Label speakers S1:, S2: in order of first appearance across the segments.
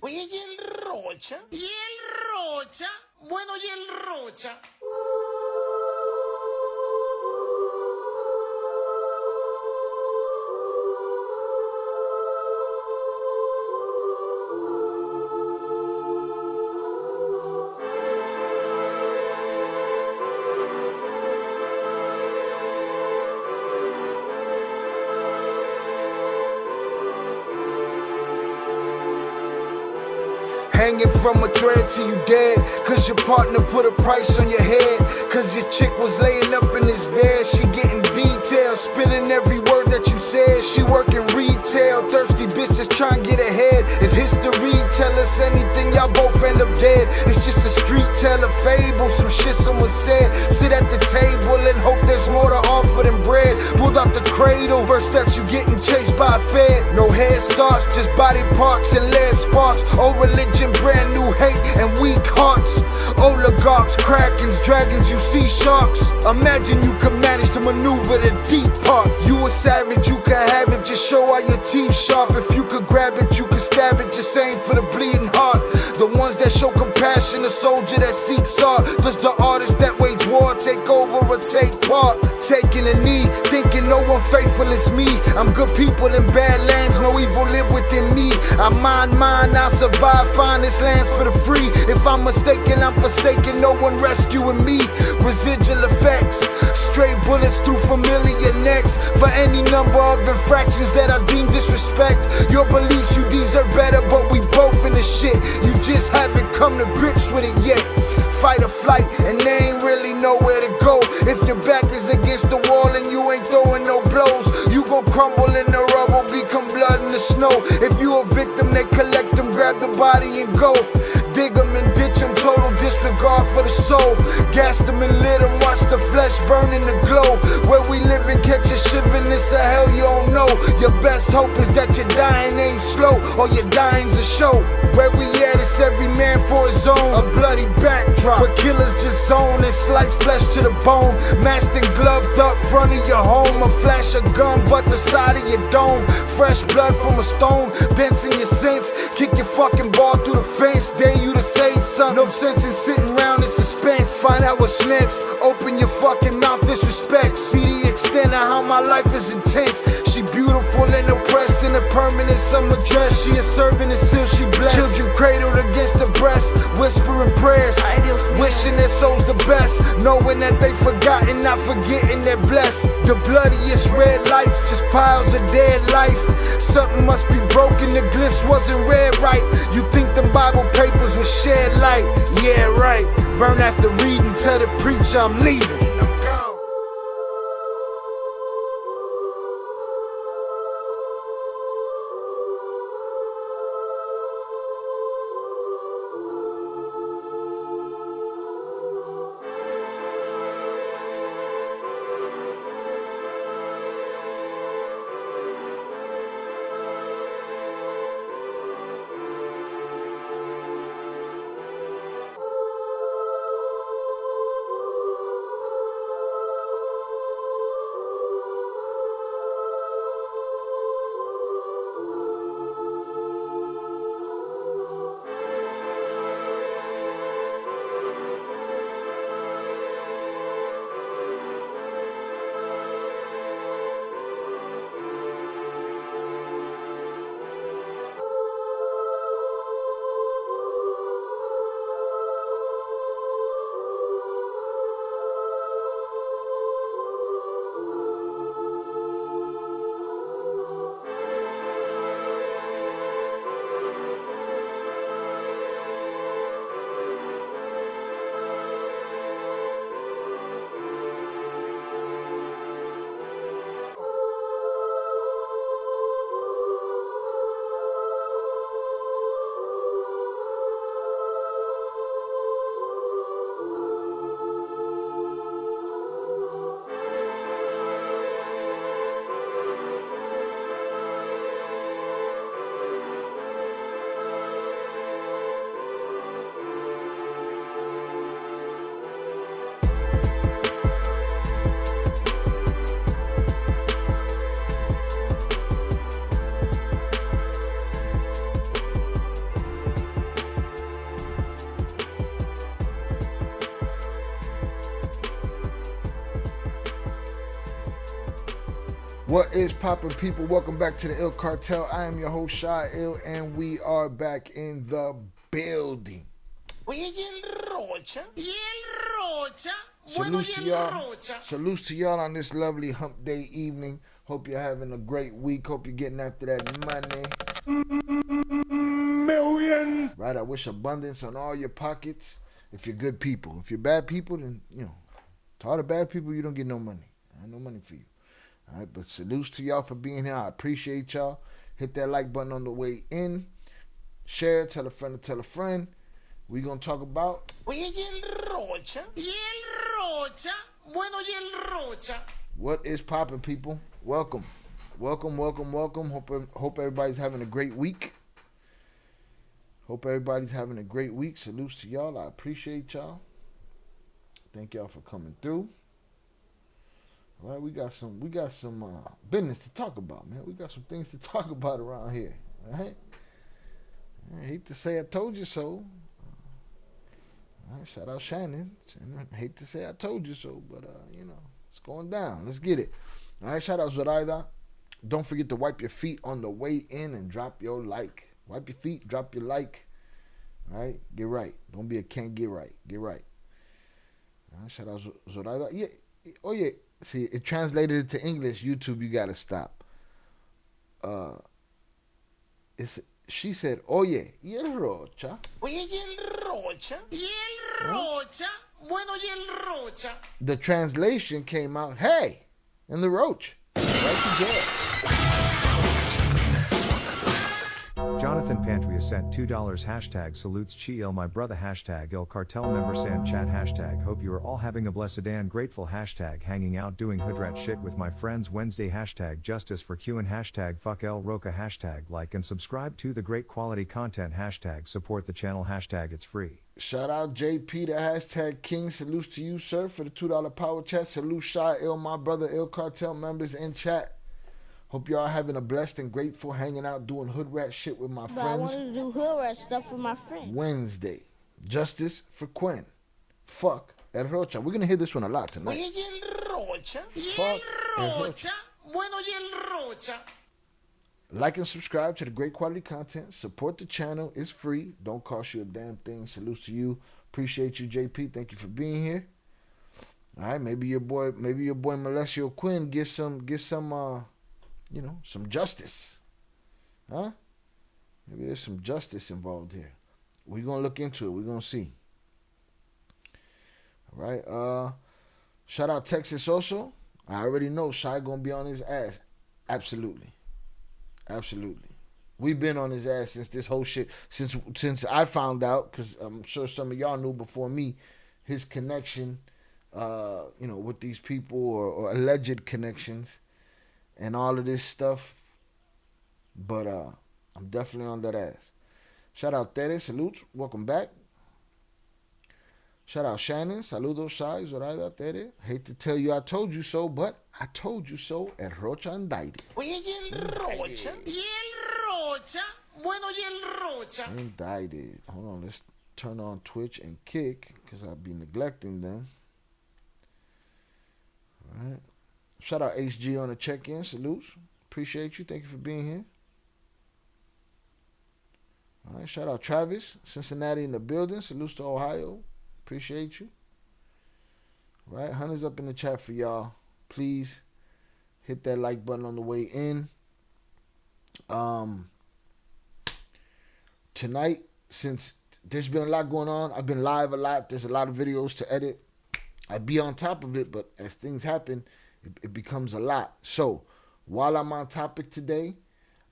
S1: Oye, ¿y el Rocha? ¿Y el Rocha? Bueno, ¿y el Rocha?
S2: Hanging from a thread till you dead, cause your partner put a price on your head. Cause your chick was laying up in his bed. She getting details, spilling every word that you said. She working retail, thirsty bitch just trying to get ahead. If history tell us anything, y'all both end up dead. It's just a street tale, a fable, some shit someone said. Sit at the table and hope there's more to offer than bread. Pulled out the cradle, first steps you getting chased by a fed. No head starts, just body parts and lead sparks. Old religion, brand new hate and weak hearts. Oligarchs, krakens, dragons, you see sharks. Imagine you could manage to maneuver the deep part. You a savage, you can have it, just show all your teeth sharp. If you could grab it, you could stab it, just aim for the bleeding heart. The ones that show compassion, a soldier that seeks art. Does the artist that wage war take over or take part? Taking a knee, thinking no one faithful is me. I'm good people in bad lands, no evil live within me. I mind mine, I'll survive, find this land's for the free. If I'm mistaken, I'm forsaken, no one rescuing me. Residual effects, stray bullets through familiar necks. For any number of infractions that I deem disrespect. Your beliefs, you deserve better, but we both in the shit. You just haven't come to grips with it yet. Fight or flight, and they ain't really nowhere to go. If your back is against the wall and you ain't throwing no blows, you gon' crumble in the rubble, become blood in the snow. If you a victim, they collect them, grab the body and go. Dig them and ditch them, total disregard for the soul. Gas them and lit them, watch the flesh burn in the glow. Where we live and catch a shivering, it's a hell you don't know. Your best hope is that your dying ain't slow, or your dying's a show. Where we at, it's every man for his own. A bloody backdrop, where killers just zone and slice flesh to the bone. Masked and gloved up front of your home. A flash of gun, but the side of your dome. Fresh blood from a stone, dents in your sense. Kick your fucking ball through the fence, dare you to say something. No sense in sitting around in suspense. Find out what's next, open your fucking mouth, disrespect. See the extent of how my life is intense. She beautiful and oppressed in a permanent summer dress. She a servant and still she blessed. Children cradled against her breast, whispering prayers, wishing their souls the best, knowing that they forgotten, not forgetting they're blessed. The bloodiest red lights, just piles of dead life. Something must be broken, the glyphs wasn't read right. You think the Bible papers will shed light? Yeah, right. Burn after reading, tell the preacher I'm leaving. What is poppin', people? Welcome back to the Ill Cartel. I am your host, Shy Ill, and we are back in the building.
S1: Oye, y el Rocha. Y el Rocha. Bueno,
S2: Salutes
S1: y
S2: to
S1: el
S2: y'all.
S1: Rocha.
S2: Salutes to y'all on this lovely hump day evening. Hope you're having a great week. Hope you're getting after that money. Millions. Right, I wish abundance on all your pockets. If you're good people. If you're bad people, then, to all the bad people, you don't get no money. I have no money for you. All right, but salutes to y'all for being here. I appreciate y'all. Hit that like button on the way in. Share, tell a friend to tell a friend. We're going to talk about...
S1: Oye, y el Rocha. Y el Rocha. Bueno, y el Rocha.
S2: What is poppin', people? Welcome. Welcome. Hope everybody's having a great week. Salutes to y'all. I appreciate y'all. Thank y'all for coming through. All right, we got some business to talk about, man. We got some things to talk about around here. All right. I hate to say I told you so. All right, shout out Shannon. I hate to say I told you so, but it's going down. Let's get it. All right, shout out Zoraida. Don't forget to wipe your feet on the way in and drop your like. Wipe your feet, drop your like. All right, get right. Don't be a can't get right. Get right. All right, shout out Zoraida. Yeah. Oh yeah. See, it translated it to English. YouTube, you gotta stop. She said, "Oye, y el Rocha."
S1: Oye, y el Rocha. Y el Rocha. Bueno, y el Rocha.
S2: The translation came out, "Hey, and the Roach." Right together.
S3: Jonathan Pantria sent $2 hashtag salutes Chiel my brother hashtag Il Cartel member San chat hashtag hope you are all having a blessed and grateful hashtag hanging out doing hoodrat shit with my friends Wednesday hashtag justice for Q and hashtag fuck El Rocha hashtag like and subscribe to the great quality content hashtag support the channel hashtag it's free.
S2: Shout out JP the hashtag King. Salutes to you, sir, for the $2 power chat. Salute Shy Il my brother Il Cartel members in chat. Hope y'all having a blessed and grateful hanging out doing hood rat shit with my friends.
S4: I want to do hood rat stuff with my friends.
S2: Wednesday. Justice for Quinn. Fuck El Rocha. We're going to hear this one a lot tonight.
S1: Oye, y el Rocha. Y
S2: Fuck
S1: el
S2: El
S1: Rocha. Bueno, y el Rocha.
S2: Like and subscribe to the great quality content. Support the channel. It's free. Don't cost you a damn thing. Salutes to you. Appreciate you, JP. Thank you for being here. All right, maybe your boy Malesio Quinn get some some justice. Huh? Maybe there's some justice involved here. We're going to look into it. We're going to see. All right. Shout out Texas also. I already know Shy going to be on his ass. Absolutely. We've been on his ass since this whole shit, since I found out, because I'm sure some of y'all knew before me, his connection, with these people or alleged connections. And all of this stuff. But I'm definitely on that ass. Shout out Tere, salutes, welcome back. Shout out Shannon, saludos, Shai, Zoraida, Tere. Hate to tell you I told you so, but I told you so at Rocha Indicted.
S1: Oye, y el Rocha. Y el Rocha. Bueno, y el Rocha.
S2: Indicted. Hold on, let's turn on Twitch and Kick, because I'll be neglecting them. All right. Shout out HG on the check-in. Salutes. Appreciate you. Thank you for being here. All right. Shout out Travis. Cincinnati in the building. Salutes to Ohio. Appreciate you. All right. Hunters up in the chat for y'all. Please hit that like button on the way in. Tonight, since there's been a lot going on, I've been live a lot. There's a lot of videos to edit. I'd be on top of it, but as things happen, it becomes a lot. So while I'm on topic today,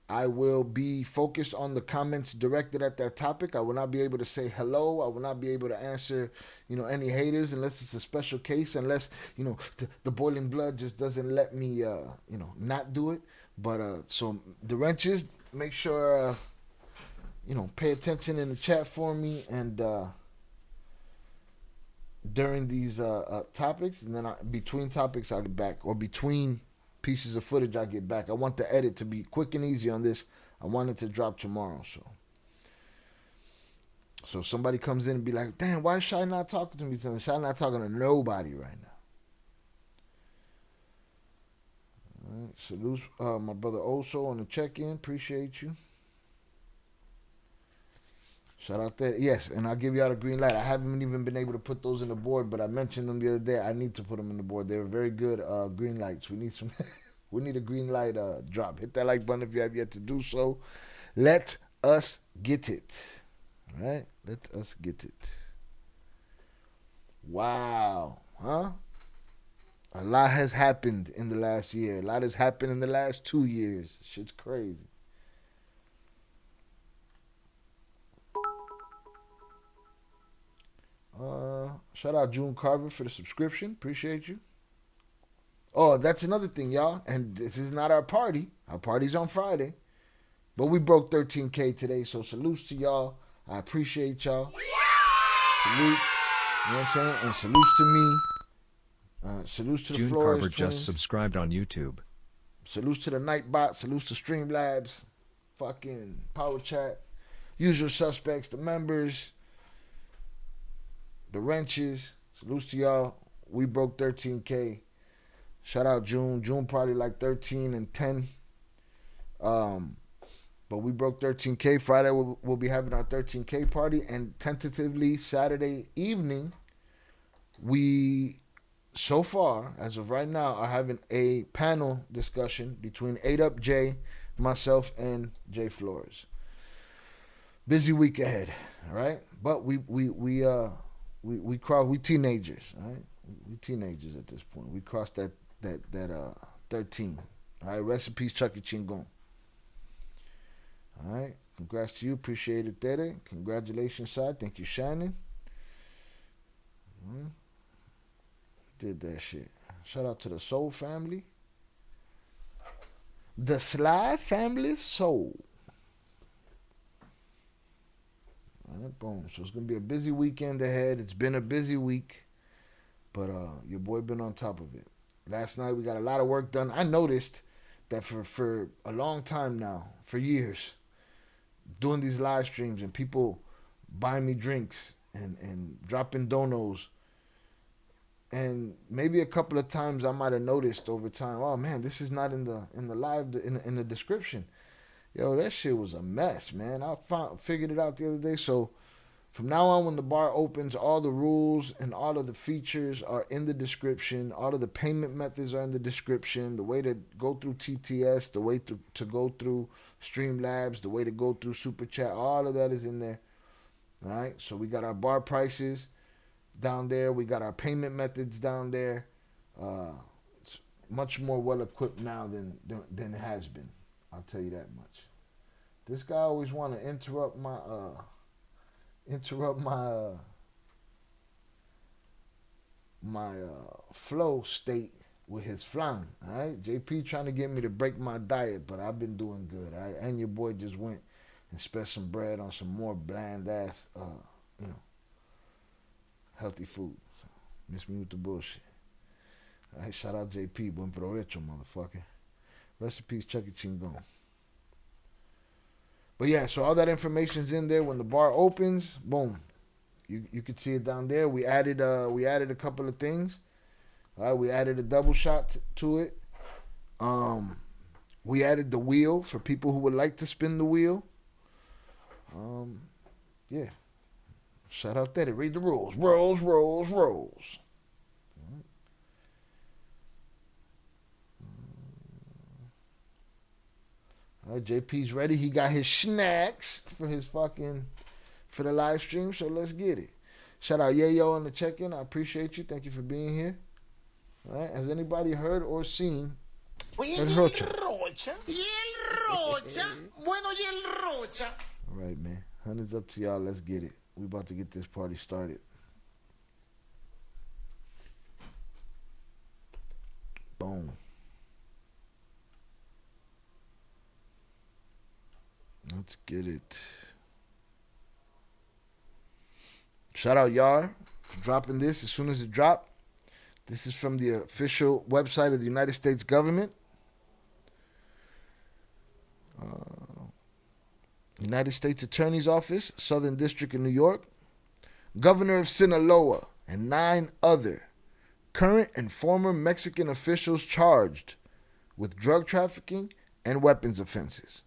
S2: I will be focused on the comments directed at that topic. I will not be able to say hello. I will not be able to answer, any haters unless it's a special case, unless, the boiling blood just doesn't let me, not do it. But so the wrenches, make sure, pay attention in the chat for me and during these topics, and then between topics I'll get back, or between pieces of footage I'll get back. I want the edit to be quick and easy on this. I want it to drop tomorrow, so somebody comes in and be like, damn, why is Shy not talking to me? Shy not talking to nobody right All right. Salute my brother Oso on the check-in. Appreciate you. Shout out there. Yes, and I'll give y'all the green light. I haven't even been able to put those in the board, but I mentioned them the other day. I need to put them in the board. They were very good green lights. We need some. We need a green light drop. Hit that like button if you have yet to do so. Let us get it. All right? Let us get it. Wow. Huh? A lot has happened in the last year. A lot has happened in the last 2 years. Shit's crazy. Shout out June Carver for the subscription. Appreciate you. Oh, that's another thing, y'all. And this is not our party. Our party's on Friday. But we broke 13K today, so salutes to y'all. I appreciate y'all. Salutes. You know what I'm saying? And salutes to me. Salutes to the
S3: June
S2: Flores
S3: Carver
S2: twins.
S3: just subscribed on YouTube.
S2: Salutes to the Nightbot. Salutes to Streamlabs. Fucking Power Chat. Usual suspects. The members. The wrenches. Salutes to y'all. We broke 13K. Shout out June. June probably like 13 and 10. But we broke 13K. Friday we'll be having our 13K party. And tentatively Saturday evening, we, so far, as of right now, are having a panel discussion between 8up Jay, myself, and Jay Flores. Busy week ahead, all right? But we teenagers, all right? We teenagers at this point. We crossed that 13. All right, rest in peace, Chucky Chingon. All right, congrats to you. Appreciate it, Tere. Congratulations, Side. Thank you, Shannon. Did that shit. Shout out to the Soul family. The Sly family Soul. All right, boom. So it's going to be a busy weekend ahead. It's been a busy week, but your boy been on top of it. Last night we got a lot of work done. I noticed that for a long time now, for years, doing these live streams and people buying me drinks and dropping donos, and maybe a couple of times I might have noticed over time, oh man, this is not in the live in the description. Yo, that shit was a mess, man. I figured it out the other day. So from now on, when the bar opens, all the rules and all of the features are in the description. All of the payment methods are in the description. The way to go through TTS, the way to go through Streamlabs, the way to go through Super Chat, all of that is in there. All right, so we got our bar prices down there. We got our payment methods down there. It's much more well equipped now than it has been. I'll tell you that much. This guy always want to interrupt my flow state with his flan. All right, JP trying to get me to break my diet, but I've been doing good. All right, and your boy just went and spent some bread on some more bland ass, healthy food. So, miss me with the bullshit. All right, shout out JP, buen provecho, motherfucker. Rest in peace, Chucky Chingon. But yeah, so all that information's in there. When the bar opens, boom, you can see it down there. We added a couple of things. All right, we added a double shot to it. We added the wheel for people who would like to spin the wheel. Yeah. Shout out there. Read the rules. Rolls. All right, JP's ready. He got his snacks for the live stream, so let's get it. Shout out Yayo on the check-in. I appreciate you. Thank you for being here. All right, has anybody heard or seen
S1: Oye,
S2: El
S1: ¿y el
S2: Rocha?
S1: Rocha? ¿Y el Rocha? Bueno, ¿y el Rocha?
S2: All right, man. Hundreds up to y'all. Let's get it. We about to get this party started. Boom. Let's get it. Shout out Yar for dropping this as soon as it dropped. This is from the official website of the United States government. United States Attorney's Office, Southern District of New York. Governor of Sinaloa and 9 other current and former Mexican officials charged with drug trafficking and weapons offenses.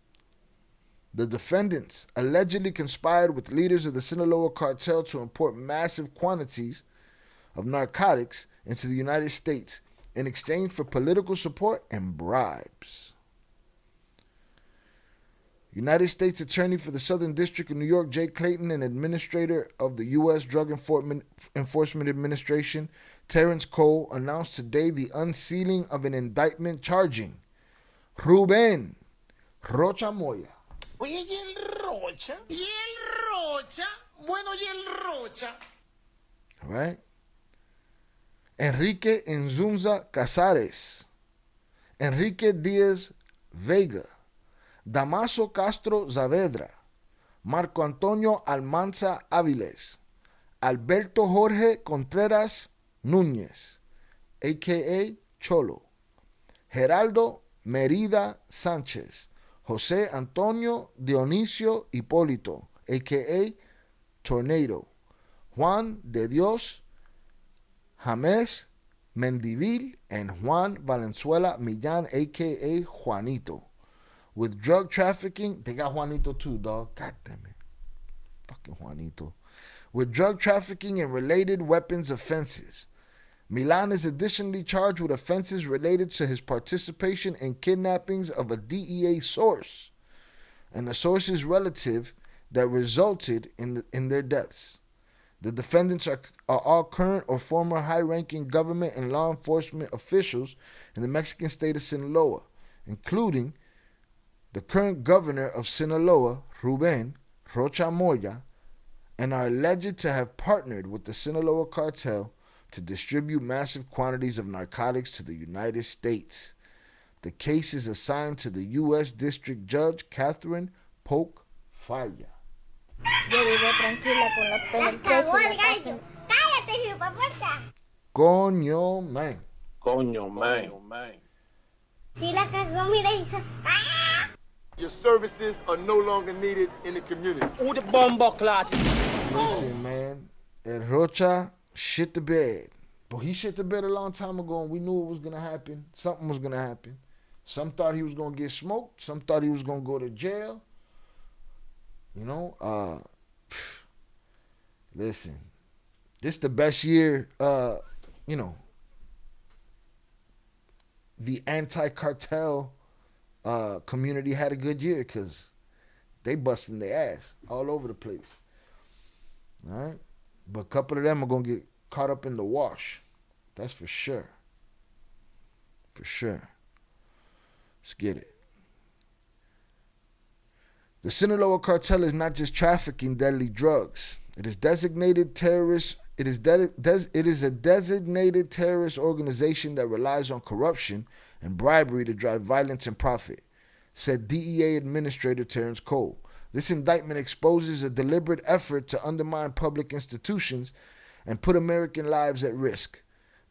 S2: The defendants allegedly conspired with leaders of the Sinaloa cartel to import massive quantities of narcotics into the United States in exchange for political support and bribes. United States Attorney for the Southern District of New York, Jay Clayton, and Administrator of the U.S. Drug Enforcement Administration, Terrence Cole, announced today the unsealing of an indictment charging Rubén Rocha Moya.
S1: Oye, ¿y el Rocha? ¿Y el Rocha? Bueno, ¿y el Rocha?
S2: All right? Enrique Enzunza Casares, Enrique Díaz Vega, Damaso Castro Saavedra, Marco Antonio Almanza Áviles, Alberto Jorge Contreras Núñez, a.k.a. Cholo, Geraldo Merida Sánchez, José Antonio Dionisio Hipólito, a.k.a. Tornado, Juan de Dios James Mendivil, and Juan Valenzuela Millán, a.k.a. Juanito. With drug trafficking, they got Juanito too, dog. God damn it. Fucking Juanito. With drug trafficking and related weapons offenses. Milan is additionally charged with offenses related to his participation in kidnappings of a DEA source and the source's relative that resulted in their deaths. The defendants are all current or former high-ranking government and law enforcement officials in the Mexican state of Sinaloa, including the current governor of Sinaloa, Rubén Rocha Moya, and are alleged to have partnered with the Sinaloa cartel to distribute massive quantities of narcotics to the United States. The case is assigned to the U.S. District Judge Catherine Polk Falla.
S4: Yo vivo tranquila con los pelos.
S5: La cagó el gallo. Cállate, hipopuerta.
S2: Coño, man.
S6: Coño, man.
S5: Si la cagó, mira, hizo. ¡Ah!
S6: Your services are no longer needed in the community.
S7: Who the bomber clot?
S2: Listen, man. El Rocha shit the bed. But he shit the bed a long time ago, and we knew it was going to happen. Something was going to happen. Some thought he was going to get smoked. Some thought he was going to go to jail. You know, listen, this the best year, you know, the anti-cartel community had a good year because they busting their ass all over the place. All right? But a couple of them are going to get caught up in the wash. That's for sure. For sure. Let's get it. The Sinaloa cartel is not just trafficking deadly drugs. It is designated terrorist. It is a designated terrorist organization that relies on corruption and bribery to drive violence and profit, said DEA Administrator Terrence Cole. This indictment exposes a deliberate effort to undermine public institutions and put American lives at risk.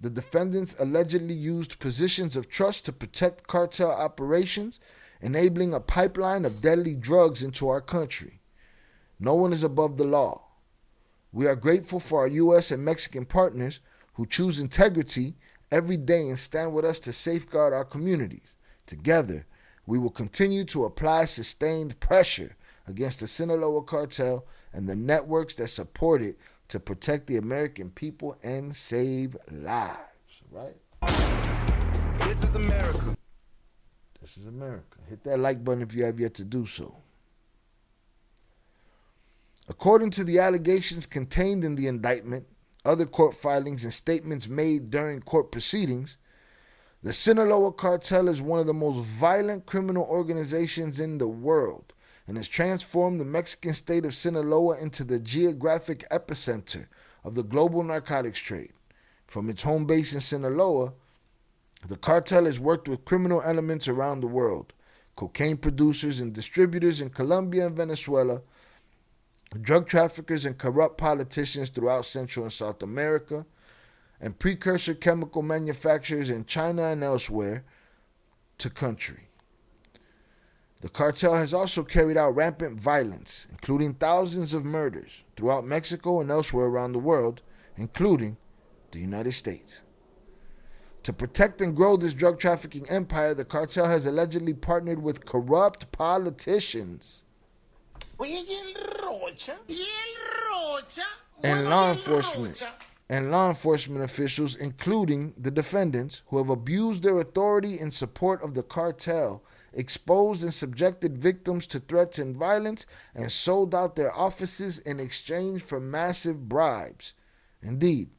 S2: The defendants allegedly used positions of trust to protect cartel operations, enabling a pipeline of deadly drugs into our country. No one is above the law. We are grateful for our U.S. and Mexican partners who choose integrity every day and stand with us to safeguard our communities. Together, we will continue to apply sustained pressure against the Sinaloa cartel and the networks that support it to protect the American people and save lives. Right?
S8: This is America.
S2: This is America. Hit that like button if you have yet to do so. According to the allegations contained in the indictment, other court filings, and statements made during court proceedings, the Sinaloa cartel is one of the most violent criminal organizations in the world and has transformed the Mexican state of Sinaloa into the geographic epicenter of the global narcotics trade. From its home base in Sinaloa, the cartel has worked with criminal elements around the world, cocaine producers and distributors in Colombia and Venezuela, drug traffickers and corrupt politicians throughout Central and South America, and precursor chemical manufacturers in China and elsewhere to country. The cartel has also carried out rampant violence, including thousands of murders throughout Mexico and elsewhere around the world, including the United States. To protect and grow this drug trafficking empire, the cartel has allegedly partnered with corrupt politicians
S1: Oye, ¿y el Rocha? ¿Y el Rocha?
S2: and
S1: Bueno,
S2: law
S1: ¿y el
S2: enforcement
S1: Rocha?
S2: and law enforcement officials, including the defendants, who have abused their authority in support of the cartel, exposed and subjected victims to threats and violence, and sold out their offices in exchange for massive bribes. Indeed,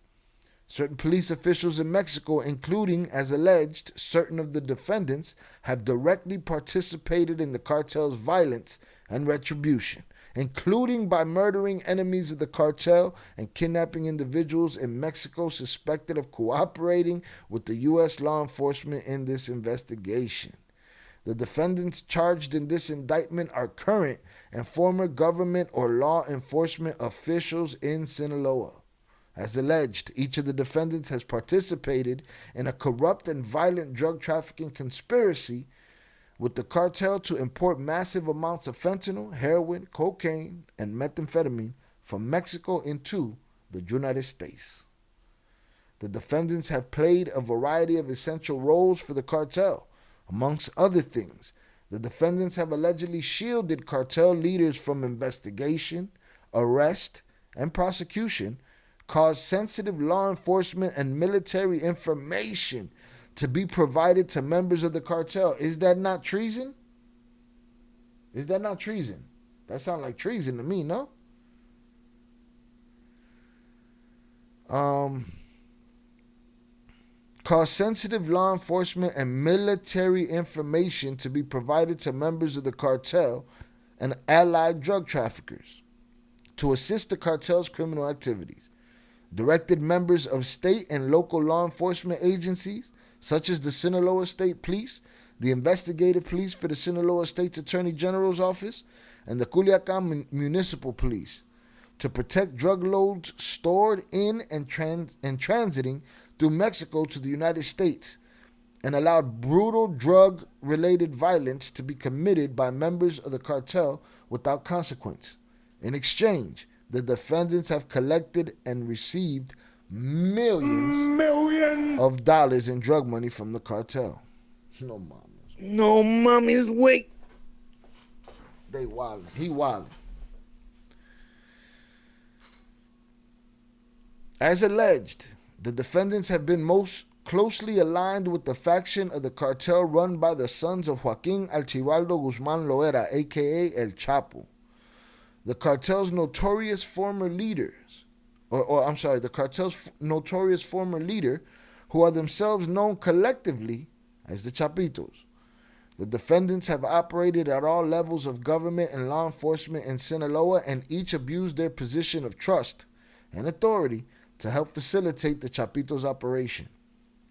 S2: certain police officials in Mexico, including, as alleged, certain of the defendants, have directly participated in the cartel's violence and retribution, including by murdering enemies of the cartel and kidnapping individuals in Mexico suspected of cooperating with the U.S. law enforcement in this investigation. The defendants charged in this indictment are current and former government or law enforcement officials in Sinaloa. As alleged, each of the defendants has participated in a corrupt and violent drug trafficking conspiracy with the cartel to import massive amounts of fentanyl, heroin, cocaine, and methamphetamine from Mexico into the United States. The defendants have played a variety of essential roles for the cartel. Amongst other things, the defendants have allegedly shielded cartel leaders from investigation, arrest, and prosecution, caused sensitive law enforcement and military information to be provided to members of the cartel. Is that not treason? Is that not treason? That sounds like treason to me, no? Caused sensitive law enforcement and military information to be provided to members of the cartel and allied drug traffickers to assist the cartel's criminal activities. Directed members of state and local law enforcement agencies, such as the Sinaloa State Police, the Investigative Police for the Sinaloa State Attorney General's Office, and the Culiacan Municipal Police, to protect drug loads stored in and transiting through Mexico to the United States, and allowed brutal drug-related violence to be committed by members of the cartel without consequence. In exchange, the defendants have collected and received millions of dollars in drug money from the cartel. No mames.
S7: No mames, wait.
S2: They wildin'. He wildin'. As alleged, the defendants have been most closely aligned with the faction of the cartel run by the sons of Joaquin Archibaldo Guzman Loera, a.k.a. El Chapo. The cartel's notorious former leaders, the cartel's notorious former leader, who are themselves known collectively as the Chapitos. The defendants have operated at all levels of government and law enforcement in Sinaloa, and each abused their position of trust and authority to help facilitate the Chapitos' operation.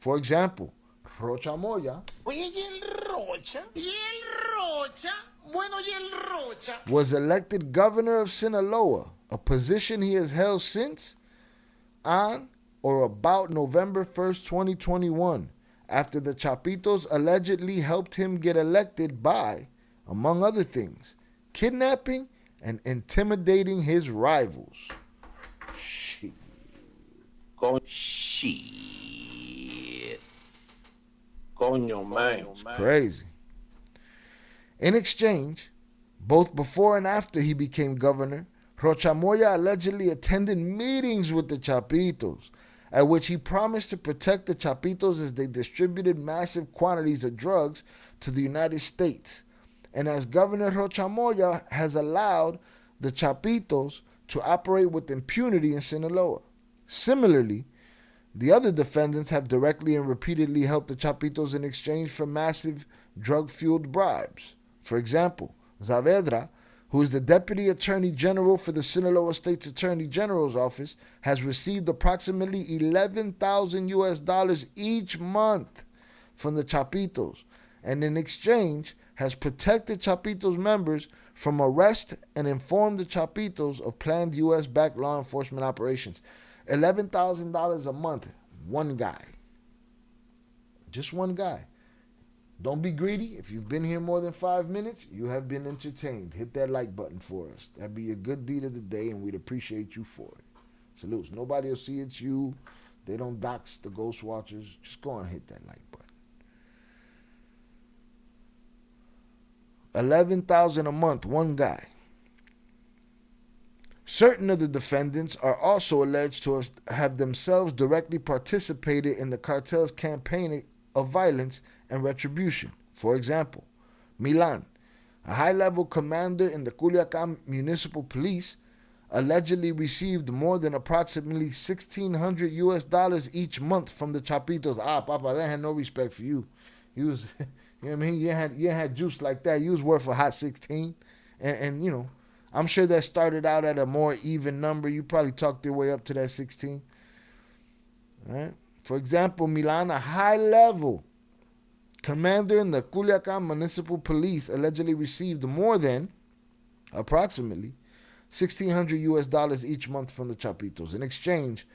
S2: For example, Rocha Moya
S1: Oye, ¿y el Rocha? ¿Y el Rocha? Bueno, ¿y el Rocha?
S2: was elected governor of Sinaloa, a position he has held since on or about November 1st, 2021, after the Chapitos allegedly helped him get elected by, among other things, kidnapping and intimidating his rivals. Shit.
S7: Shit. Coño, man.
S2: Crazy. In exchange, both before and after he became governor, Rocha Moya allegedly attended meetings with the Chapitos, at which he promised to protect the Chapitos as they distributed massive quantities of drugs to the United States. And as Governor Rocha Moya has allowed the Chapitos to operate with impunity in Sinaloa. Similarly, the other defendants have directly and repeatedly helped the Chapitos in exchange for massive drug-fueled bribes. For example, Saavedra, who is the Deputy Attorney General for the Sinaloa State Attorney General's Office, has received approximately $11,000 each month from the Chapitos, and in exchange has protected Chapitos members from arrest and informed the Chapitos of planned U.S.-backed law enforcement operations. $11,000 a month, one guy. Just one guy. Don't be greedy. If you've been here more than 5 minutes, you have been entertained. Hit that like button for us. That'd be a good deed of the day, and we'd appreciate you for it. Salutes. Nobody will see it's you They don't dox the ghost watchers. Just go and hit that like button. 11,000 a month, one guy. Certain of the defendants are also alleged to have themselves directly participated in the cartel's campaign of violence and retribution. For example, Milan, a high-level commander in the Culiacan Municipal Police, allegedly received more than approximately $1,600 US each month from the Chapitos. Papa, they had no respect for you. You was, you know what I mean? You had juice like that. You was worth a hot 16. And you know, I'm sure that started out at a more even number. You probably talked your way up to that 16. All right? For example, Milan, a high-level commander in the Culiacan Municipal Police, allegedly received more than approximately $1,600 US each month from the Chapitos. In exchange,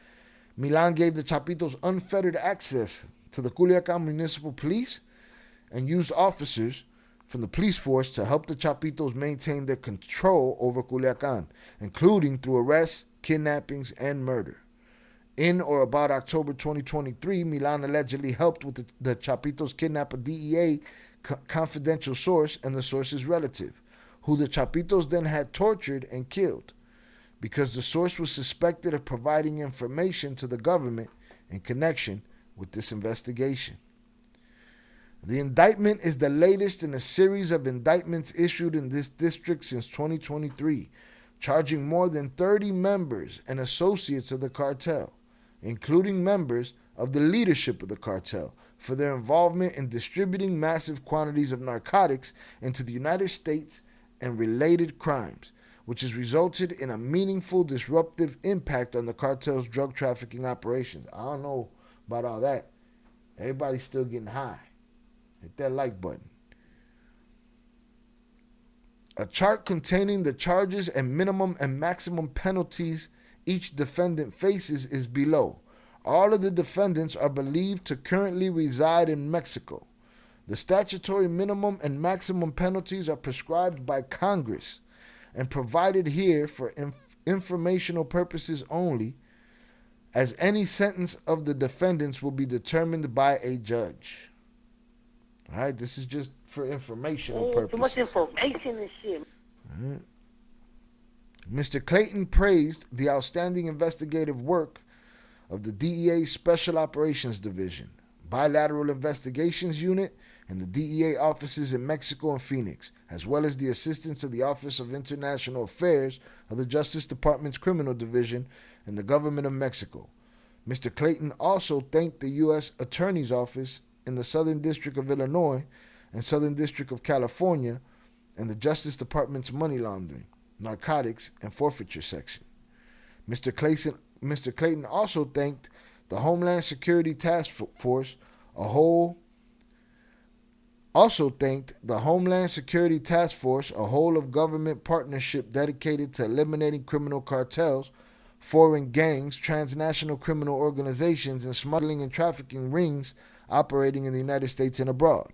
S2: Milan gave the Chapitos unfettered access to the Culiacan Municipal Police and used officers from the police force to help the Chapitos maintain their control over Culiacan, including through arrests, kidnappings, and murder. In or about October 2023, Milan allegedly helped with the Chapitos kidnap a DEA confidential source and the source's relative, who the Chapitos then had tortured and killed, because the source was suspected of providing information to the government in connection with this investigation. The indictment is the latest in a series of indictments issued in this district since 2023, charging more than 30 members and associates of the cartel, including members of the leadership of the cartel, for their involvement in distributing massive quantities of narcotics into the United States and related crimes, which has resulted in a meaningful disruptive impact on the cartel's drug trafficking operations. I don't know about all that. Everybody's still getting high. Hit that like button. A chart containing the charges and minimum and maximum penalties each defendant faces is below. All of the defendants are believed to currently reside in Mexico. The statutory minimum and maximum penalties are prescribed by Congress and provided here for informational purposes only, as any sentence of the defendants will be determined by a judge. All right, this is just for informational purposes.
S7: Too much information and shit.
S2: All right. Mr. Clayton praised the outstanding investigative work of the DEA Special Operations Division, Bilateral Investigations Unit, and the DEA offices in Mexico and Phoenix, as well as the assistance of the Office of International Affairs of the Justice Department's Criminal Division and the Government of Mexico. Mr. Clayton also thanked the U.S. Attorney's Office in the Southern District of Illinois and Southern District of California and the Justice Department's Money Laundering, Narcotics, and Forfeiture Section. Mr. Clayton also thanked the Homeland Security Task Force, a whole of government partnership dedicated to eliminating criminal cartels, foreign gangs, transnational criminal organizations, and smuggling and trafficking rings operating in the United States and abroad.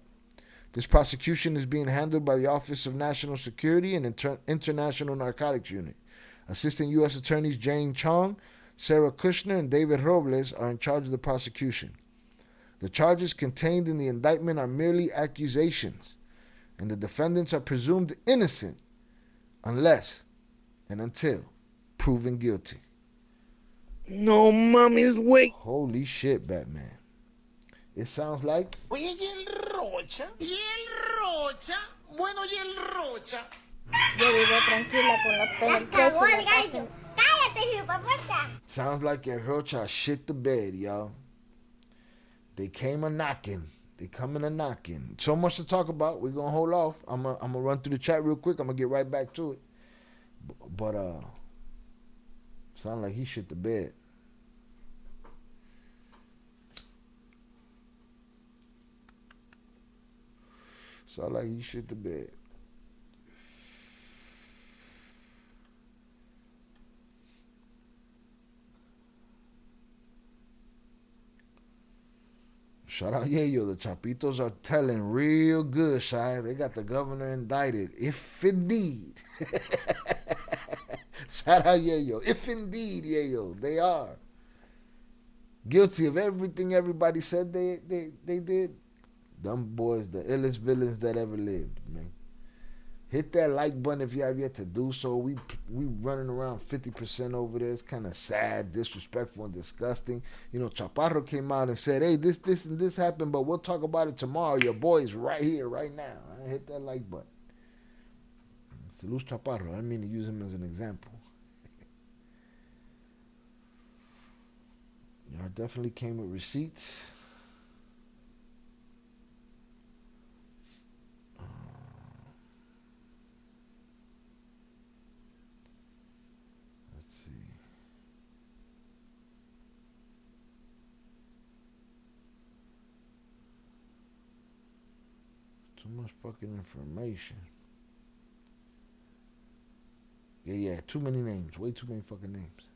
S2: This prosecution is being handled by the Office of National Security and International Narcotics Unit. Assistant U.S. Attorneys Jane Chong, Sarah Kushner, and David Robles are in charge of the prosecution. The charges contained in the indictment are merely accusations, and the defendants are presumed innocent unless and until proven guilty.
S7: No mommy's wake.
S2: Holy shit, Batman. It sounds like...
S1: Oye, ¿y el Rocha? ¿Y el Rocha? Bueno, ¿y el Rocha?
S4: Yo vivo tranquila con los pelos
S5: Cagó el
S4: en la
S5: gallo. Cállate, hijo puerta.
S2: Sounds like El Rocha shit the bed, y'all. They came a-knocking. They coming a-knocking. So much to talk about. We're going to hold off. I'm gonna run through the chat real quick. I'm going to get right back to it. But sound like he shit the bed. Sound like he shit the bed. Shout out Yayo. The Chapitos are telling real good, Shy. They got the governor indicted. If indeed. Shout out Yayo. If indeed, Yayo, they are. Guilty of everything everybody said they did. Them boys, the illest villains that ever lived, man. Hit that like button if you have yet to do so. We running around 50% over there. It's kind of sad, disrespectful, and disgusting. You know, Chaparro came out and said, hey, this, and this happened, but we'll talk about it tomorrow. Your boy's right here, right now. Hit that like button. Salute Chaparro. I didn't mean to use him as an example. Y'all definitely came with receipts. Let's see. Too much fucking information. Yeah, too many names. Way too many fucking names.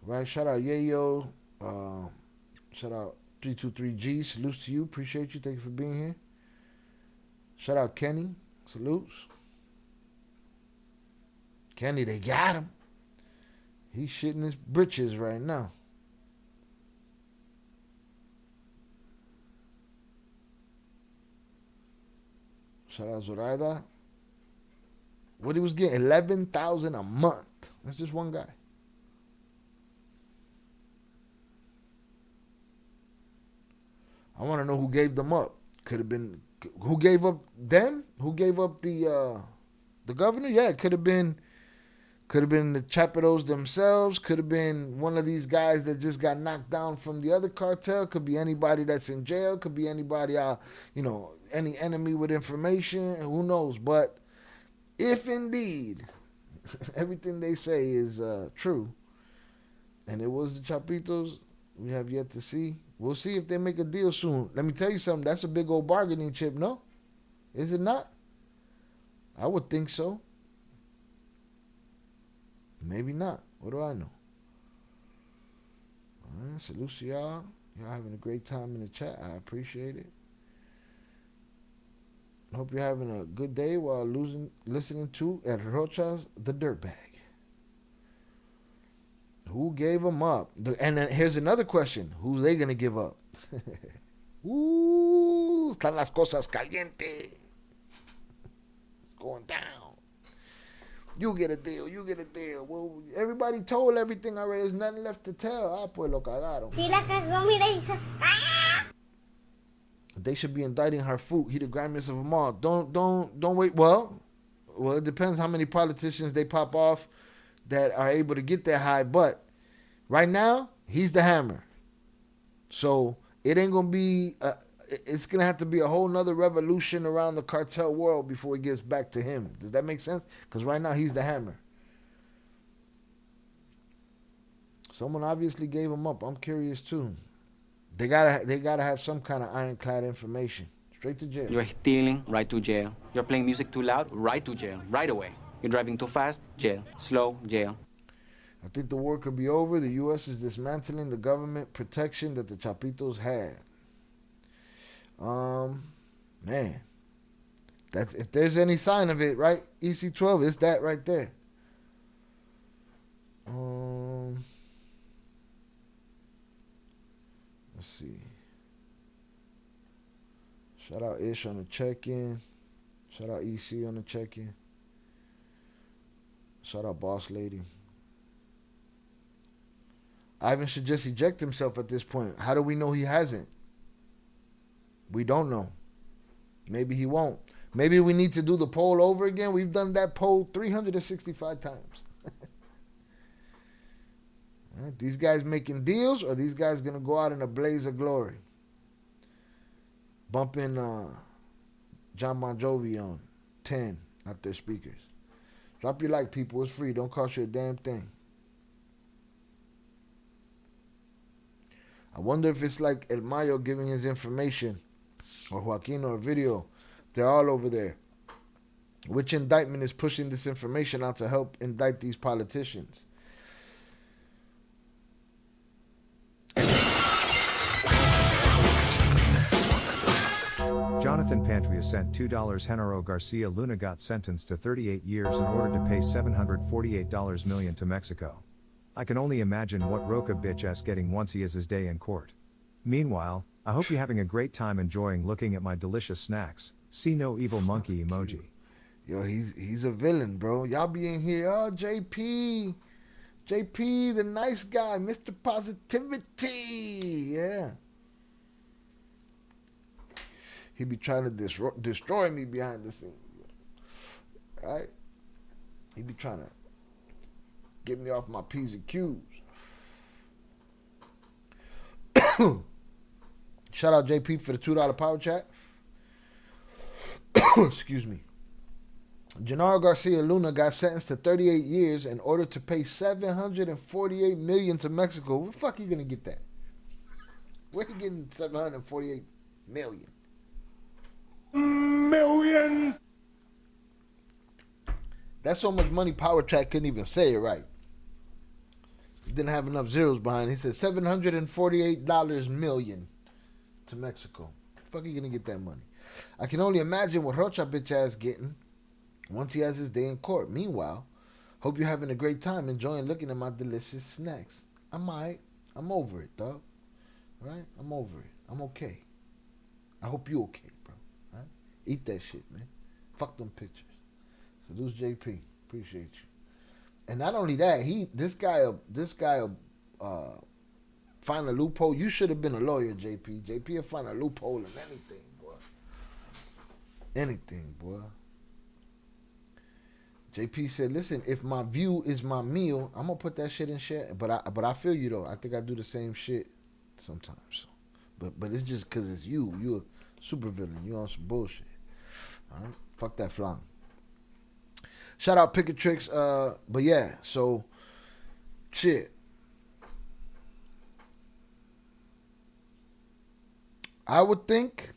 S2: Right, shout out Yayo. Shout out 323G. Salutes to you. Appreciate you. Thank you for being here. Shout out Kenny. Salutes. Kenny, they got him. He's shitting his britches right now. Shout out Zoraida. What he was getting, 11,000 a month. That's just one guy. I want to know who gave them up. Could have been who gave up them? Who gave up the governor? Yeah, it could have been the Chapitos themselves. Could have been one of these guys that just got knocked down from the other cartel. Could be anybody that's in jail. Could be anybody any enemy with information. Who knows? But if indeed everything they say is true, and it was the Chapitos, we have yet to see. We'll see if they make a deal soon. Let me tell you something. That's a big old bargaining chip, no? Is it not? I would think so. Maybe not. What do I know? All right, salute to y'all. Y'all having a great time in the chat. I appreciate it. Hope you're having a good day while listening to El Rocha's The Dirtbag. Who gave them up? And then here's another question. Who they going to give up? Están las cosas caliente. It's going down. You get a deal. You get a deal. Well, everybody told everything already. There's nothing left to tell. Pues lo cagaron.
S5: Si la cagó, mira, hizo... ¡Ah!
S2: They should be indicting Harfoot. He the grimiest of them all. Don't wait. Well, it depends how many politicians they pop off that are able to get that high, but right now he's the hammer. So it ain't gonna be. It's gonna have to be a whole nother revolution around the cartel world before it gets back to him. Does that make sense? Because right now he's the hammer. Someone obviously gave him up. I'm curious too. They gotta have some kind of ironclad information. Straight to jail.
S9: You're stealing, right to jail. You're playing music too loud, right to jail, right away. You're driving too fast, jail. Slow, jail.
S2: I think the war could be over. The U.S. is dismantling the government protection that the Chapitos had. Man. That's if there's any sign of it, right? EC12, it's that right there. Let's see. Shout out Ish on the check-in. Shout out EC on the check-in. Shout out Boss Lady. Ivan should just eject himself at this point. How do we know he hasn't? We don't know. Maybe he won't. Maybe we need to do the poll over again. We've done that poll 365 times. Right, these guys making deals, or these guys going to go out in a blaze of glory? Bumping John Bon Jovi on 10 out their speakers. Drop your like, people. It's free. Don't cost you a damn thing. I wonder if it's like El Mayo giving his information, or Joaquin or Video. They're all over there. Which indictment is pushing this information out to help indict these politicians?
S3: Jonathan Pantria sent $2. Genaro Garcia Luna got sentenced to 38 years in order to pay $748 million to Mexico. I can only imagine what Rocha bitch ass getting once he has his day in court. Meanwhile, I hope you're having a great time enjoying looking at my delicious snacks. See no evil monkey emoji.
S2: Yo, he's a villain, bro. Y'all be in here, oh, JP, the nice guy, Mr. Positivity, yeah. He be trying to destroy me behind the scenes, right? He be trying to get me off my P's and Q's. Shout out JP for the $2 power chat. Excuse me. Genaro Garcia Luna got sentenced to 38 years in order to pay $748 million to Mexico. Where the fuck are you gonna get that? Where you getting $748 million?
S1: Millions.
S2: That's so much money Power Track couldn't even say it right. He didn't have enough zeros behind it. He said $748 million to Mexico. Where the fuck are you gonna get that money? I can only imagine what Rocha bitch ass getting once he has his day in court. Meanwhile, hope you're having a great time enjoying looking at my delicious snacks. I'm alright. I'm over it, dog. Right? I'm over it. I'm okay. I hope you okay, bro. Right? Eat that shit, man. Fuck them pictures. So this JP. Appreciate you. And not only that, this guy find a loophole. You should have been a lawyer, JP. JP will find a loophole in anything, boy. Anything, boy. JP said, listen, if my view is my meal, I'm going to put that shit in share. But I feel you, though. I think I do the same shit sometimes. So. But it's just because it's you. You're a super villain. You on some bullshit. All right? Fuck that flan. Shout out Pick a Tricks. But yeah, so shit. I would think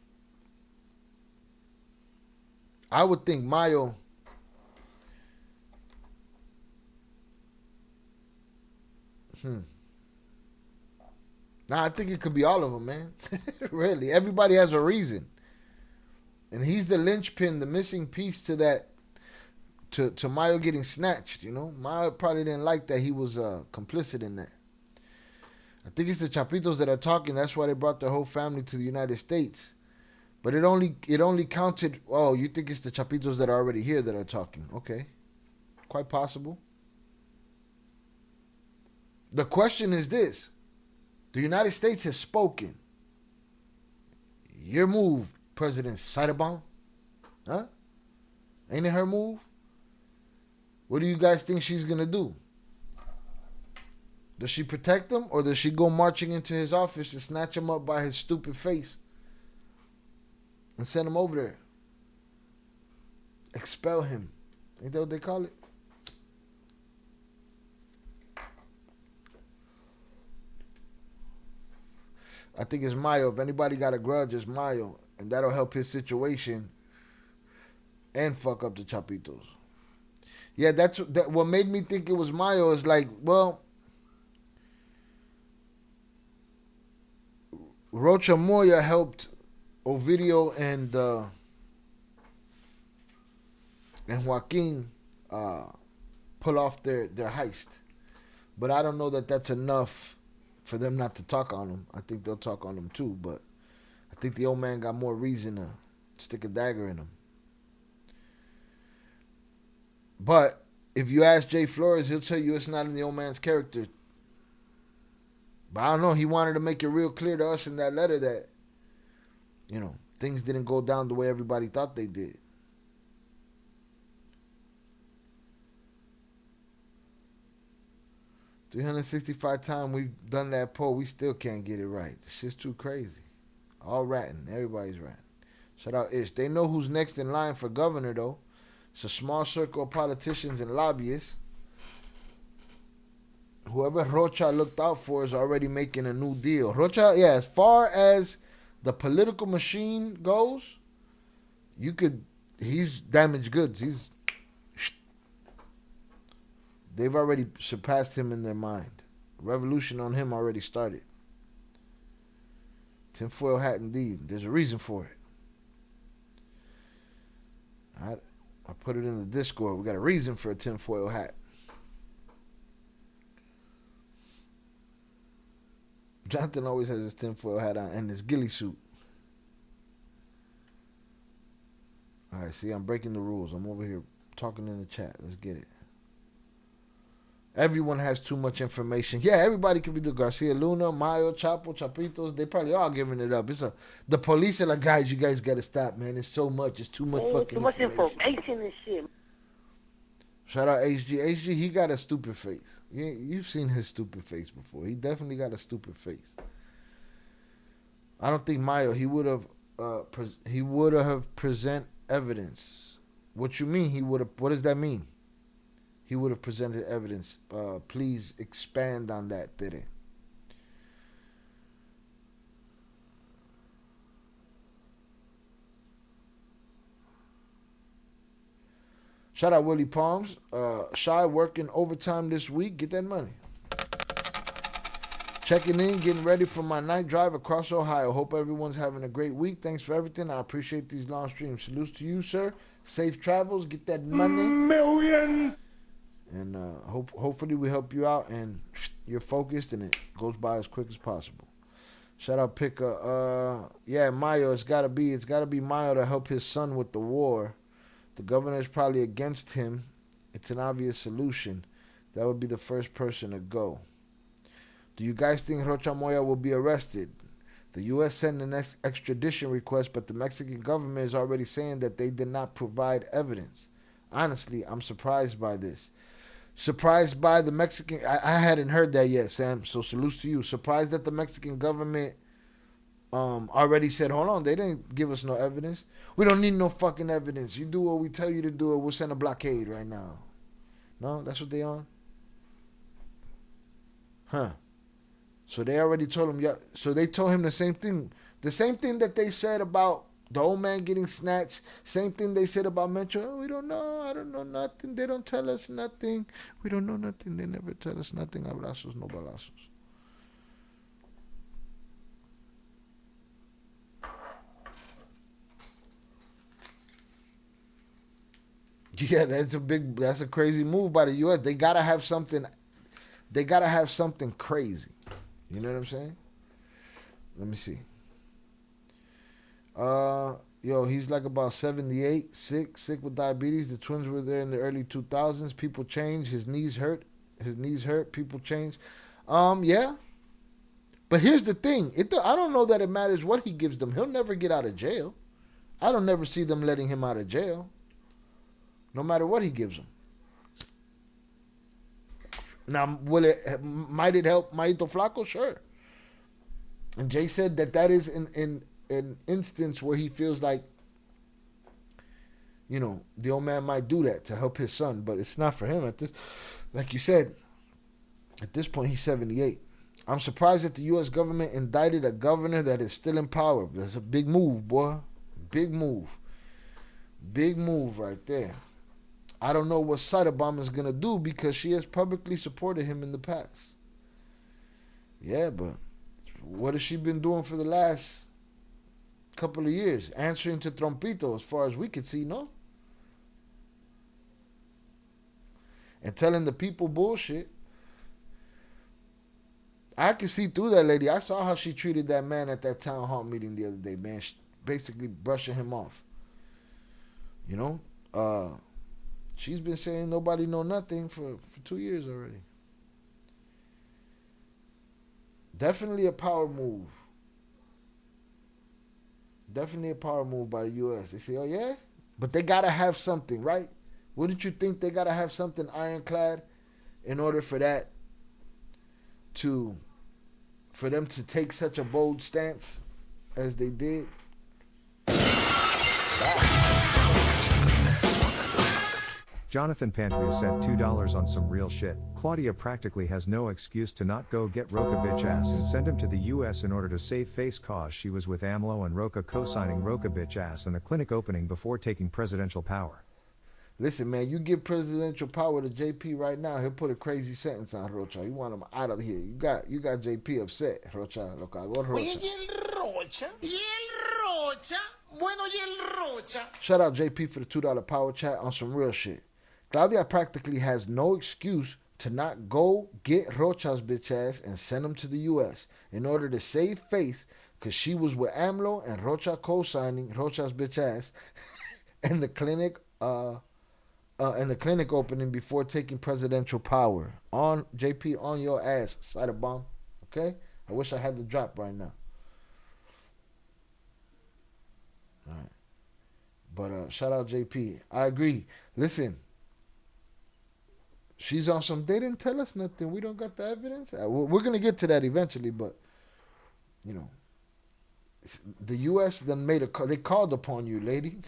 S2: Mayo Nah, I think it could be all of them, man. Really. Everybody has a reason. And he's the linchpin, the missing piece to that, to Mayo getting snatched, you know? Mayo probably didn't like that he was complicit in that. I think it's the Chapitos that are talking. That's why they brought their whole family to the United States. But it only counted, oh, you think it's the Chapitos that are already here that are talking. Okay. Quite possible. The question is this. The United States has spoken. Your move, President Saidabon. Huh? Ain't it her move? What do you guys think she's going to do? Does she protect him, or does she go marching into his office and snatch him up by his stupid face and send him over there? Expel him. Ain't that what they call it? I think it's Mayo. If anybody got a grudge, it's Mayo. And that'll help his situation and fuck up the Chapitos. Yeah, that's what made me think it was Mayo is like, well, Rocha Moya helped Ovidio and Joaquin pull off their heist. But I don't know that that's enough for them not to talk on him. I think they'll talk on him too, but I think the old man got more reason to stick a dagger in him. But if you ask Jay Flores, he'll tell you it's not in the old man's character. But I don't know. He wanted to make it real clear to us in that letter that, you know, things didn't go down the way everybody thought they did. $365 times we've done that poll, we still can't get it right. This shit's too crazy. All ratting. Everybody's ratting. Shout out Ish. They know who's next in line for governor, though. It's a small circle of politicians and lobbyists. Whoever Rocha looked out for is already making a new deal. Rocha, yeah, as far as the political machine goes, he's damaged goods. They've already surpassed him in their mind. Revolution on him already started. Tinfoil hat indeed. There's a reason for it. I put it in the Discord. We got a reason for a tinfoil hat. Jonathan always has his tinfoil hat on and his ghillie suit. Alright, see, I'm breaking the rules. I'm over here talking in the chat. Let's get it. Everyone has too much information. Yeah, everybody can be the Garcia Luna, Mayo, Chapo, Chapitos. They probably all giving it up. The police are like, guys, you guys gotta stop, man. It's so much. It's too much fucking
S7: too much
S2: information
S7: and shit.
S2: Shout out HG. HG, he got a stupid face. You've seen his stupid face before. He definitely got a stupid face. I don't think Mayo, he would have present evidence. What you mean? What does that mean? He would have presented evidence. Please expand on that, Tere. Shout out Willie Palms. Shy working overtime this week. Get that money. Checking in, getting ready for my night drive across Ohio. Hope everyone's having a great week. Thanks for everything. I appreciate these long streams. Salutes to you, sir. Safe travels. Get that money.
S1: Millions.
S2: And hopefully we help you out and you're focused and it goes by as quick as possible. Shout out Pika. Yeah, Mayo, it's gotta be Mayo to help his son with the war. The governor is probably against him. It's an obvious solution. That would be the first person to go. Do you guys think Rocha Moya will be arrested? The U.S. sent an extradition request, but the Mexican government is already saying that they did not provide evidence. Honestly, I'm surprised by this. Surprised by the Mexican... I hadn't heard that yet, Sam, so salutes to you. Surprised that the Mexican government already said, hold on, they didn't give us no evidence. We don't need no fucking evidence. You do what we tell you to do, we'll send a blockade right now. No, that's what they on? Huh. So they already told him, yeah. So they told him the same thing. The same thing that they said about the old man getting snatched. Same thing they said about Metro. Oh, we don't know. I don't know nothing. They don't tell us nothing. We don't know nothing. They never tell us nothing. Abrazos, no balazos. Yeah, that's a crazy move by the U.S. They gotta have something. They gotta have something crazy. You know what I'm saying? Let me see. Yo, he's like about 78, sick with diabetes. The twins were there in the early 2000s. People change. His knees hurt. People change. Yeah. But here's the thing. I don't know that it matters what he gives them. He'll never get out of jail. I don't never see them letting him out of jail. No matter what he gives them. Now, might it help Maito Flaco? Sure. And Jay said that is an instance where he feels like, you know, the old man might do that to help his son, but it's not for him at this. Like you said, at this point he's 78. I'm surprised that the U.S. government indicted a governor that is still in power. That's a big move, boy. Big move. Big move right there. I don't know what side Obama's going to do because she has publicly supported him in the past. Yeah, but what has she been doing for the last couple of years? Answering to Trompito as far as we could see, no? And telling the people bullshit. I could see through that lady. I saw how she treated that man at that town hall meeting the other day, man. Basically brushing him off. You know? She's been saying nobody know nothing for 2 years already. Definitely a power move. Definitely a power move by the U.S. They say, oh yeah? But they got to have something, right? Wouldn't you think they got to have something ironclad in order for that for them to take such a bold stance as they did?
S3: Jonathan Pantria sent $2 on some real shit. Claudia practically has no excuse to not go get Rocha bitch ass and send him to the US in order to save face cause she was with AMLO and Rocha co-signing Rocha bitch ass and the clinic opening before taking presidential power.
S2: Listen, man, you give presidential power to JP right now, he'll put a crazy sentence on Rocha. You want him out of here. You got JP upset, Rocha. Lo cagó Rocha.
S1: Oye, ¿y el Rocha? ¿Y el Rocha. Bueno, y el Rocha.
S2: Shout out JP for the $2 power chat on some real shit. Claudia practically has no excuse to not go get Rocha's bitch ass and send him to the U.S. in order to save face, because she was with AMLO and Rocha co-signing Rocha's bitch ass and the clinic opening before taking presidential power. On JP, on your ass, side of bomb. Okay? I wish I had the drop right now. All right. But shout out JP. I agree. Listen, she's on some, they didn't tell us nothing. We don't got the evidence. We're going to get to that eventually, but, you know, the U.S. then made a call. They called upon you, lady.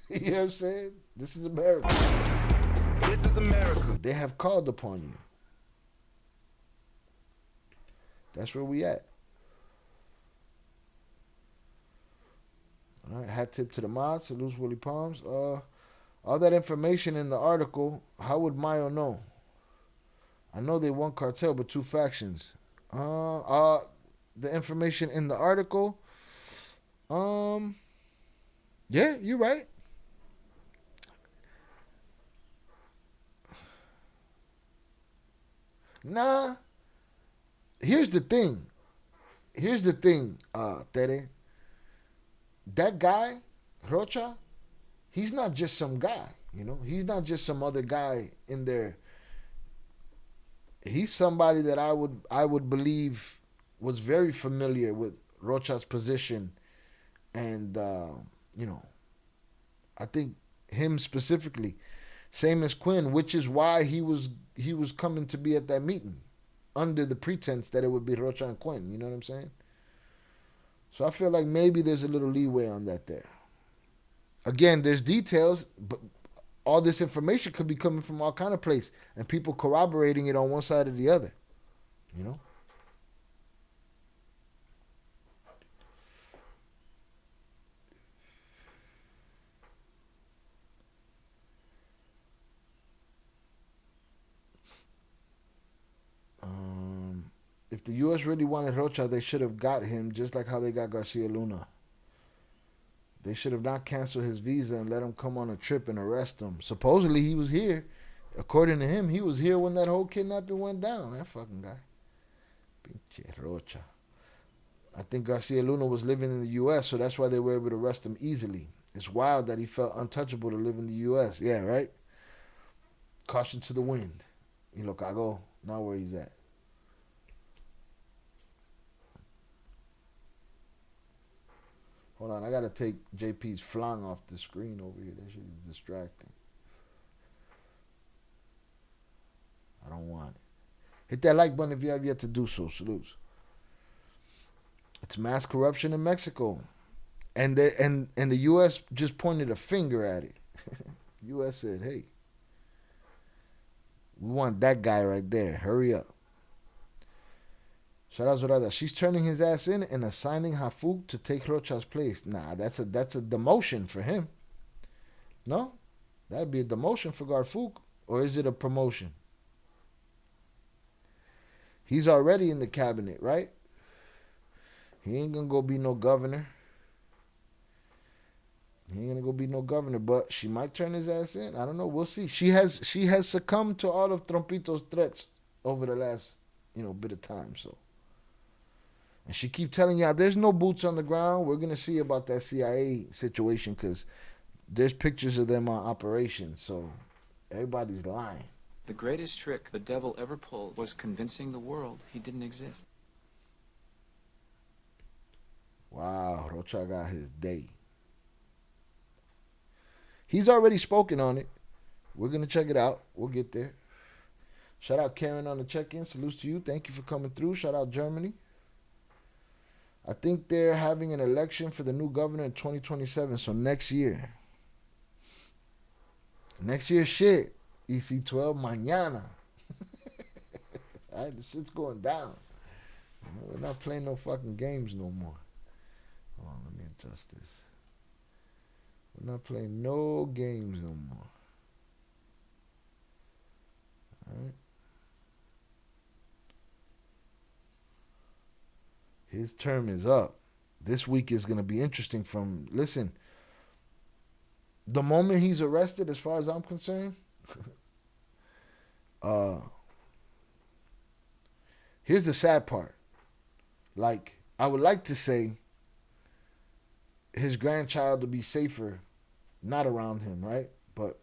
S2: You know what I'm saying? This is America.
S8: This is America.
S2: They have called upon you. That's where we at. All right, hat tip to the mods. Salutes Willie Palms. All that information in the article, how would Mayo know? I know they one cartel, but two factions. The information in the article, yeah, you're right. Nah. Here's the thing, Tere. That guy, Rocha, he's not just some guy, you know? He's not just some other guy in there. He's somebody that I would believe was very familiar with Rocha's position, and you know, I think him specifically, same as Quinn, which is why he was coming to be at that meeting, under the pretense that it would be Rocha and Quinn. You know what I'm saying? So I feel like maybe there's a little leeway on that there. Again, there's details, but all this information could be coming from all kind of place, and people corroborating it on one side or the other. You know? If the U.S. really wanted Rocha, they should have got him just like how they got Garcia Luna. They should have not canceled his visa and let him come on a trip and arrest him. Supposedly he was here. According to him, he was here when that whole kidnapping went down. That fucking guy. Pinche Rocha. I think Garcia Luna was living in the U.S., so that's why they were able to arrest him easily. It's wild that he felt untouchable to live in the U.S. Yeah, right? Caution to the wind. Y lo cagó. Now where he's at. Hold on, I gotta take JP's flang off the screen over here. That shit is distracting. I don't want it. Hit that like button if you have yet to do so. Salutes. It's mass corruption in Mexico, and the U.S. just pointed a finger at it. U.S. said, "Hey, we want that guy right there. Hurry up." Shout out Zorada. She's turning his ass in and assigning Hafuk to take Rocha's place. Nah, that's a demotion for him. No? That'd be a demotion for Garfuk. Or is it a promotion? He's already in the cabinet, right? He ain't gonna go be no governor. He ain't gonna go be no governor, but she might turn his ass in. I don't know. We'll see. She has succumbed to all of Trompito's threats over the last, bit of time, so. And she keep telling y'all there's no boots on the ground. We're going to see about that CIA situation because there's pictures of them on operations. So everybody's lying.
S10: The greatest trick the devil ever pulled was convincing the world he didn't exist.
S2: Wow, Rocha got his day. He's already spoken on it. We're going to check it out. We'll get there. Shout out Karen on the check-in. Salutes to you. Thank you for coming through. Shout out Germany. I think they're having an election for the new governor in 2027, so next year. Next year, shit. EC12, mañana. All right, the shit's going down. We're not playing no fucking games no more. Hold on, let me adjust this. We're not playing no games no more. All right. His term is up. This week is going to be interesting from, listen, the moment he's arrested, as far as I'm concerned, here's the sad part. Like, I would like to say his grandchild will be safer not around him, right? But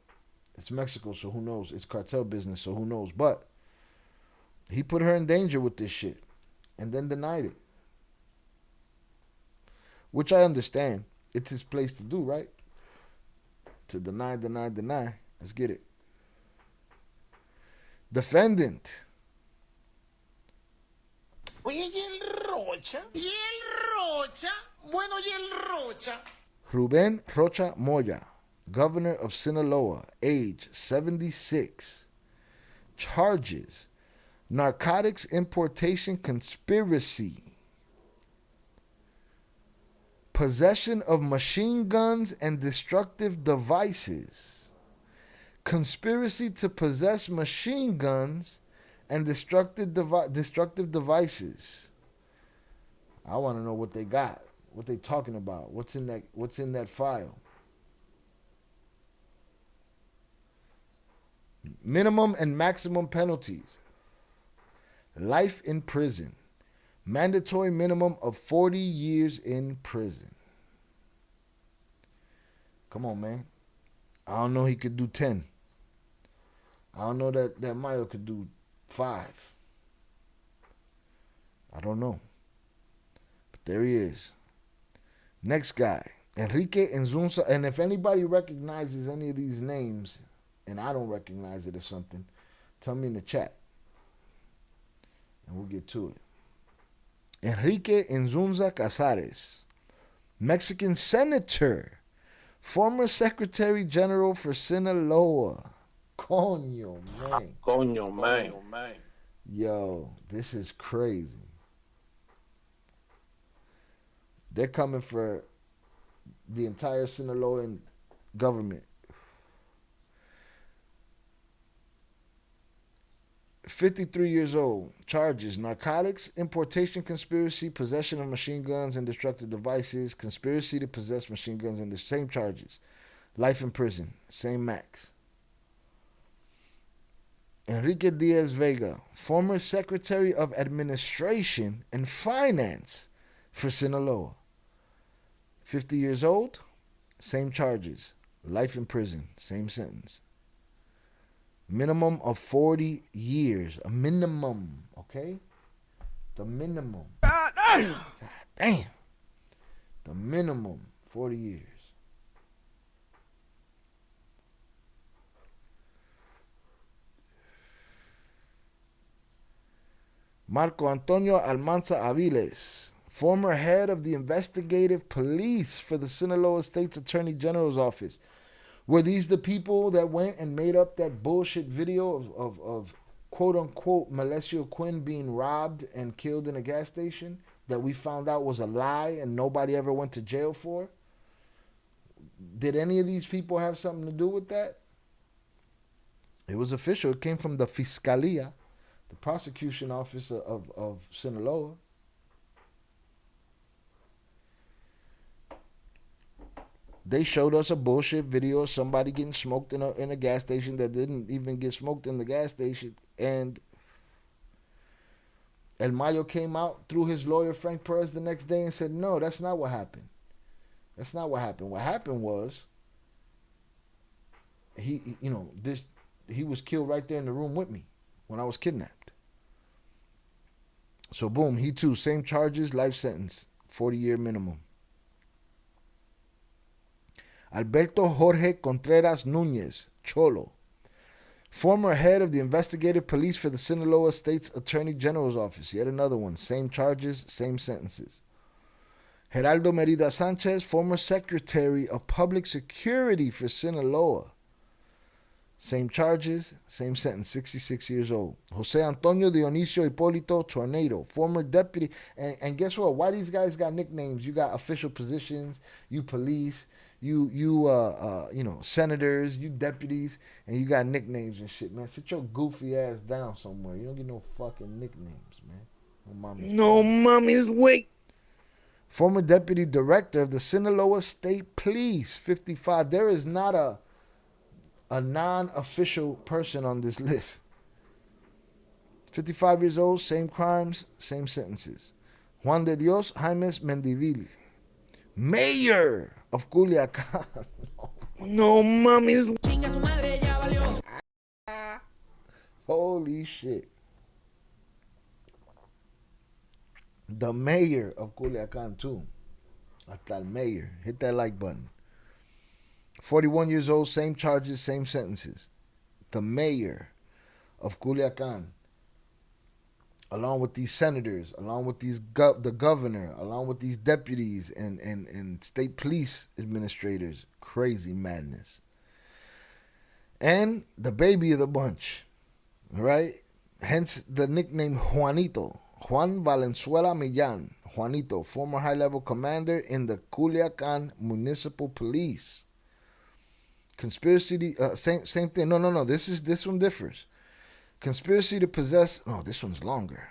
S2: it's Mexico, so who knows? It's cartel business, so who knows? But he put her in danger with this shit and then denied it. Which I understand. It's his place to do, right? To deny. Let's get it. Defendant.
S1: Oye, ¿y el Rocha? ¿Y el Rocha? Bueno, ¿y el Rocha?
S2: Ruben Rocha Moya, governor of Sinaloa, age 76. Charges: narcotics importation conspiracy, possession of machine guns and destructive devices, conspiracy to possess machine guns and destructive devices. I want to know what they got, what they talking about, what's in that file. Minimum and maximum penalties: life in prison, mandatory minimum of 40 years in prison. Come on, man. I don't know, he could do 10. I don't know that Mayo could do 5. I don't know. But there he is. Next guy, Enrique Enzunza. And if anybody recognizes any of these names and I don't recognize it or something, tell me in the chat and we'll get to it. Enrique Enzunza Casares, Mexican senator, former secretary general for Sinaloa. Coño, man. Yo, this is crazy. They're coming for the entire Sinaloan government. 53 years old. Charges: narcotics, importation conspiracy, possession of machine guns and destructive devices, conspiracy to possess machine guns, and the same charges. Life in prison, same max. Enrique Diaz Vega, former Secretary of Administration and Finance for Sinaloa. 50 years old, same charges. Life in prison, same sentence. Minimum of 40 years. A minimum, okay? The minimum. God damn. The minimum, 40 years. Marco Antonio Almanza Aviles, former head of the investigative police for the Sinaloa State's Attorney General's office. Were these the people that went and made up that bullshit video of quote-unquote Melesio Quinn being robbed and killed in a gas station that we found out was a lie and nobody ever went to jail for? Did any of these people have something to do with that? It was official. It came from the Fiscalia, the prosecution office of Sinaloa. They showed us a bullshit video of somebody getting smoked in a gas station that didn't even get smoked in the gas station. And El Mayo came out through his lawyer, Frank Perez, the next day and said, no, that's not what happened. That's not what happened. What happened was he was killed right there in the room with me when I was kidnapped. So boom, he too, same charges, life sentence, 40-year minimum. Alberto Jorge Contreras Núñez, Cholo, former head of the investigative police for the Sinaloa State's Attorney General's office. Yet another one, same charges, same sentences. Geraldo Merida Sanchez, former secretary of public security for Sinaloa. Same charges, same sentence, 66 years old. Jose Antonio Dionisio Hipólito Tornado, former deputy. And guess what? Why these guys got nicknames? You got official positions, you police, you senators, you deputies, and you got nicknames and shit, man. Sit your goofy ass down somewhere. You don't get no fucking nicknames, man.
S7: No mommy's wake.
S2: Former deputy director of the Sinaloa State Police, 55. There is not a non-official person on this list. 55 years old, same crimes, same sentences. Juan de Dios Jaimes Mendivil, mayor of Culiacan.
S7: No mames.
S2: Holy shit. The mayor of Culiacan, too. Hasta el mayor. Hit that like button. 41 years old, same charges, same sentences. The mayor of Culiacan, along with these senators, along with these the governor, along with these deputies and state police administrators. Crazy madness. And the baby of the bunch, right? Hence the nickname Juanito. Juan Valenzuela Millán. Juanito, former high-level commander in the Culiacan Municipal Police. Conspiracy, same thing. No. This one differs. Conspiracy to possess. Oh, this one's longer.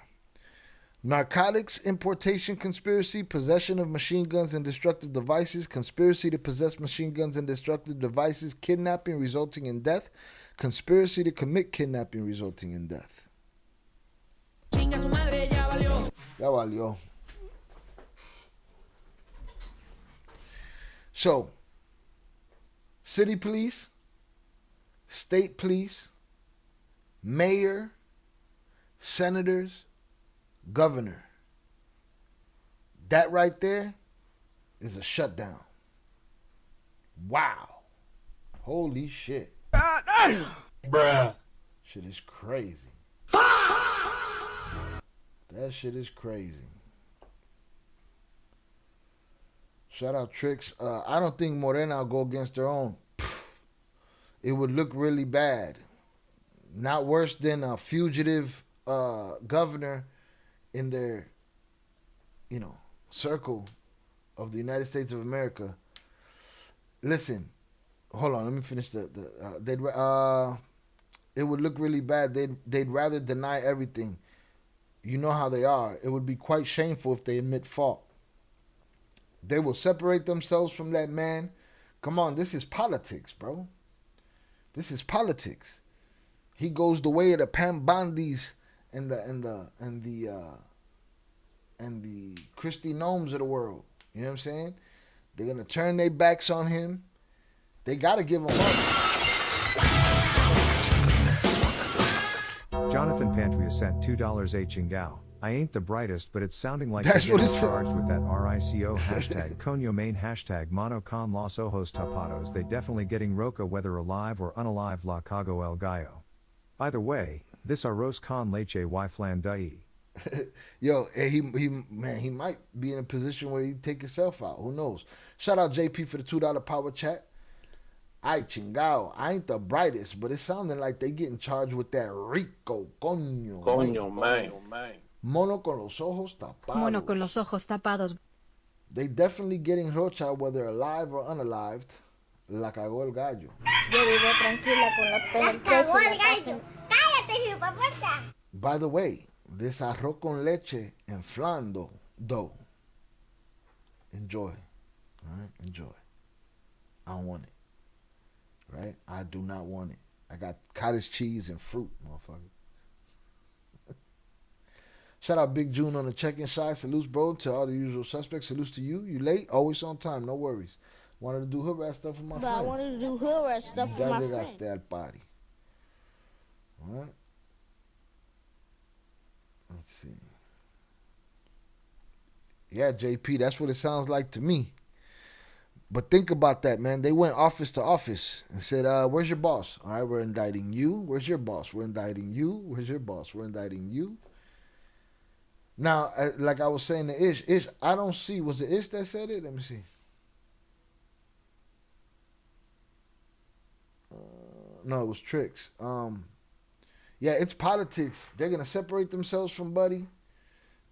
S2: Narcotics importation conspiracy, possession of machine guns and destructive devices, conspiracy to possess machine guns and destructive devices, kidnapping resulting in death, conspiracy to commit kidnapping resulting in death. Ya valió. So, city police, state police, mayor, senators, governor. That right there is a shutdown. Wow. Holy shit.
S1: Bruh.
S2: Shit is crazy. That shit is crazy. Shout out Tricks. I don't think Morena will go against their own. It would look really bad. Not worse than a fugitive governor in their, circle of the United States of America. Listen, hold on. Let me finish it would look really bad. They'd rather deny everything. You know how they are. It would be quite shameful if they admit fault. They will separate themselves from that man. Come on, this is politics, bro. This is politics. He goes the way of the Pambandis and the Christy Gnomes of the world. You know what I'm saying? They're gonna turn their backs on him. They gotta give him up.
S3: Jonathan Pantria sent $2 H Chingao. I ain't the brightest, but it's sounding like
S2: That's
S3: you're
S2: what
S3: getting
S2: it
S3: charged with that RICO hashtag Coño main hashtag mono con los ojos tapados. They definitely getting Rocha whether alive or unalive la cago el gallo. Either way, this arroz con leche y flan d'ahí.
S2: Yo, he might be in a position where he take himself out. Who knows? Shout out JP for the $2 power chat. Ay, chingao. I ain't the brightest, but it's sounding like they getting charged with that rico coño man. Mono con los ojos tapados. They definitely getting Rocha whether alive or unalived. La cagó el gallo.
S4: Yo vivo tranquila con los pelos.
S5: La cagó el gallo. Cállate, hijueputa.
S2: By the way, this arroz con leche and flan dough. Enjoy. All right? Enjoy. I don't want it. Right? I do not want it. I got cottage cheese and fruit, motherfucker. Shout out Big June on the check-in side. Salutes, bro, to all the usual suspects. Salutes to you. You late? Always on time. No worries. Wanted to do hood rat stuff for my friends.
S4: I wanted to do hood rat stuff for my friends.
S2: Stay at party. All right? Let's see. Yeah, JP, that's what it sounds like to me. But think about that, man. They went office to office and said, where's your boss? All right, we're indicting you. Where's your boss? We're indicting you. Where's your boss? We're indicting you. Now, like I was saying to Ish, I don't see. Was it Ish that said it? Let me see. No, it was Tricks. Yeah, it's politics. They're going to separate themselves from Buddy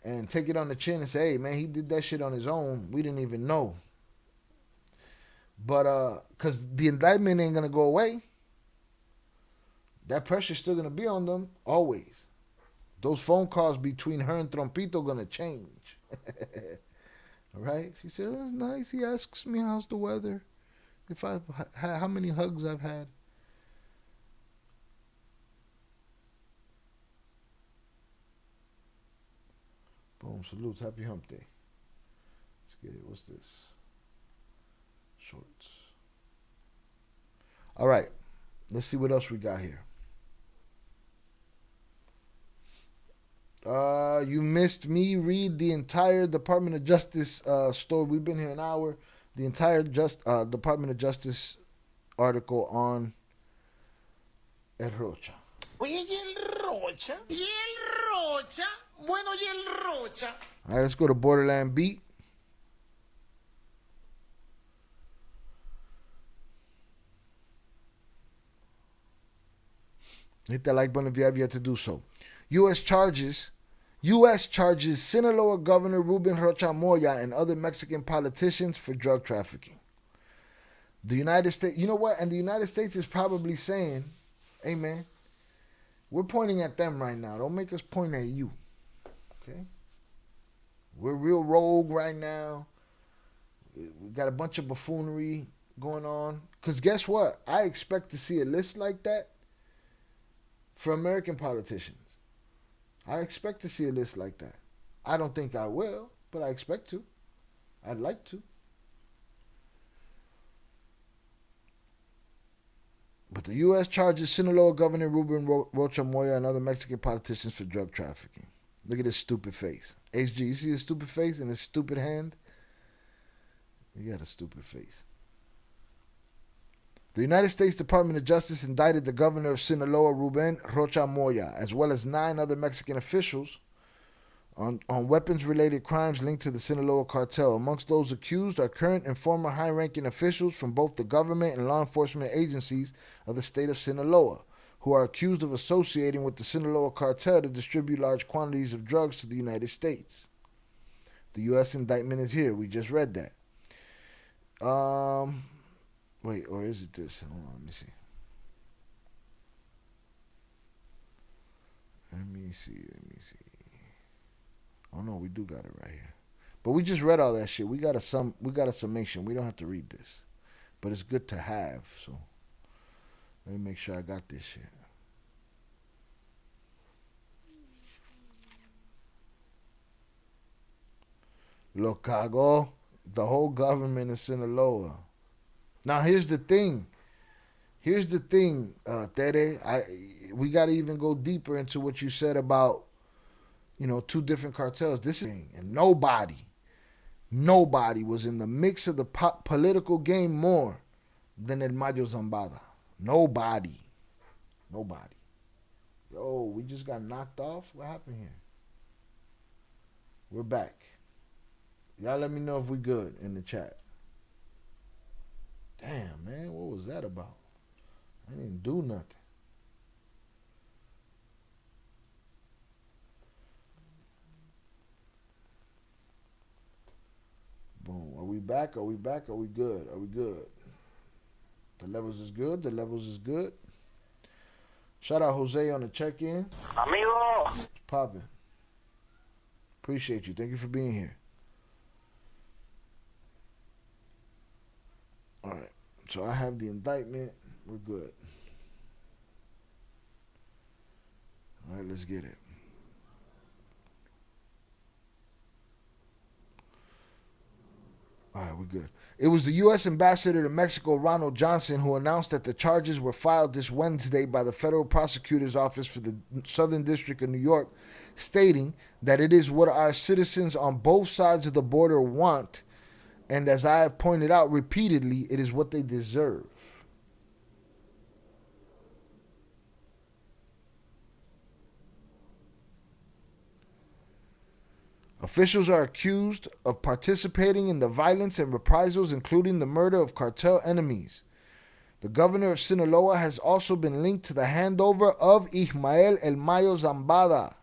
S2: and take it on the chin and say, hey, man, he did that shit on his own. We didn't even know. But, because the indictment ain't going to go away. That pressure's still going to be on them, always. Those phone calls between her and Trompito going to change. All right. She said, "That's nice." He asks me, "How's the weather? If I've how many hugs I've had." Boom. Salutes. Happy hump day. Let's get it. What's this? Shorts. All right. Let's see what else we got here. You missed me read the entire Department of Justice story. We've been here an hour. The entire Department of Justice article on El Rocha.
S1: Oye, ¿y el Rocha? ¿Y el Rocha? Bueno, ¿y el Rocha?
S2: All right, let's go to Borderland Beat. Hit that like button if you have yet to do so. U.S. charges Sinaloa Governor Ruben Rocha Moya and other Mexican politicians for drug trafficking. The United States, you know what? And the United States is probably saying, hey, man, we're pointing at them right now. Don't make us point at you. Okay? We're real rogue right now. We got a bunch of buffoonery going on. Because guess what? I expect to see a list like that for American politicians. I expect to see a list like that. I don't think I will, but I expect to. I'd like to. But the U.S. charges Sinaloa Governor Ruben Rocha Moya and other Mexican politicians for drug trafficking. Look at his stupid face. HG, you see his stupid face and his stupid hand? He got a stupid face. The United States Department of Justice indicted the governor of Sinaloa, Ruben Rocha Moya, as well as 9 other Mexican officials on weapons-related crimes linked to the Sinaloa cartel. Amongst those accused are current and former high-ranking officials from both the government and law enforcement agencies of the state of Sinaloa, who are accused of associating with the Sinaloa cartel to distribute large quantities of drugs to the United States. The U.S. indictment is here. We just read that. Wait, or is it this? Hold on, let me see. Let me see. Oh no, we do got it right here. But we just read all that shit. We got a summation. We don't have to read this. But it's good to have, so let me make sure I got this shit. Lo cagó. The whole government is Sinaloa. Now here's the thing. Tere. We got to even go deeper into what you said about, 2 different cartels. This is, and nobody was in the mix of the political game more than El Mayo Zambada. Nobody. Yo, we just got knocked off. What happened here? We're back. Y'all let me know if we good in the chat. Damn, man, what was that about? I didn't do nothing. Boom. Are we back? Are we good? The levels is good. Shout out Jose on the check-in.
S11: Amigo.
S2: It's popping. Appreciate you. Thank you for being here. All right. So I have the indictment. We're good. All right, let's get it. All right, we're good. It was the U.S. Ambassador to Mexico, Ronald Johnson, who announced that the charges were filed this Wednesday by the Federal Prosecutor's Office for the Southern District of New York, stating that it is what our citizens on both sides of the border want, and as I have pointed out repeatedly, it is what they deserve. Officials are accused of participating in the violence and reprisals, including the murder of cartel enemies. The governor of Sinaloa has also been linked to the handover of Ismael El Mayo Zambada.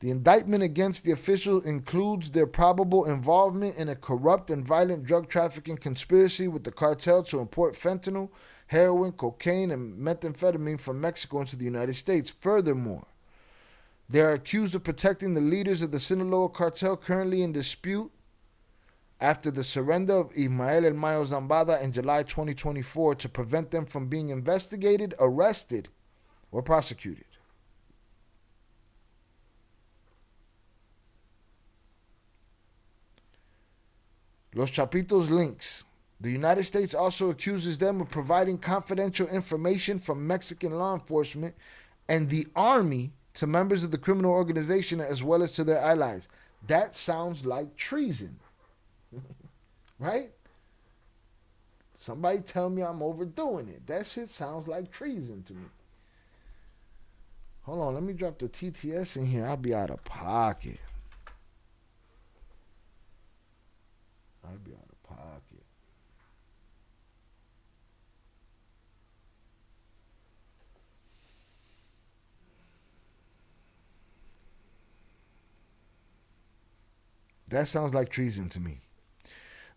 S2: The indictment against the official includes their probable involvement in a corrupt and violent drug trafficking conspiracy with the cartel to import fentanyl, heroin, cocaine, and methamphetamine from Mexico into the United States. Furthermore, they are accused of protecting the leaders of the Sinaloa cartel currently in dispute after the surrender of Ismael El Mayo Zambada in July 2024 to prevent them from being investigated, arrested, or prosecuted. Los Chapitos links. The United States also accuses them of providing confidential information from Mexican law enforcement and the army to members of the criminal organization as well as to their allies. That sounds like treason. Right? Somebody tell me I'm overdoing it. That shit sounds like treason to me. Hold on, let me drop the TTS in here. I'll be out of pocket. I'll be out of pocket. That sounds like treason to me.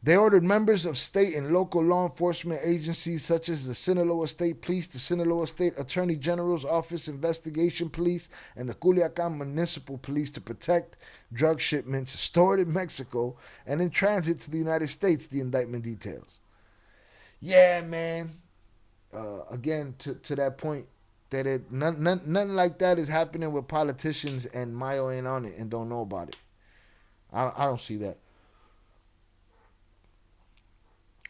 S2: They ordered members of state and local law enforcement agencies such as the Sinaloa State Police, the Sinaloa State Attorney General's Office Investigation Police, and the Culiacan Municipal Police to protect drug shipments stored in Mexico and in transit to the United States, the indictment details. Yeah, man. Again, to that point, that nothing like that is happening with politicians and Mayo ain't on it and don't know about it. I don't see that.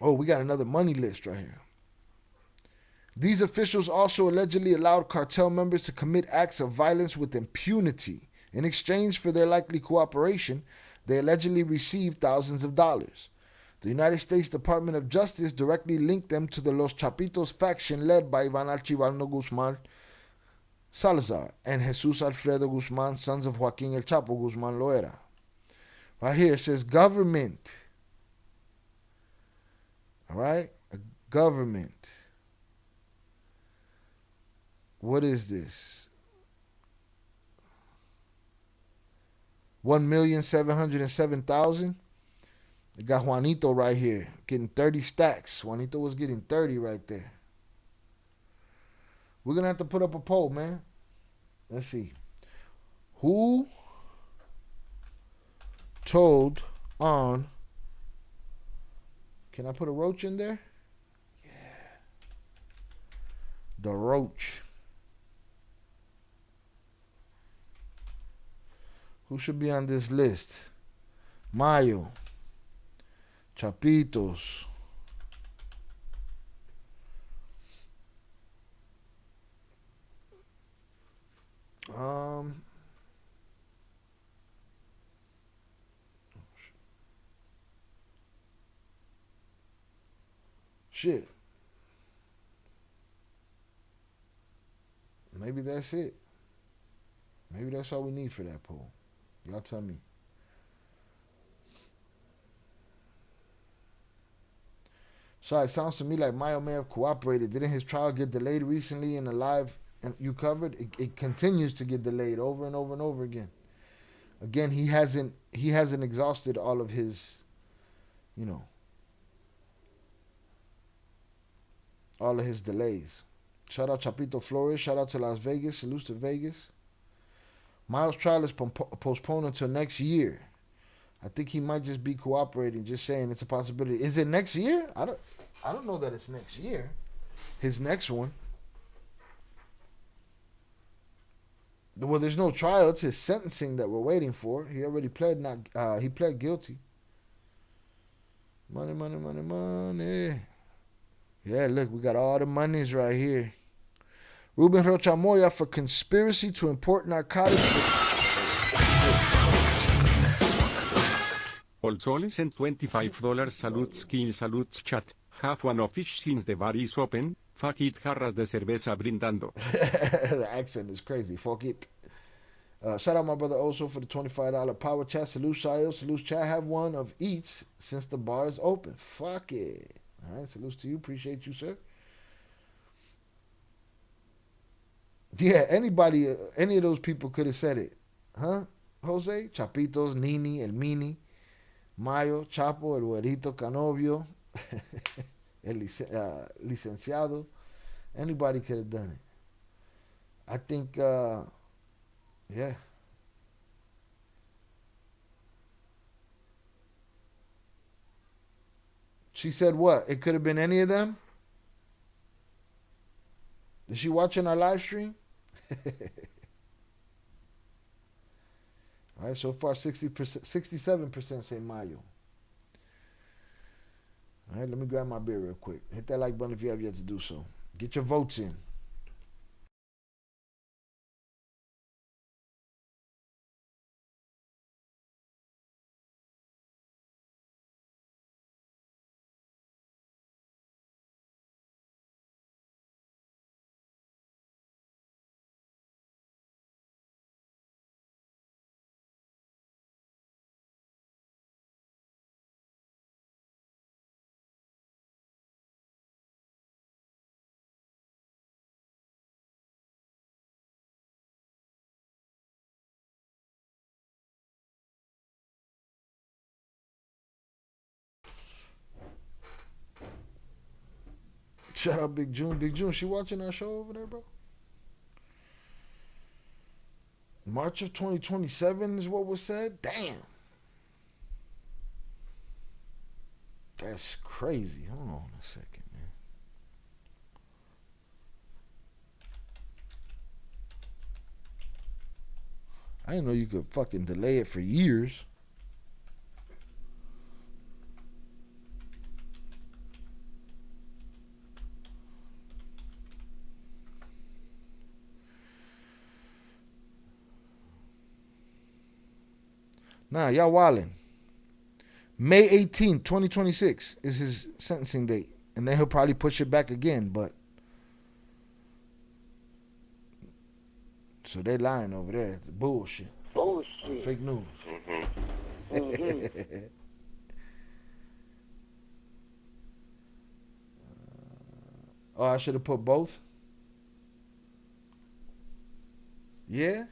S2: Oh, we got another money list right here. These officials also allegedly allowed cartel members to commit acts of violence with impunity. In exchange for their likely cooperation, they allegedly received thousands of dollars. The United States Department of Justice directly linked them to the Los Chapitos faction led by Iván Archibaldo Guzmán Salazar and Jesus Alfredo Guzmán, sons of Joaquín El Chapo Guzmán Loera. Right here it says government. All right? A government. What is this? 1,707,000. They got Juanito right here getting 30 stacks. Juanito was getting 30 right there. We're going to have to put up a poll, man. Let's see. Who told on... Can I put a roach in there? Yeah. The roach. Who should be on this list? Mayo. Chapitos. Shit. Maybe that's it. Maybe that's all we need for that poll. Y'all tell me. So it sounds to me like Mayo may have cooperated. Didn't his trial get delayed recently in the live and you covered? It continues to get delayed over and over and over again. Again, he hasn't exhausted all of his, all of his delays. Shout out Chapito Flores. Shout out to Las Vegas. Salute to Vegas. Miles' trial is postponed until next year. I think he might just be cooperating, just saying it's a possibility. Is it next year? I don't know that it's next year. His next one. Well, there's no trial. It's his sentencing that we're waiting for. He already pled he pled guilty. Money, money, money, money. Yeah, look, we got all the monies right here. Ruben Rocha Moya for conspiracy to import narcotics.
S11: All soles and $25 salutes kill salutes chat. Have one of fish since the bar is open. Fuck it, jarras de cerveza brindando.
S2: The accent is crazy. Fuck it. Shout out my brother also for the $25 power chat. Salute Shayo. Salute chat. Have one of each since the bar is open. Fuck it. All right. Salutes to you. Appreciate you, sir. Yeah, anybody, any of those people could have said it. Huh? Jose? Chapitos, Nini, El Mini, Mayo, Chapo, El Güerito, Canovio, El Licenciado. Anybody could have done it. I think, yeah.
S12: She said what? It could have been any of them? Is she watching our live stream? All right, so far 60%, 67% say Mayo. All right, let me grab my beer real quick. Hit that like button if you have yet to do so. Get your votes in. Shout out Big June. Big June, she watching our show over there, bro? March of 2027 is what was said? Damn. That's crazy. Hold on a second, man. I didn't know you could fucking delay it for years. Nah, y'all wildin'. May 18th, 2026 is his sentencing date. And then he'll probably push it back again, but. So they lying over there. It's bullshit.
S13: Bullshit.
S12: Fake news. Oh, I should have put both? Yeah?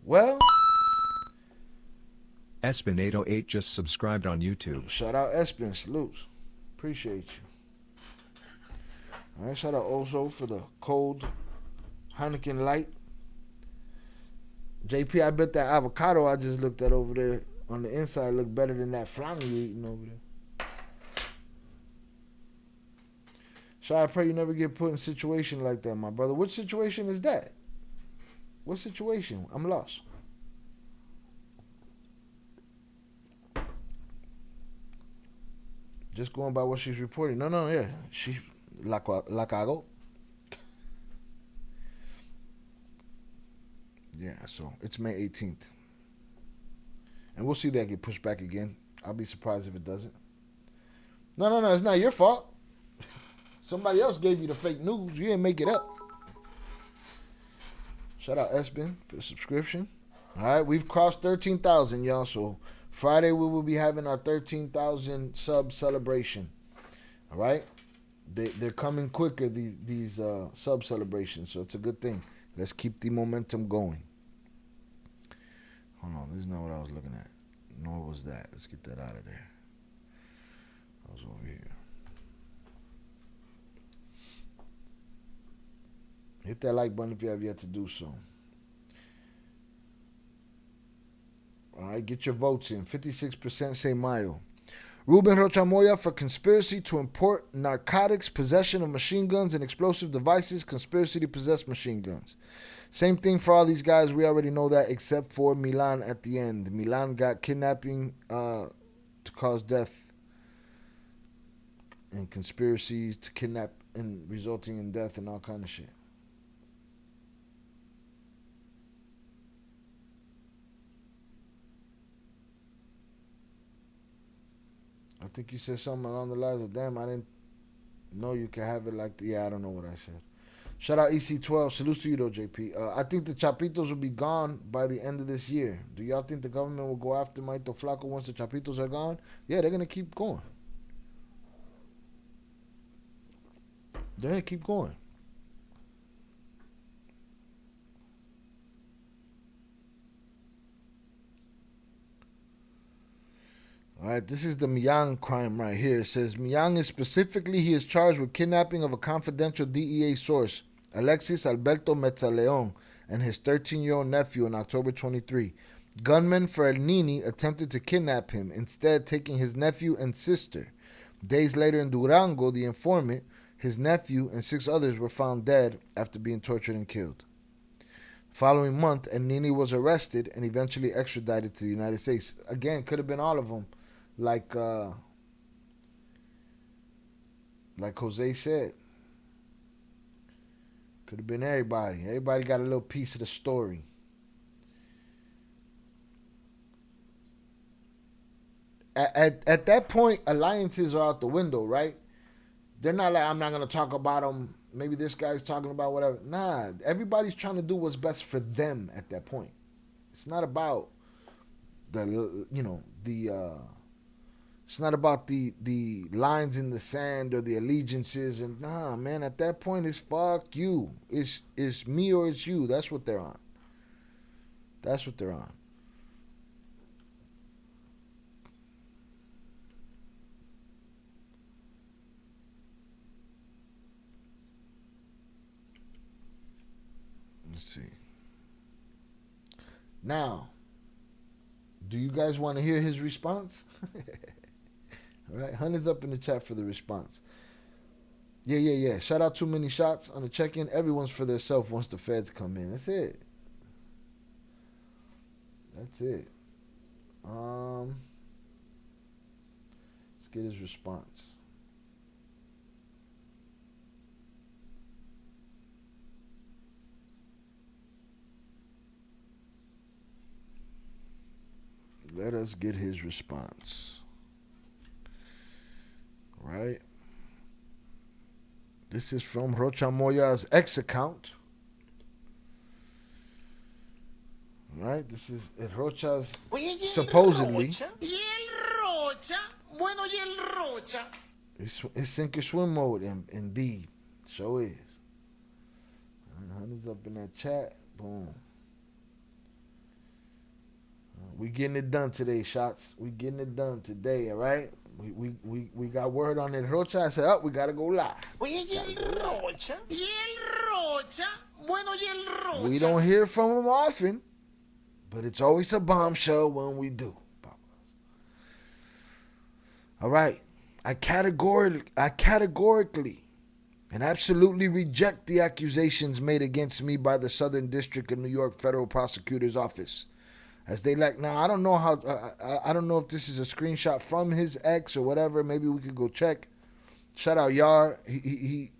S12: Well.
S3: Espin808 just subscribed on YouTube.
S12: Shout out Espin, salutes. Appreciate you. All right, shout out Ozo for the cold Heineken Light. JP, I bet that avocado I just looked at over there on the inside looked better than that flan you eating over there. Shy, I pray you never get put in a situation like that, my brother. Which situation is that? What situation? I'm lost. Just going by what she's reporting. No, yeah. She la cago. Yeah, so it's May 18th. And we'll see that get pushed back again. I'll be surprised if it doesn't. No, it's not your fault. Somebody else gave you the fake news. You didn't make it up. Shout out Espen for the subscription. All right, we've crossed 13,000, y'all, so Friday we will be having our 13,000 sub celebration. All right, they're coming quicker, these sub celebrations, so it's a good thing. Let's keep the momentum going. Hold on, this is not what I was looking at. Nor was that. Let's get that out of there. I was over here. Hit that like button if you have yet to do so. All right, get your votes in. 56% say Mayo. Ruben Rocha Moya for conspiracy to import narcotics, possession of machine guns and explosive devices, conspiracy to possess machine guns. Same thing for all these guys. We already know that except for Milan at the end. Milan got kidnapping to cause death and conspiracies to kidnap and resulting in death and all kind of shit. I think you said something along the lines of, damn, I didn't know you could have it like that. Yeah, I don't know what I said. Shout out EC12. Salutes to you, though, JP. I think the Chapitos will be gone by the end of this year. Do y'all think the government will go after Maito Flaco once the Chapitos are gone? Yeah, they're going to keep going. They're going to keep going. All right, this is the Miang crime right here. It says Miang is specifically, he is charged with kidnapping of a confidential DEA source, Alexis Alberto Metzaleon, and his 13-year-old nephew on October 23. Gunmen for El Nini attempted to kidnap him, instead taking his nephew and sister. Days later in Durango, the informant, his nephew, and 6 others were found dead after being tortured and killed. The following month, Nini was arrested and eventually extradited to the United States. Again, could have been all of them, like Jose said. Could have been everybody. Everybody got a little piece of the story. At that point, alliances are out the window, right? They're not like, I'm not going to talk about them. Maybe this guy's talking about whatever. Nah, everybody's trying to do what's best for them at that point. It's not about it's not about the lines in the sand or the allegiances. And nah, man, at that point, it's fuck you. It's me or it's you. That's what they're on. That's what they're on. Let's see. Now, do you guys want to hear his response? All right, hundreds up in the chat for the response. Yeah. Shout out Too Many Shots on the check-in. Everyone's for their self once the feds come in. That's it. Let's get his response. Let us get his response. Right? This is from Rocha Moya's X account. Right? This is Rocha's supposedly.
S1: Y el Rocha. Bueno, y el Rocha.
S12: It's sink or swim mode, indeed. Sure is. Honey's up in that chat. Boom. We getting it done today, Shots. We getting it done today, all right? We got word on it. Rocha, I said, we got to go live.
S1: Oye, y el Rocha. Y el Rocha. Bueno, y el Rocha.
S12: We don't hear from him often, but it's always a bombshell when we do. All right. I categorically and absolutely reject the accusations made against me by the Southern District of New York Federal Prosecutor's Office. As they now, I don't know how. I don't know if this is a screenshot from his ex or whatever. Maybe we could go check. Shout out Yar. He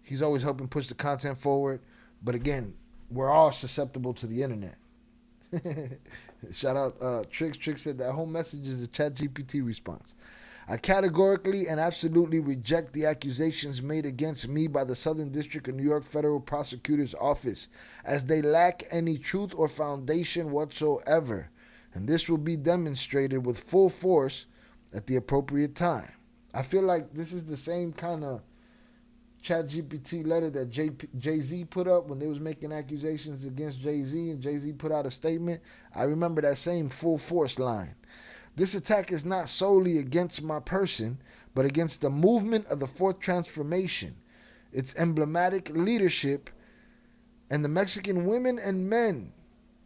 S12: he's always helping push the content forward. But again, we're all susceptible to the internet. Shout out Trix. Trix said that whole message is a ChatGPT response. I categorically and absolutely reject the accusations made against me by the Southern District of New York Federal Prosecutor's Office, as they lack any truth or foundation whatsoever, and this will be demonstrated with full force at the appropriate time. I feel like this is the same kind of ChatGPT letter that Jay-Z put up when they was making accusations against Jay-Z, and Jay-Z put out a statement. I remember that same full force line. This attack is not solely against my person, but against the movement of the Fourth Transformation, its emblematic leadership, and the Mexican women and men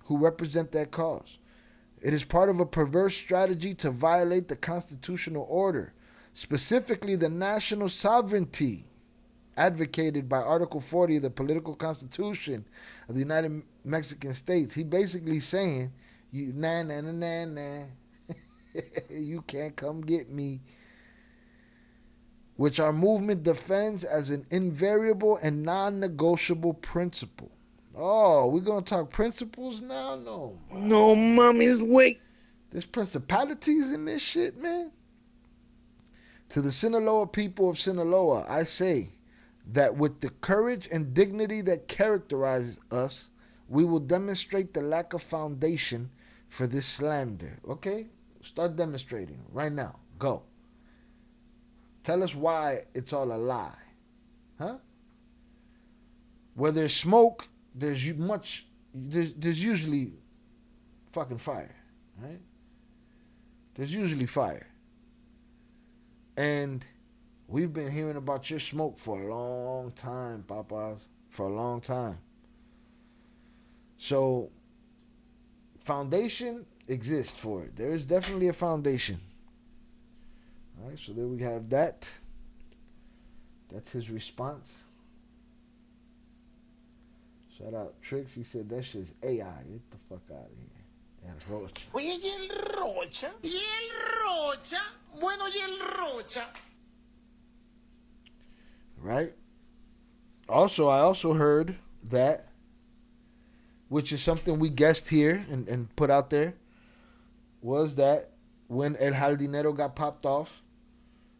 S12: who represent that cause. It is part of a perverse strategy to violate the constitutional order, specifically the national sovereignty advocated by Article 40 of the Political Constitution of the United Mexican States. He basically saying, you you can't come get me, which our movement defends as an invariable and non-negotiable principle. Oh, we're going to talk principles now? No,
S7: mommy's wait.
S12: There's principalities in this shit, man. To the Sinaloa people of Sinaloa, I say that with the courage and dignity that characterize us, we will demonstrate the lack of foundation for this slander. Okay? Start demonstrating right now. Go. Tell us why it's all a lie. Huh? Where there's smoke, there's usually fucking fire. Right? There's usually fire. And we've been hearing about your smoke for a long time, Papas. For a long time. So, foundation exists for it. There is definitely a foundation. All right, so there we have that. That's his response. Shout out Tricks. He said that shit's AI. Get the fuck out of here. And Rocha.
S1: Oye, y el Rocha. Y el Rocha. Bueno, y el Rocha.
S12: Right? Also, I also heard that, which is something we guessed here and put out there, was that when El Jardinero got popped off,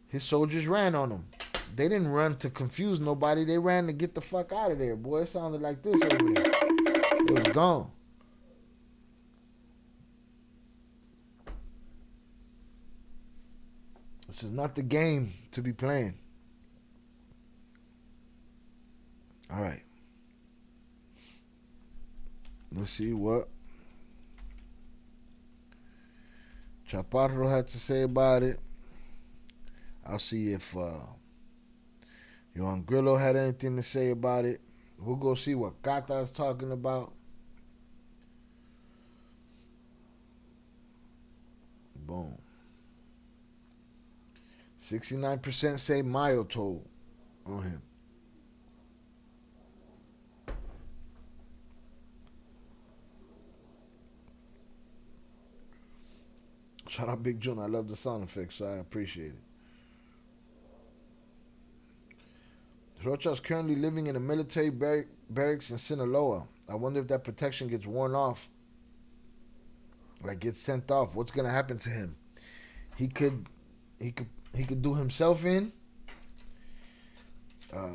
S12: his soldiers ran on him. They didn't run to confuse nobody. They ran to get the fuck out of there. Boy, it sounded like this over there. It was gone. This is not the game to be playing. All right. Let's see what Chaparro had to say about it. I'll see if Yohan Grillo had anything to say about it. We'll go see what Kata is talking about. Boom. 69% say Mayo told on him. Shout out Big June. I love the sound effects, so I appreciate it. Rocha is currently living in a military barracks in Sinaloa. I wonder if that protection gets worn off, like gets sent off. What's gonna happen to him? He could do himself in.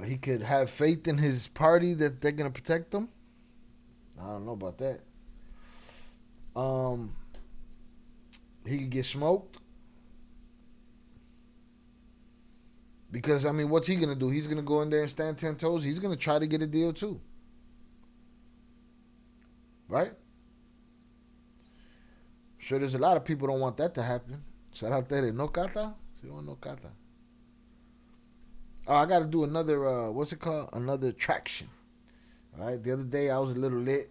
S12: He could have faith in his party that they're gonna protect him. I don't know about that. He could get smoked. Because, I mean, what's he going to do? He's going to go in there and stand 10 toes. He's going to try to get a deal, too. Right? I'm sure there's a lot of people don't want that to happen. Shout out there. No Kata? No Kata. Oh, I got to do another, what's it called? Another traction. All right? The other day, I was a little lit.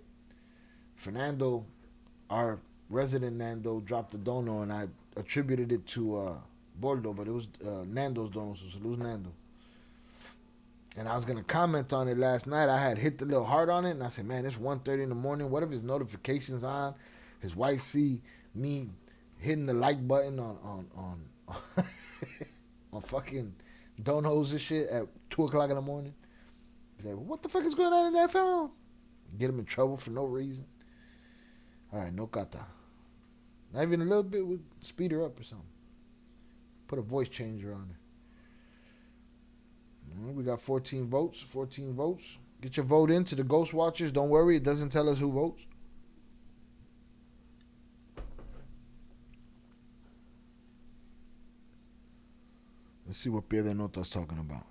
S12: Fernando, our resident Nando, dropped a dono, and I attributed it to Bordo, but it was Nando's dono, so salute Nando. And I was going to comment on it last night. I had hit the little heart on it, and I said, man, it's 1:30 in the morning. What if his notifications on? His wife see me hitting the like button on on fucking donos and shit at 2 o'clock in the morning. Be like, what the fuck is going on in that phone? Get him in trouble for no reason. All right, no kata. Not even a little bit would speed her up or something. Put a voice changer on her. We got 14 votes. 14 votes. Get your vote in to the Ghost Watchers. Don't worry, it doesn't tell us who votes. Let's see what Piedra Nota's talking about.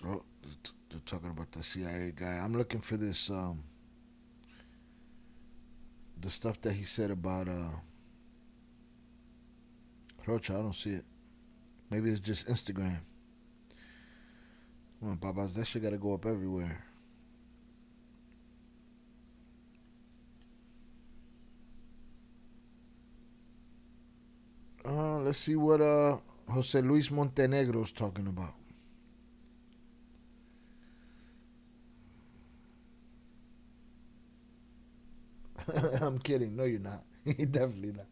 S12: Oh, they're talking about the CIA guy. I'm looking for this, the stuff that he said about Rocha. I don't see it. Maybe it's just Instagram. Come on, Papas, that shit gotta go up everywhere. Let's see what Jose Luis Montenegro's talking about. I'm kidding. No, you're not. Definitely not.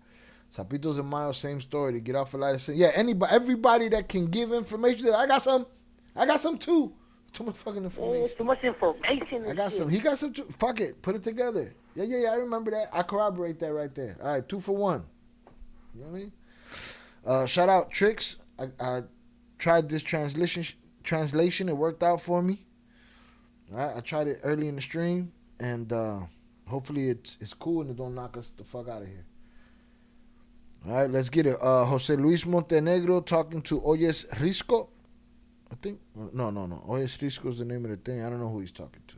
S12: Sapitos and Miles, same story. To get off a light of sin. Yeah, everybody that can give information. I got some too. Too much fucking information.
S7: Too much information.
S12: I got some. He got some too. Fuck it. Put it together. Yeah. I remember that. I corroborate that right there. All right, 2 for 1. You know what I mean? Shout out Tricks. I tried this translation. It worked out for me. All right, I tried it early in the stream, and hopefully it's cool and it don't knock us the fuck out of here. All right, let's get it. Jose Luis Montenegro talking to Oyes Risco. I think. No. Oyes Risco is the name of the thing. I don't know who he's talking to.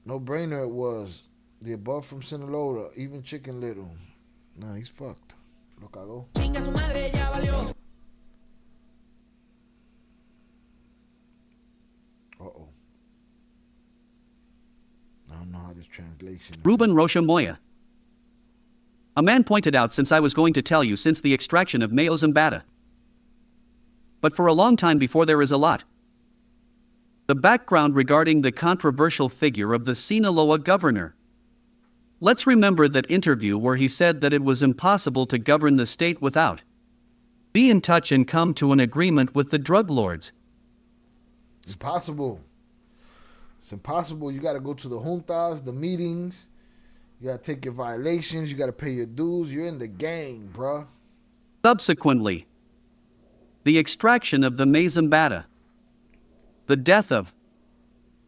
S12: No brainer it was. The above from Sinaloa, even Chicken Little. Nah, he's fucked. Lo cagó.
S13: Chinga su madre, ya valió.
S12: Uh-oh. I don't know how this translation is.
S14: Ruben Rocha Moya. A man pointed out since I was going to tell you since the extraction of Mayo Zambada. But for a long time before there is a lot. The background regarding the controversial figure of the Sinaloa governor. Let's remember that interview where he said that it was impossible to govern the state without be in touch and come to an agreement with the drug lords.
S12: Impossible. It's impossible. You got to go to the juntas, the meetings. You got to take your violations. You got to pay your dues. You're in the gang, bruh.
S14: Subsequently, the extraction of the Mazambata. The death of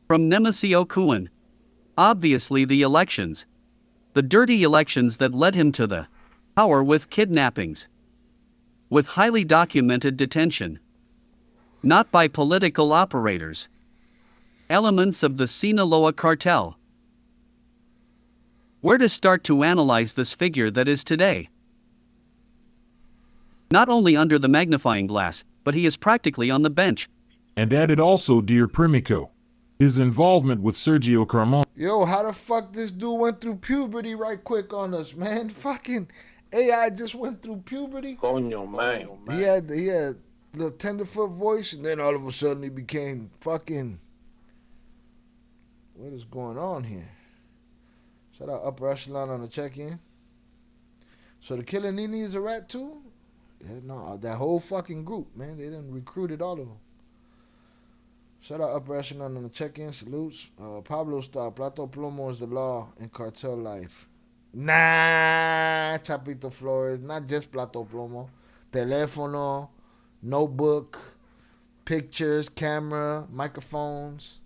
S14: from Nemesio Kuan. Obviously the elections. The dirty elections that led him to the power with kidnappings. With highly documented detention. Not by political operators. Elements of the Sinaloa cartel. Where to start to analyze this figure that is today? Not only under the magnifying glass, but he is practically on the bench.
S15: And added also, dear Primico, his involvement with Sergio Carmon.
S12: Yo, how the fuck this dude went through puberty right quick on us, man? Fucking AI just went through puberty.
S1: Coño, man.
S12: He had a little tenderfoot voice, and then all of a sudden he became fucking... What is going on here? Shout out Upper Echelon on the check-in. So the killer Nini is a rat too? Yeah, no, that whole fucking group, man. They done recruited all of them. Shout out Upper Echelon on the check-in. Salutes. Pablo style. Plato Plomo is the law in cartel life. Nah, Chapito Flores. Not just Plato Plomo. Telefono, notebook, pictures, camera, microphones.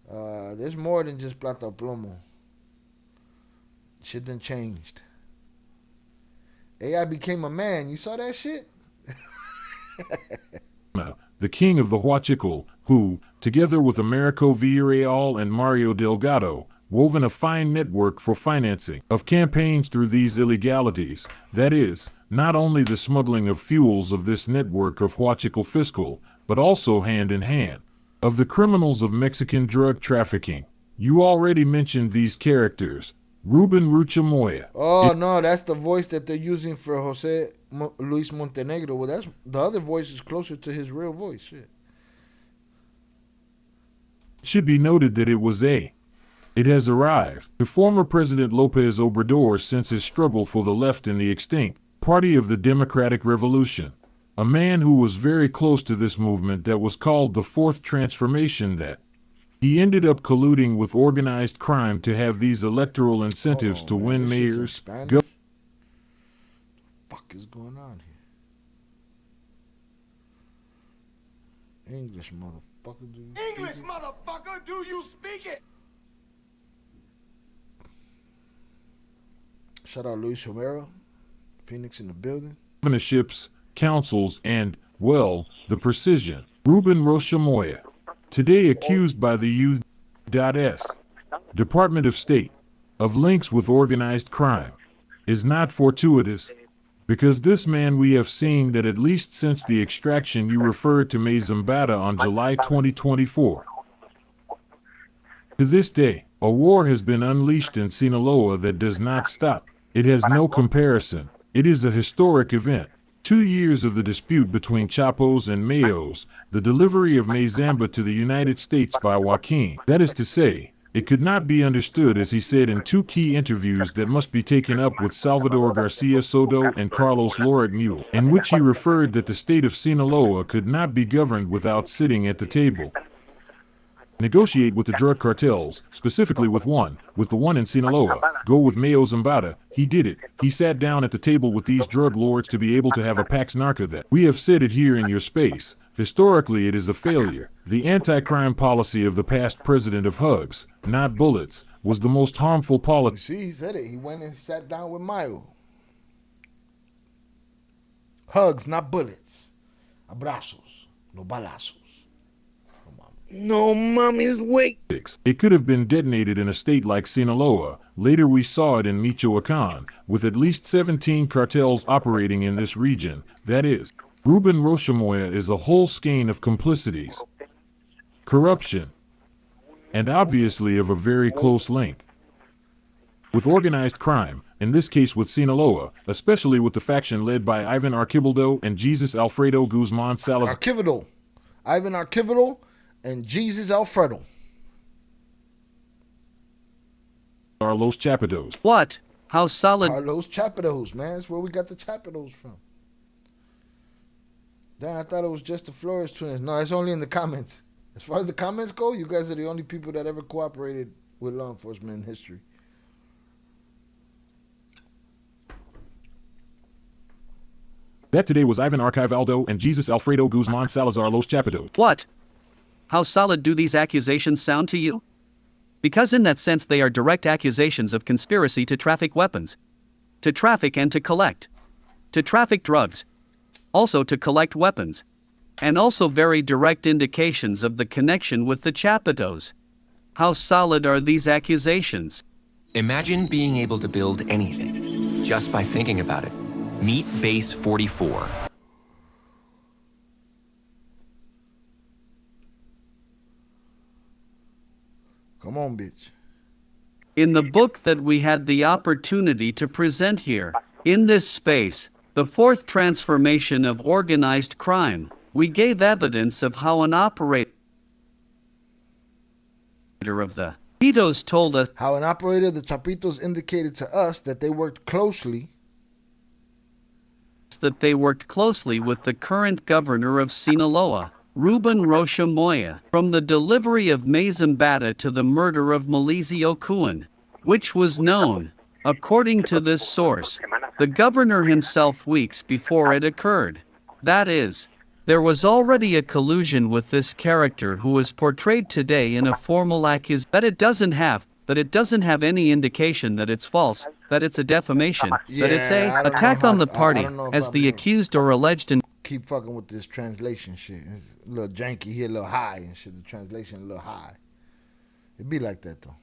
S12: There's more than just Plato Plomo. Shit done changed. AI became a man. You saw that shit?
S15: The king of the Huachical, who, together with Americo Villarreal and Mario Delgado, woven a fine network for financing of campaigns through these illegalities, that is, not only the smuggling of fuels of this network of Huachical fiscal, but also hand in hand, of the criminals of Mexican drug trafficking. You already mentioned these characters. Ruben Rocha Moya.
S12: Oh, no, that's the voice that they're using for Jose Luis Montenegro. Well, that's the other voice is closer to his real voice. Shit.
S15: It should be noted that it has arrived to former President Lopez Obrador since his struggle for the left in the extinct Party of the Democratic Revolution. A man who was very close to this movement that was called the Fourth Transformation that he ended up colluding with organized crime to have these electoral incentives to win mayors.
S12: What the fuck is going on here? English, motherfucker.
S6: English, motherfucker, do you speak it?
S12: Shout out Luis Romero. Phoenix in the building.
S15: Governorships, councils, and, well, the precision. Ruben Rocha Moya. Today accused by the U.S. Department of State of links with organized crime is not fortuitous, because this man we have seen that at least since the extraction you referred to Mazambata on July 2024. To this day, a war has been unleashed in Sinaloa that does not stop. It has no comparison. It is a historic event. 2 years of the dispute between Chapos and Mayos, the delivery of Mazamba to the United States by Joaquin. That is to say, it could not be understood, as he said in 2 key interviews that must be taken up with Salvador Garcia Soto and Carlos Loret Mule, in which he referred that the state of Sinaloa could not be governed without sitting at the table. Negotiate with the drug cartels, specifically with the one in Sinaloa. Go with Mayo Zambada. He did it. He sat down at the table with these drug lords to be able to have a Pax Narca that. We have said it here in your space. Historically, it is a failure. The anti-crime policy of the past president of hugs, not bullets, was the most harmful policy.
S12: See, he said it. He went and sat down with Mayo. Hugs, not bullets. Abrazos, no balazos. No mames.
S7: No, mommy's wake.
S15: It could have been detonated in a state like Sinaloa. Later we saw it in Michoacan, with at least 17 cartels operating in this region. That is, Ruben Rocha Moya is a whole skein of complicities, corruption, and obviously of a very close link with organized crime, in this case with Sinaloa, especially with the faction led by Ivan Arquibaldo and Jesus Alfredo Guzman Salazar.
S12: Ivan Arquibaldo and Jesus Alfredo.
S15: Los Chapados.
S14: What? How solid?
S12: Los Chapados, man. That's where we got the Chapados from. Damn, I thought it was just the Flores twins. No, it's only in the comments. As far as the comments go, you guys are the only people that ever cooperated with law enforcement in history.
S15: That today was Ivan Arquivaldo and Jesus Alfredo Guzman Salazar Los Chapados.
S14: What? How solid do these accusations sound to you? Because in that sense they are direct accusations of conspiracy to traffic weapons. To traffic and to collect. To traffic drugs. Also to collect weapons. And also very direct indications of the connection with the Chapados. How solid are these accusations?
S13: Imagine being able to build anything, just by thinking about it. Meet Base 44.
S12: Come on, bitch.
S14: In the book that we had the opportunity to present here, in this space, the fourth transformation of organized crime, we gave evidence of how an operator of the Chapitos told us
S12: how an operator of the Chapitos indicated to us that they worked closely
S14: with the current governor of Sinaloa, Ruben Rocha Moya, from the delivery of Mazambata to the murder of Malizio Cuan, which was known, according to this source, the governor himself weeks before it occurred. That is, there was already a collusion with this character who is portrayed today in a formal accusation that it doesn't have any indication that it's false, that it's a defamation, that it's a attack on the party, as the accused or alleged in.
S12: Keep fucking with this translation shit. It's a little janky here, a little high and shit. The translation a little high. It'd be like that though.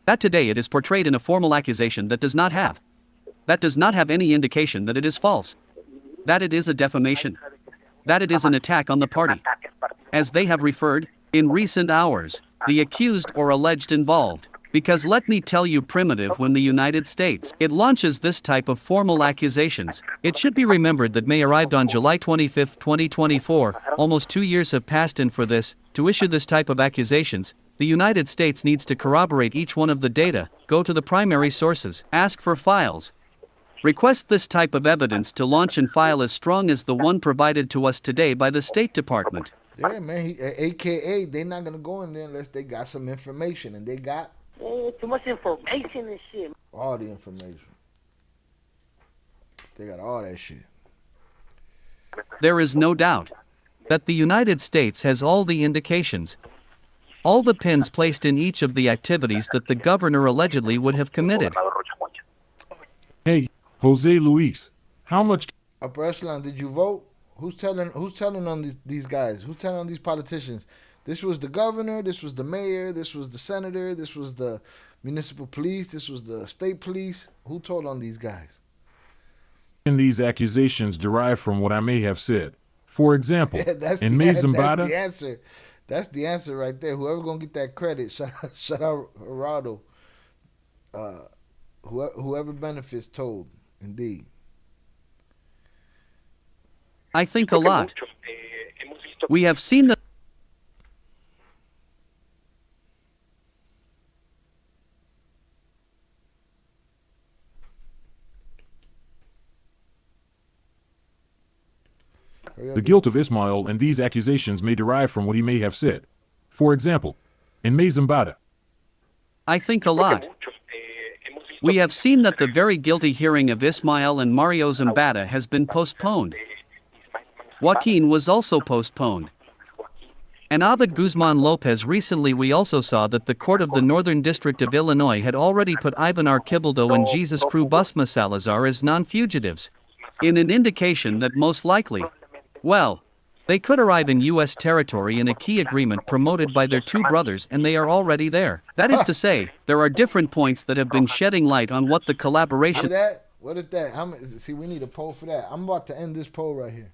S14: That today it is portrayed in a formal accusation that does not have any indication that it is false, that it is a defamation, that it is an attack on the party. As they have referred, in recent hours, the accused or alleged involved. Because let me tell you, primitive, when the United States, it launches this type of formal accusations, it should be remembered that May arrived on July 25, 2024, almost 2 years have passed, and for this, to issue this type of accusations, the United States needs to corroborate each one of the data, go to the primary sources, ask for files, request this type of evidence to launch and file as strong as the one provided to us today by the State Department.
S12: Yeah, man, AKA, they're not going to go in there unless they got some information, and they got
S1: too much information and shit.
S12: All the information. They got all that shit.
S14: There is no doubt that the United States has all the indications, all the pins placed in each of the activities that the governor allegedly would have committed.
S15: Hey, Jose Luis, how much?
S12: Upper Echelon, did you vote? Who's telling on these guys? Who's telling on these politicians? This was the governor, this was the mayor, this was the senator, this was the municipal police, this was the state police. Who told on these guys?
S15: And these accusations derive from what I may have said. For example, in Mazambata.
S12: That's the answer. That's the answer right there. Whoever gonna get that credit, shout out Gerardo. Whoever benefits told, indeed.
S14: I think a lot. We have seen the
S15: guilt of Ismail, and these accusations may derive from what he may have said. For example, in Mazambata.
S14: I think a lot. We have seen that the very guilty hearing of Ismail and Mario Zambada has been postponed. Joaquin was also postponed. And Abed Guzman Lopez recently we also saw that the court of the Northern District of Illinois had already put Ivan Arquibaldo and Jesus Cruz Busma Salazar as non-fugitives, in an indication that most likely, well, They could arrive in U.S. territory in a key agreement promoted by their two brothers and they are already there. That is to say, there are different points that have been shedding light on what the collaboration...
S12: What is that? See, we need a poll for that. I'm about to end this poll right here.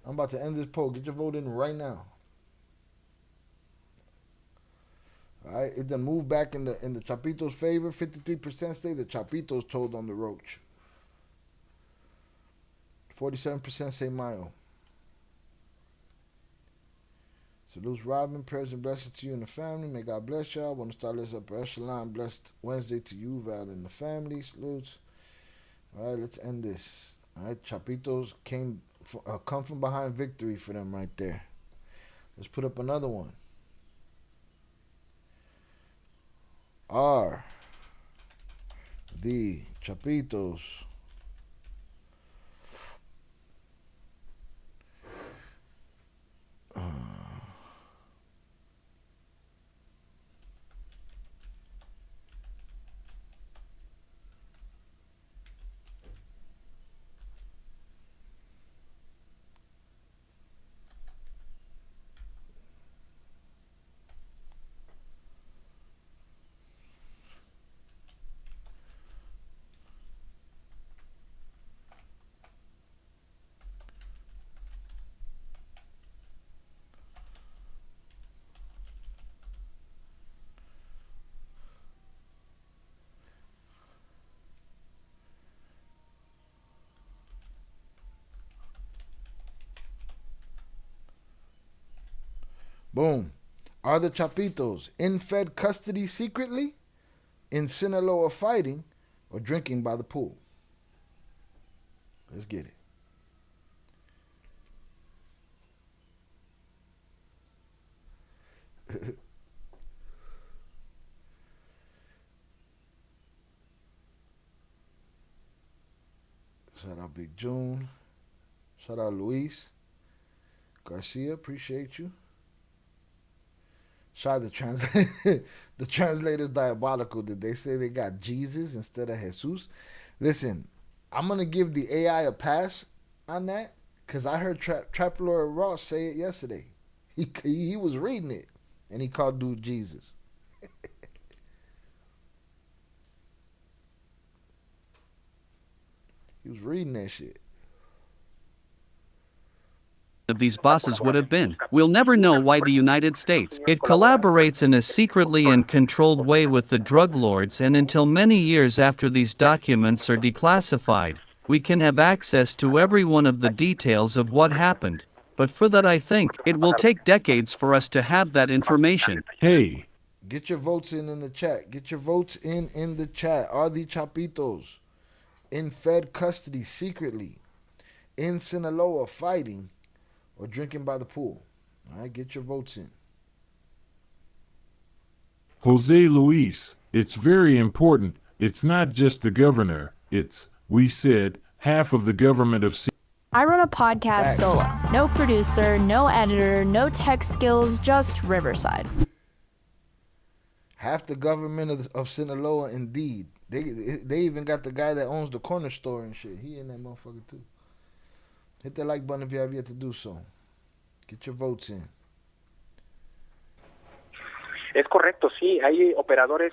S12: I'm about to end this poll. Get your vote in right now. All right, it done moved back in the Chapito's favor. 53% say the Chapitos told on the roach. 47% say Mayo. Salutes Robin, prayers and blessings to you and the family. May God bless y'all. Want to start this upper echelon. Blessed Wednesday to you, Val, and the family. Salutes. All right, let's end this. All right, Chapitos come from behind victory for them right there. Let's put up another one. Are the Chapitos boom. Are the Chapitos in Fed custody secretly, in Sinaloa fighting, or drinking by the pool? Let's get it. Shout out Big June. Shout out Luis Garcia. Appreciate you. Shout out the translator's diabolical. Did they say they got Jesus instead of Jesus? Listen, I'm going to give the AI a pass on that because I heard Trap Lord Ross say it yesterday. He was reading it and he called dude Jesus. He was reading that shit.
S14: Of these bosses would have been. We'll never know why the United States. It collaborates in a secretly and controlled way with the drug lords, and until many years after these documents are declassified, we can have access to every one of the details of what happened. But for that I think, it will take decades for us to have that information.
S15: Hey.
S12: Get your votes in the chat. Get your votes in the chat. Are the Chapitos in Fed custody secretly, in Sinaloa fighting, or drinking by the pool? All right, get your votes in.
S15: Jose Luis, it's very important. It's not just the governor. It's, we said, half of the government of...
S16: I run a podcast solo. No producer, no editor, no tech skills, just Riverside.
S12: Half the government of Sinaloa, indeed. They even got the guy that owns the corner store and shit. He in that motherfucker too. Hit the like button if you have yet to do so. Get your votes in.
S17: Es correcto, sí. Hay operadores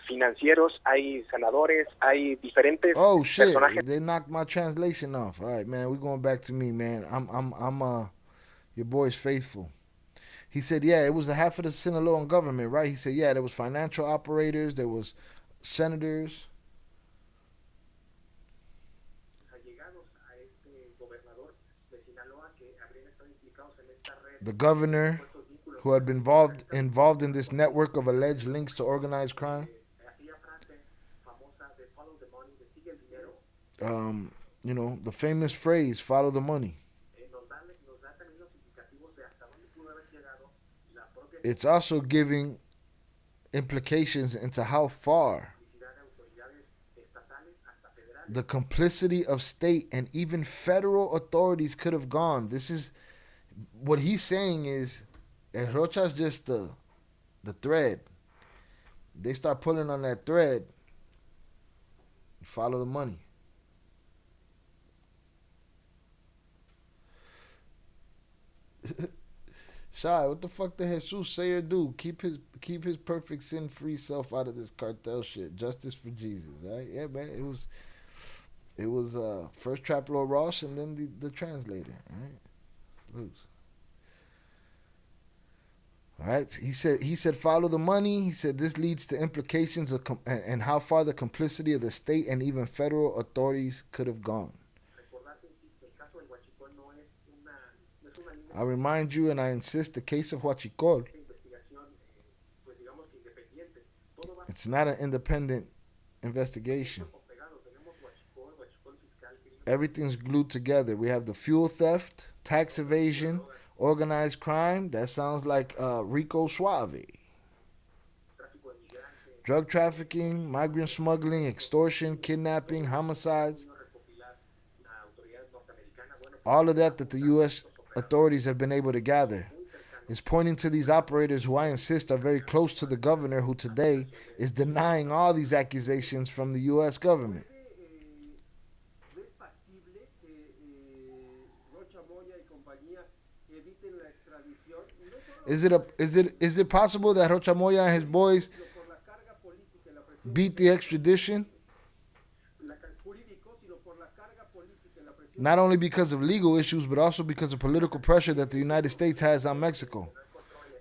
S17: financieros, hay senadores, hay diferentes personajes.
S12: They knocked my translation off. All right, man, we're going back to me, man. I'm your boy's faithful. He said, yeah, it was the half of the Sinaloan government, right? He said, yeah, there was financial operators, there was senators. The governor, who had been involved in this network of alleged links to organized crime. You know, the famous phrase, follow the money. It's also giving implications into how far the complicity of state and even federal authorities could have gone. This is what he's saying is, Rocha's just the thread. They start pulling on that thread, follow the money. Shy, what the fuck did Jesus say or do? Keep his perfect sin-free self out of this cartel shit. Justice for Jesus, right? Yeah, man. It was first Trap Lord Ross and then the translator, right? Salutes. All right. He said follow the money. He said this leads to implications of and how far the complicity of the state and even federal authorities could have gone. I remind you and I insist the case of Huachicol, it's not an independent investigation. Everything's glued together. We have the fuel theft, tax evasion, organized crime. That sounds like Rico Suave. Drug trafficking, migrant smuggling, extortion, kidnapping, homicides. All of that the U.S. authorities have been able to gather is pointing to these operators who I insist are very close to the governor, who today is denying all these accusations from the U.S. government. Is it possible that Rocha Moya and his boys beat the extradition? Not only because of legal issues, but also because of political pressure that the United States has on Mexico.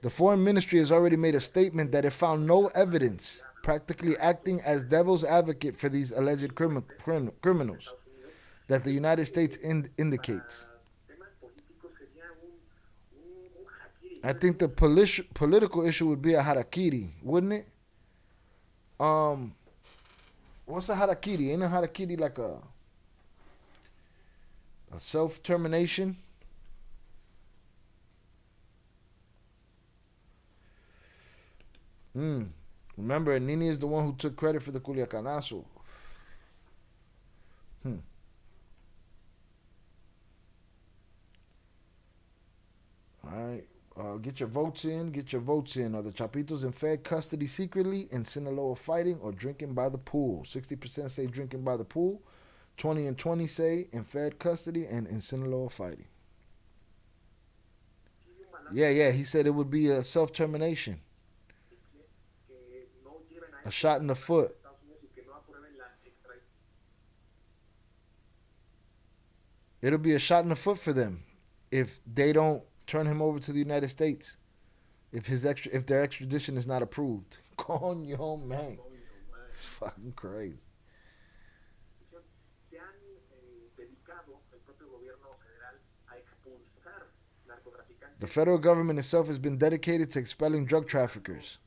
S12: The Foreign Ministry has already made a statement that it found no evidence, practically acting as devil's advocate for these alleged criminals, that the United States indicates. I think the political issue would be a harakiri, wouldn't it? What's a harakiri? Ain't a harakiri like a self-termination? Remember, Nini is the one who took credit for the Culiacanazo. Alright. Get your votes in. Are the Chapitos in Fed custody secretly, in Sinaloa fighting, or drinking by the pool? 60% say drinking by the pool. 20 and 20 say in Fed custody and in Sinaloa fighting. Yeah, he said it would be a self-termination. A shot in the foot. It'll be a shot in the foot for them if they don't turn him over to the United States. If their extradition is not approved. Coño, man. It's fucking crazy. The federal government itself has been dedicated to expelling drug traffickers,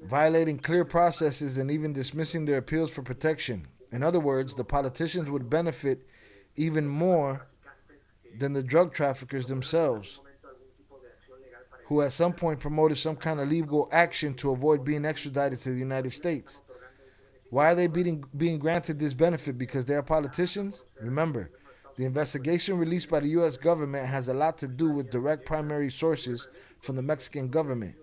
S12: violating clear processes, and even dismissing their appeals for protection. In other words, the politicians would benefit even more than the drug traffickers themselves, who at some point promoted some kind of legal action to avoid being extradited to the United States. Why are they being granted this benefit? Because they are politicians? Remember, the investigation released by the U.S. government has a lot to do with direct primary sources from the Mexican government.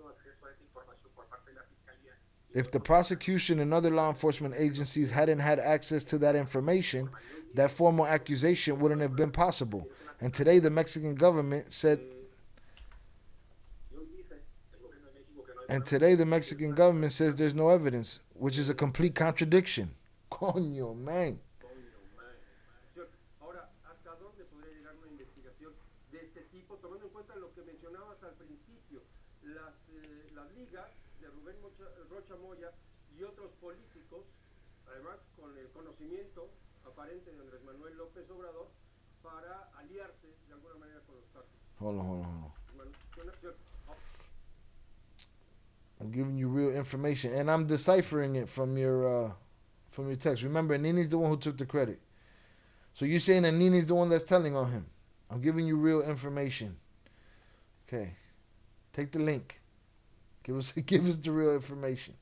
S12: If the prosecution and other law enforcement agencies hadn't had access to that information, that formal accusation wouldn't have been possible. And today the Mexican government says there's no evidence, which is a complete contradiction. Coño, man. Hold on. I'm giving you real information, and I'm deciphering it from your text. Remember, Nini's the one who took the credit. So you're saying that Nini's the one that's telling on him. I'm giving you real information. Okay. Take the link. Give us the real information.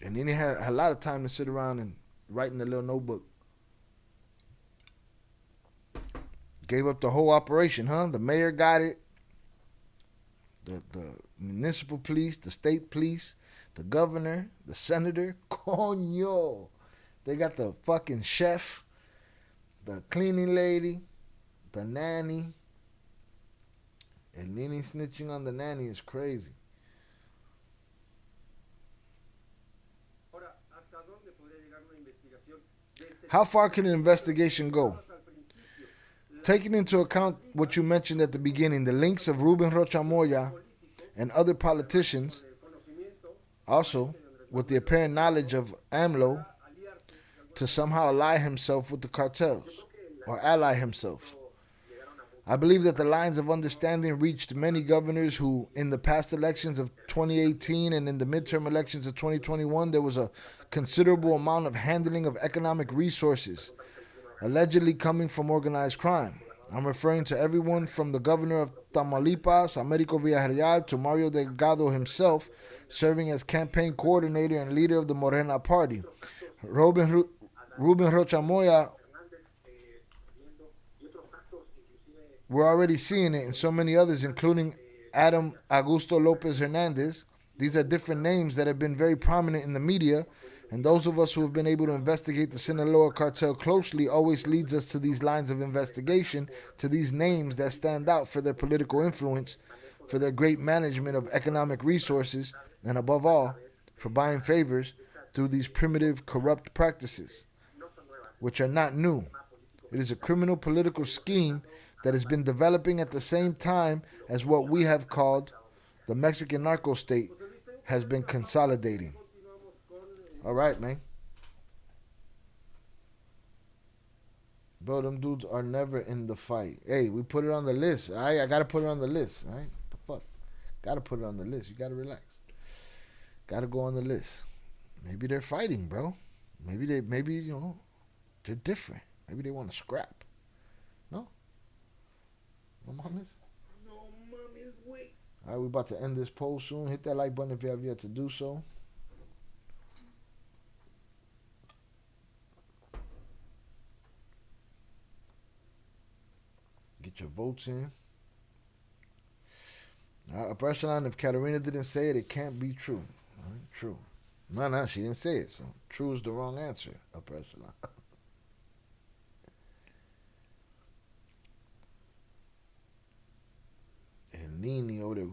S12: And Nini had a lot of time to sit around and write in a little notebook. Gave up the whole operation, huh? The mayor got it. The municipal police, the state police, the governor, the senator. Coño. They got the fucking chef. the cleaning lady, the nanny. And Nini snitching on the nanny is crazy. How far can an investigation go? Taking into account what you mentioned at the beginning, the links of Ruben Rocha Moya and other politicians, also with the apparent knowledge of AMLO, to somehow ally himself with the cartels or ally himself. I believe that the lines of understanding reached many governors who, in the past elections of 2018 and in the midterm elections of 2021, there was a considerable amount of handling of economic resources, allegedly coming from organized crime. I'm referring to everyone from the governor of Tamaulipas, Americo Villarreal, to Mario Delgado himself, serving as campaign coordinator and leader of the Morena party. Ruben Rocha Moya, we're already seeing it in so many others, including Adam Augusto Lopez Hernandez. These are different names that have been very prominent in the media, and those of us who have been able to investigate the Sinaloa cartel closely always leads us to these lines of investigation, to these names that stand out for their political influence, for their great management of economic resources, and above all, for buying favors through these primitive, corrupt practices, which are not new. It is a criminal political scheme that has been developing at the same time as what we have called the Mexican narco state has been consolidating. All right, man. Bro, them dudes are never in the fight. Hey, we put it on the list. All right, I got to put it on the list. All right, the fuck? Got to put it on the list. You got to relax. Got to go on the list. Maybe they're fighting, bro. Maybe they're different. Maybe they want to scrap. No? No mames?
S1: No mames, güey.
S12: All right, we're about to end this poll soon. Hit that like button if you have yet to do so. Get your votes in. Upper echelon, if Katerina didn't say it, it can't be true. All right, true. No, she didn't say it, so true is the wrong answer. Upper echelon. And Nini over there.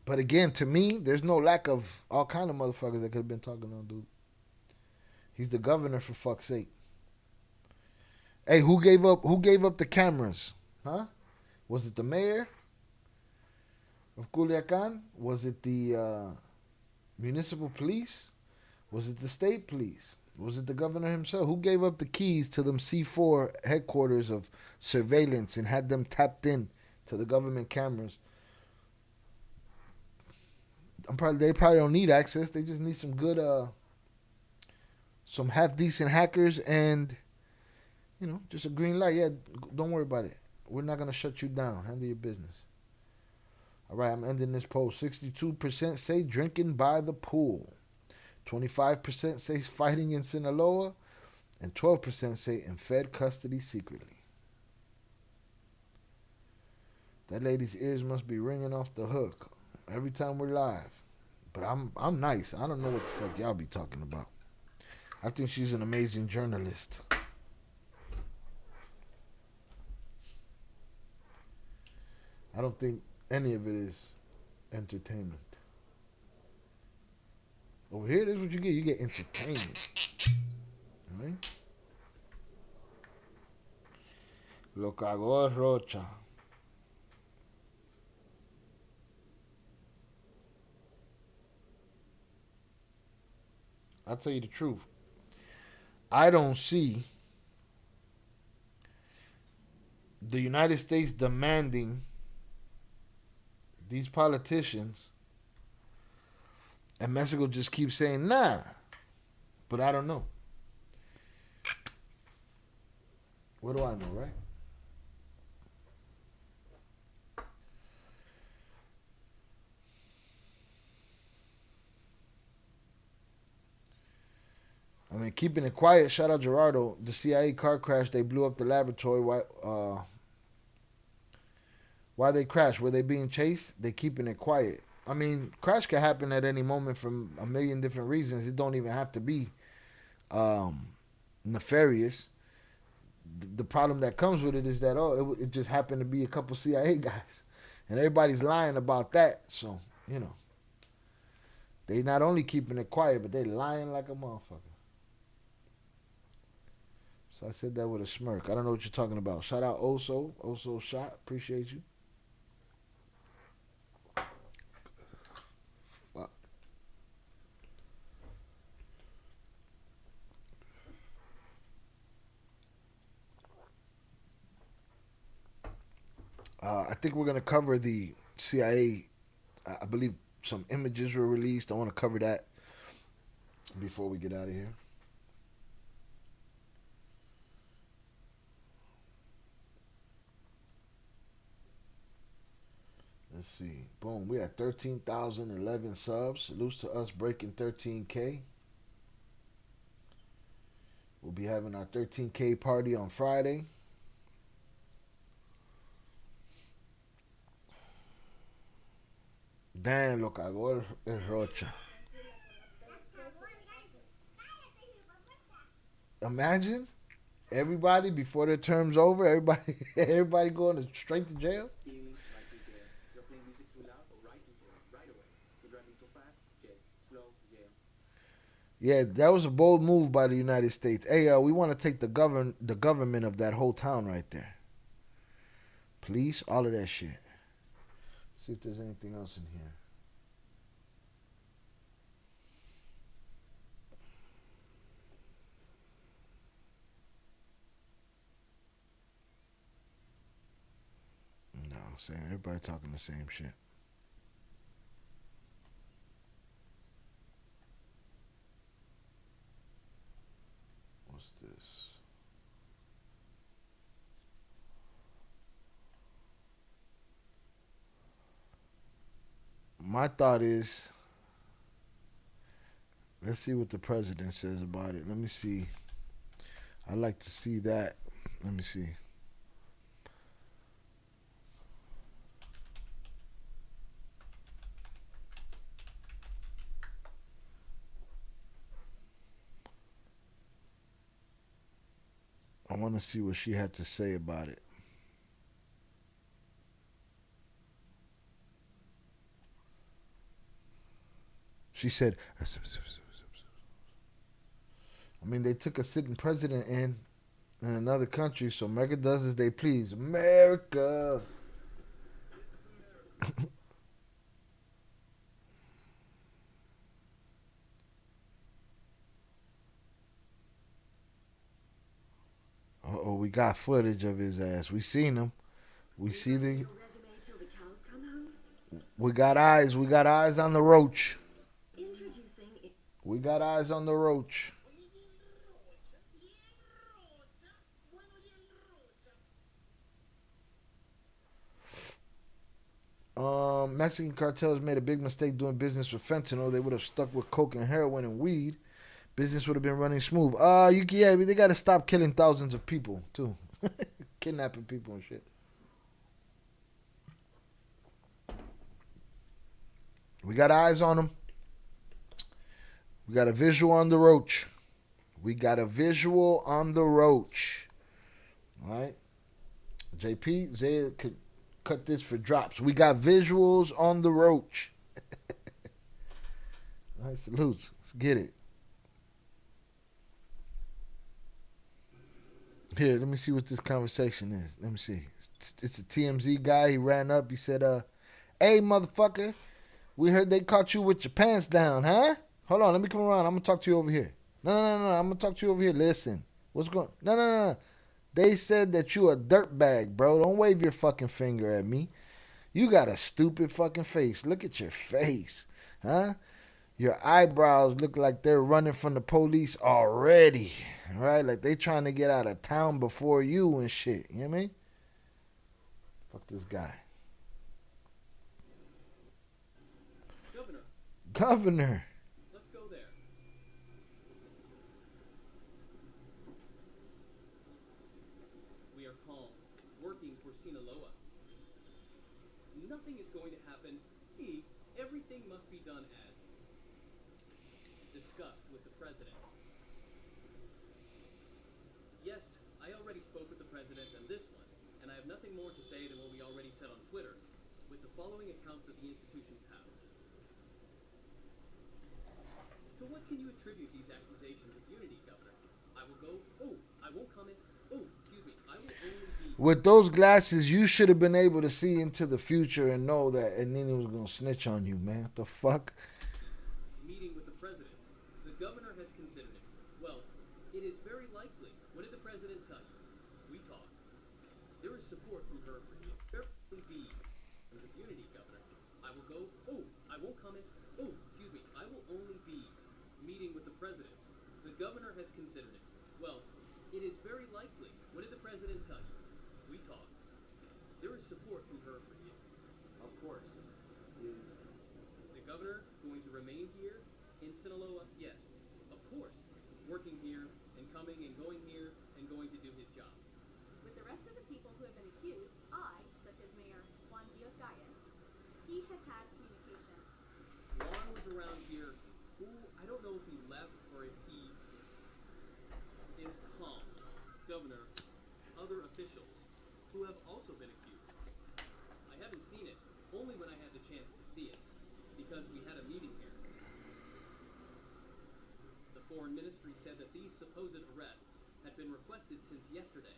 S12: But again, to me, there's no lack of all kind of motherfuckers that could have been talking on dude. He's the governor, for fuck's sake. Hey, who gave up the cameras? Huh? Was it the mayor of Culiacan? Was it the municipal police? Was it the state police? Was it the governor himself? Who gave up the keys to them C4 headquarters of surveillance and had them tapped in to the government cameras? They probably don't need access. They just need some good, some half-decent hackers and, just a green light. Yeah, don't worry about it. We're not going to shut you down. Handle your business. All right, I'm ending this poll. 62% say drinking by the pool. 25% say fighting in Sinaloa. And 12% say in Fed custody secretly. That lady's ears must be ringing off the hook every time we're live. But I'm nice. I don't know what the fuck y'all be talking about. I think she's an amazing journalist. I don't think any of it is entertainment. Over here, this is what you get. You get entertainment. All right? Lo cagó Rocha. I'll tell you the truth. I don't see the United States demanding these politicians, and Mexico just keeps saying, nah. But I don't know. What do I know, right? I mean, keeping it quiet. Shout out Gerardo. The CIA car crash. They blew up the laboratory. Why they crashed? Were they being chased? They keeping it quiet. I mean, crash could happen at any moment from a million different reasons. It don't even have to be nefarious. The problem that comes with it is that it just happened to be a couple CIA guys, and everybody's lying about that. So they not only keeping it quiet, but they lying like a motherfucker. So I said that with a smirk. I don't know what you're talking about. Shout out Oso shot. Appreciate you. Fuck. I think we're gonna cover the CIA. I believe some images were released. I want to cover that before we get out of here. Let's see. Boom. We had 13,011 subs. Salutes to us breaking 13K. We'll be having our 13K party on Friday. Damn, lo cagó el Rocha. Imagine everybody before their term's over, everybody going straight to jail. Yeah, that was a bold move by the United States. Hey, we want to take the government of that whole town right there. Police, all of that shit. See if there's anything else in here. No, saying everybody talking the same shit. What's this? My thought is, let's see what the president says about it. Let me see. I'd like to see that. Let me see. I want to see what she had to say about it. She said, I mean, they took a sitting president in another country, so America does as they please. America. Uh-oh, we got footage of his ass. We seen him. We see the... We got eyes. We got eyes on the roach. We got eyes on the roach. Mexican cartels made a big mistake doing business with fentanyl. They would have stuck with coke and heroin and weed. Business would have been running smooth. Yeah, they got to stop killing thousands of people too, kidnapping people and shit. We got eyes on them. We got a visual on the roach. We got a visual on the roach. All right. JP, Zay could cut this for drops. We got visuals on the roach. All right, salutes. Let's get it. Here, let me see what this conversation is. Let me see. It's a TMZ guy. He ran up. He said, hey, motherfucker, we heard they caught you with your pants down, huh? Hold on, let me come around. I'm going to talk to you over here. No. I'm going to talk to you over here. Listen. What's going on? No. They said that you a dirtbag, bro. Don't wave your fucking finger at me. You got a stupid fucking face. Look at your face, huh? Your eyebrows look like they're running from the police already, right? Like they trying to get out of town before you and shit. You know what I mean? Fuck this guy. Governor.
S18: Let's go there. We are calm, working for Sinaloa. Nothing is going to happen. Everything done as discussed with the president. Yes, I already spoke with the president on this one, and I have nothing more to say than what we already said on Twitter, with the following accounts that the institutions have. To what can you attribute these accusations of unity, Governor? I will go. Oh, I won't comment. Oh, excuse me. I will only be.
S12: With those glasses, you should have been able to see into the future and know that Nini was gonna snitch on you, man. What the fuck?
S18: Meeting with the president. The governor has considered it. Well, it is very likely. What did the president tell you? We talked. There is support from her for you. There will be of unity, Governor. I will go. Oh, I won't comment. Oh, excuse me. I will only be meeting with the president. The governor has considered it. Well, it is very likely. What did the president tell you? We talked. There is support from her for you. Of course. Is the governor going to remain here in Sinaloa? Yes. Of course. Working here and coming and going here and going to do his job.
S19: With the rest of the people who have been accused, such as Mayor Juan Dios Galles, he has had communication.
S18: Juan was around here. Who, I don't know if he left or if he is calm. Governor, other officials who have also been accused. I haven't seen it, only when I had the chance to see it, because we had a meeting here. The foreign ministry said that these supposed arrests had been requested since yesterday.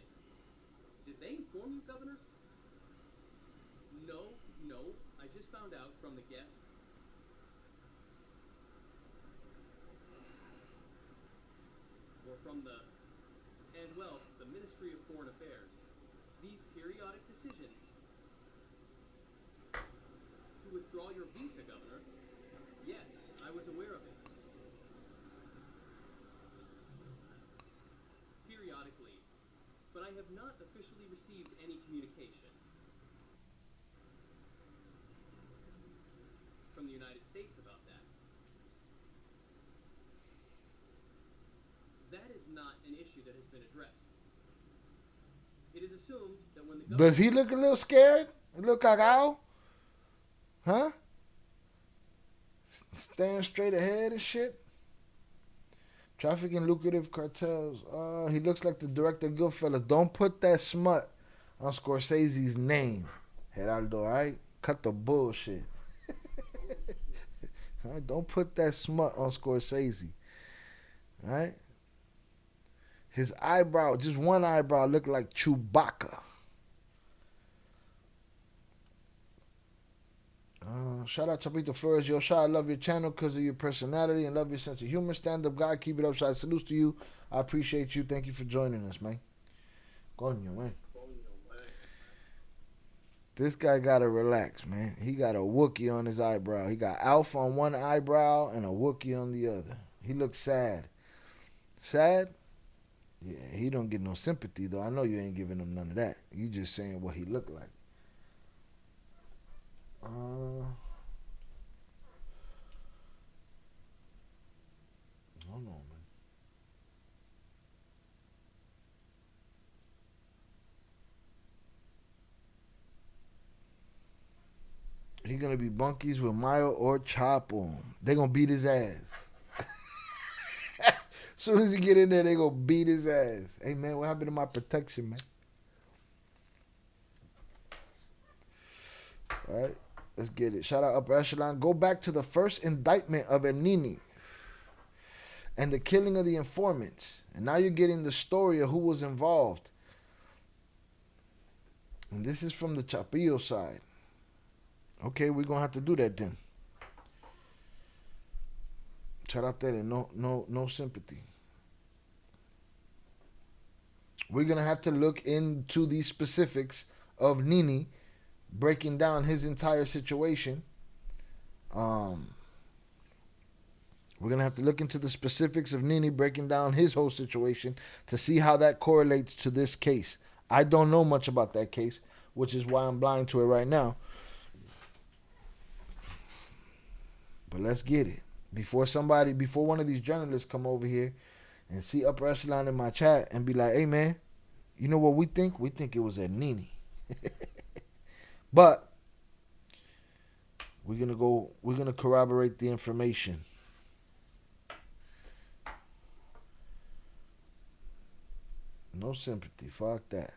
S18: Did they inform you, Governor? No, I just found out from the guest. Or from the Ministry of Foreign Affairs. These periodic decisions to withdraw your visa, Governor. Yes, I was aware of it. Periodically, but I have not officially received any communication from the United States about that. That is not an issue that has been addressed. It is assumed that when the
S12: Does he look a little scared? He look cagao? Huh? Staring straight ahead and shit? Trafficking lucrative cartels. He looks like the director Goodfellas. Don't put that smut on Scorsese's name, Geraldo, alright? Cut the bullshit. Right? Don't put that smut on Scorsese. Alright? His eyebrow, just one eyebrow, looked like Chewbacca. Shout out Chapito Flores. Yo, Shy, I love your channel because of your personality and love your sense of humor. Stand-up guy. Keep it up, Shy. Salutes to you. I appreciate you. Thank you for joining us, man. Coño, man. This guy got to relax, man. He got a Wookiee on his eyebrow. He got Alf on one eyebrow and a Wookiee on the other. He looks sad. Sad? Yeah, he don't get no sympathy, though. I know you ain't giving him none of that. You just saying what he looked like. I don't know, man. He gonna be bunkies with Mayo or Chapo. They gonna beat his ass. Soon as he get in there, they gonna beat his ass. Hey man, what happened to my protection, man? All right, let's get it. Shout out Upper Echelon. Go back to the first indictment of Nini and the killing of the informants. And now you're getting the story of who was involved. And this is from the Chapillo side. Okay, we're gonna have to do that then. Shout out there, no sympathy. We're gonna have to look into the specifics of Nini, breaking down his entire situation. We're gonna have to look into the specifics of Nini breaking down his whole situation to see how that correlates to this case. I don't know much about that case, which is why I'm blind to it right now. But let's get it. Before one of these journalists come over here and see Upper Echelon in my chat and be like, hey man, you know what we think? We think it was at Nini. But We're gonna corroborate the information. No sympathy. Fuck that.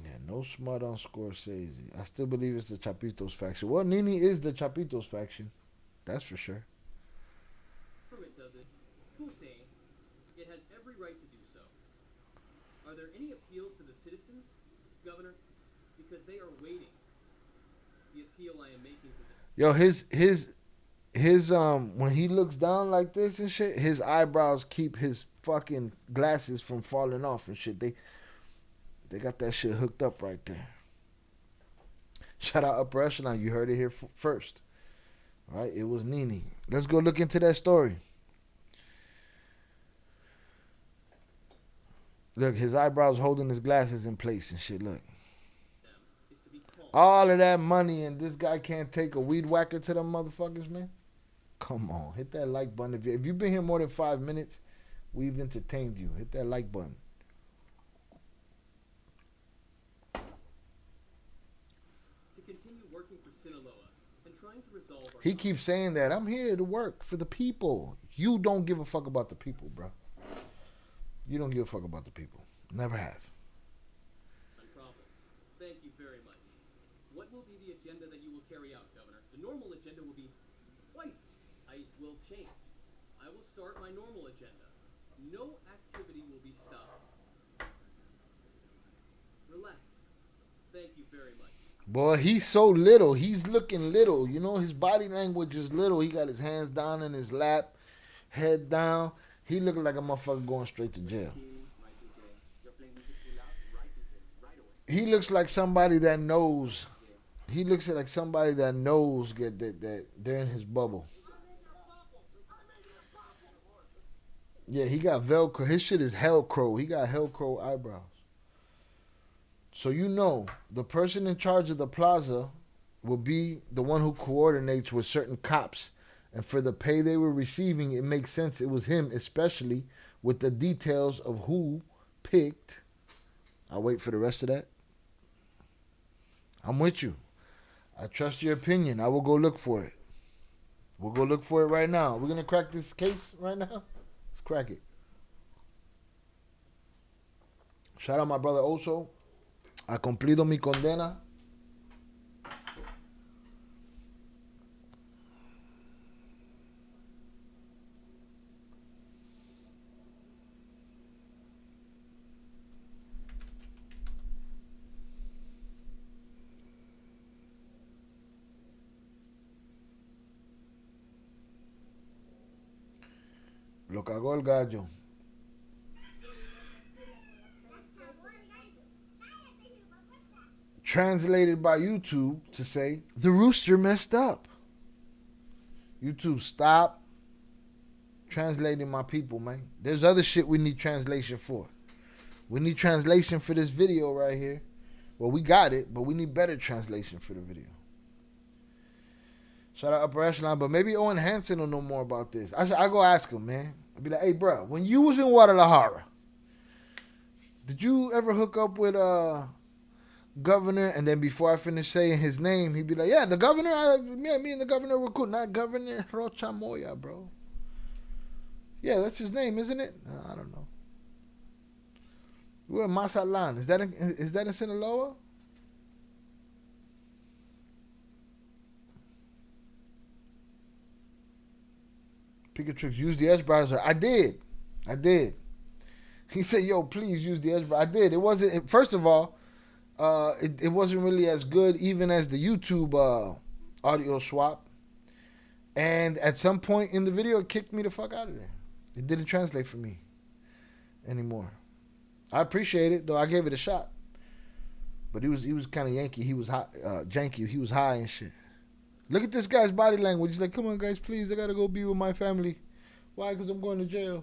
S12: Yeah, no smut on Scorsese. I still believe it's the Chapitos faction. Well, Nini is the Chapitos faction. That's for sure.
S18: Government does it. Hussein, it has every right to do so. Are there any appeals to the citizens, Governor? Because they are waiting. The appeal I am making to them.
S12: Yo, his when he looks down like this and shit, his eyebrows keep his fucking glasses from falling off and shit. They got that shit hooked up right there. Shout out Upper Echelon. You heard it here first. All right, it was Nini. Let's go look into that story. Look, his eyebrows holding his glasses in place and shit. Look. All of that money and this guy can't take a weed whacker to them motherfuckers, man. Come on, hit that like button. If you've been here more than 5 minutes, we've entertained you. Hit that like button.
S18: To continue working for Sinaloa and trying to resolve our
S12: He keeps saying that. I'm here to work for the people. You don't give a fuck about the people, bro. You don't give a fuck about the people. Never have.
S18: problems. Thank you very much. What will be the agenda that you will carry out, Governor? The normal agenda will be white. I will change. I will start my normal agenda. No activity will be stopped. Relax. Thank you very much.
S12: Boy, he's so little. He's looking little. You know, his body language is little. He got his hands down in his lap, head down. He looking like a motherfucker going straight to jail. He looks like somebody that knows. He looks like somebody that knows that they're in his bubble. Yeah, he got Velcro. His shit is Hellcrow. He got Hellcrow eyebrows. So you know, the person in charge of the plaza will be the one who coordinates with certain cops. And for the pay they were receiving, it makes sense it was him, especially with the details of who picked. I'll wait for the rest of that. I'm with you. I trust your opinion. I will go look for it. We'll go look for it right now. We're going to crack this case right now? Let's crack it. Shout out my brother Oso. Ha cumplido mi condena. Lo cagó el gallo. Translated by YouTube to say, the rooster messed up. YouTube, stop translating my people, man. There's other shit we need translation for. We need translation for this video right here. Well, we got it, but we need better translation for the video. Shout out Upper Echelon, but maybe Owen Hansen will know more about this. I go ask him, man. I'll be like, hey, bro, when you was in Guadalajara, did you ever hook up with governor? And then before I finish saying his name, he'd be like, yeah, the governor, me and the governor were cool. Not Governor Rocha Moya, bro. Yeah, that's his name, isn't it? I don't know. We're in Mazatlan. Is that in Sinaloa? Tricks, use the edge browser. I did. He said, yo, please use the edge browser. I did. It wasn't, first of all, it wasn't really as good even as the YouTube audio swap. And at some point in the video, it kicked me the fuck out of there. It didn't translate for me anymore. I appreciate it, though. I gave it a shot. But he was kind of Yankee. He was hot, janky. He was high and shit. Look at this guy's body language. He's like, come on, guys, please. I got to go be with my family. Why? Because I'm going to jail.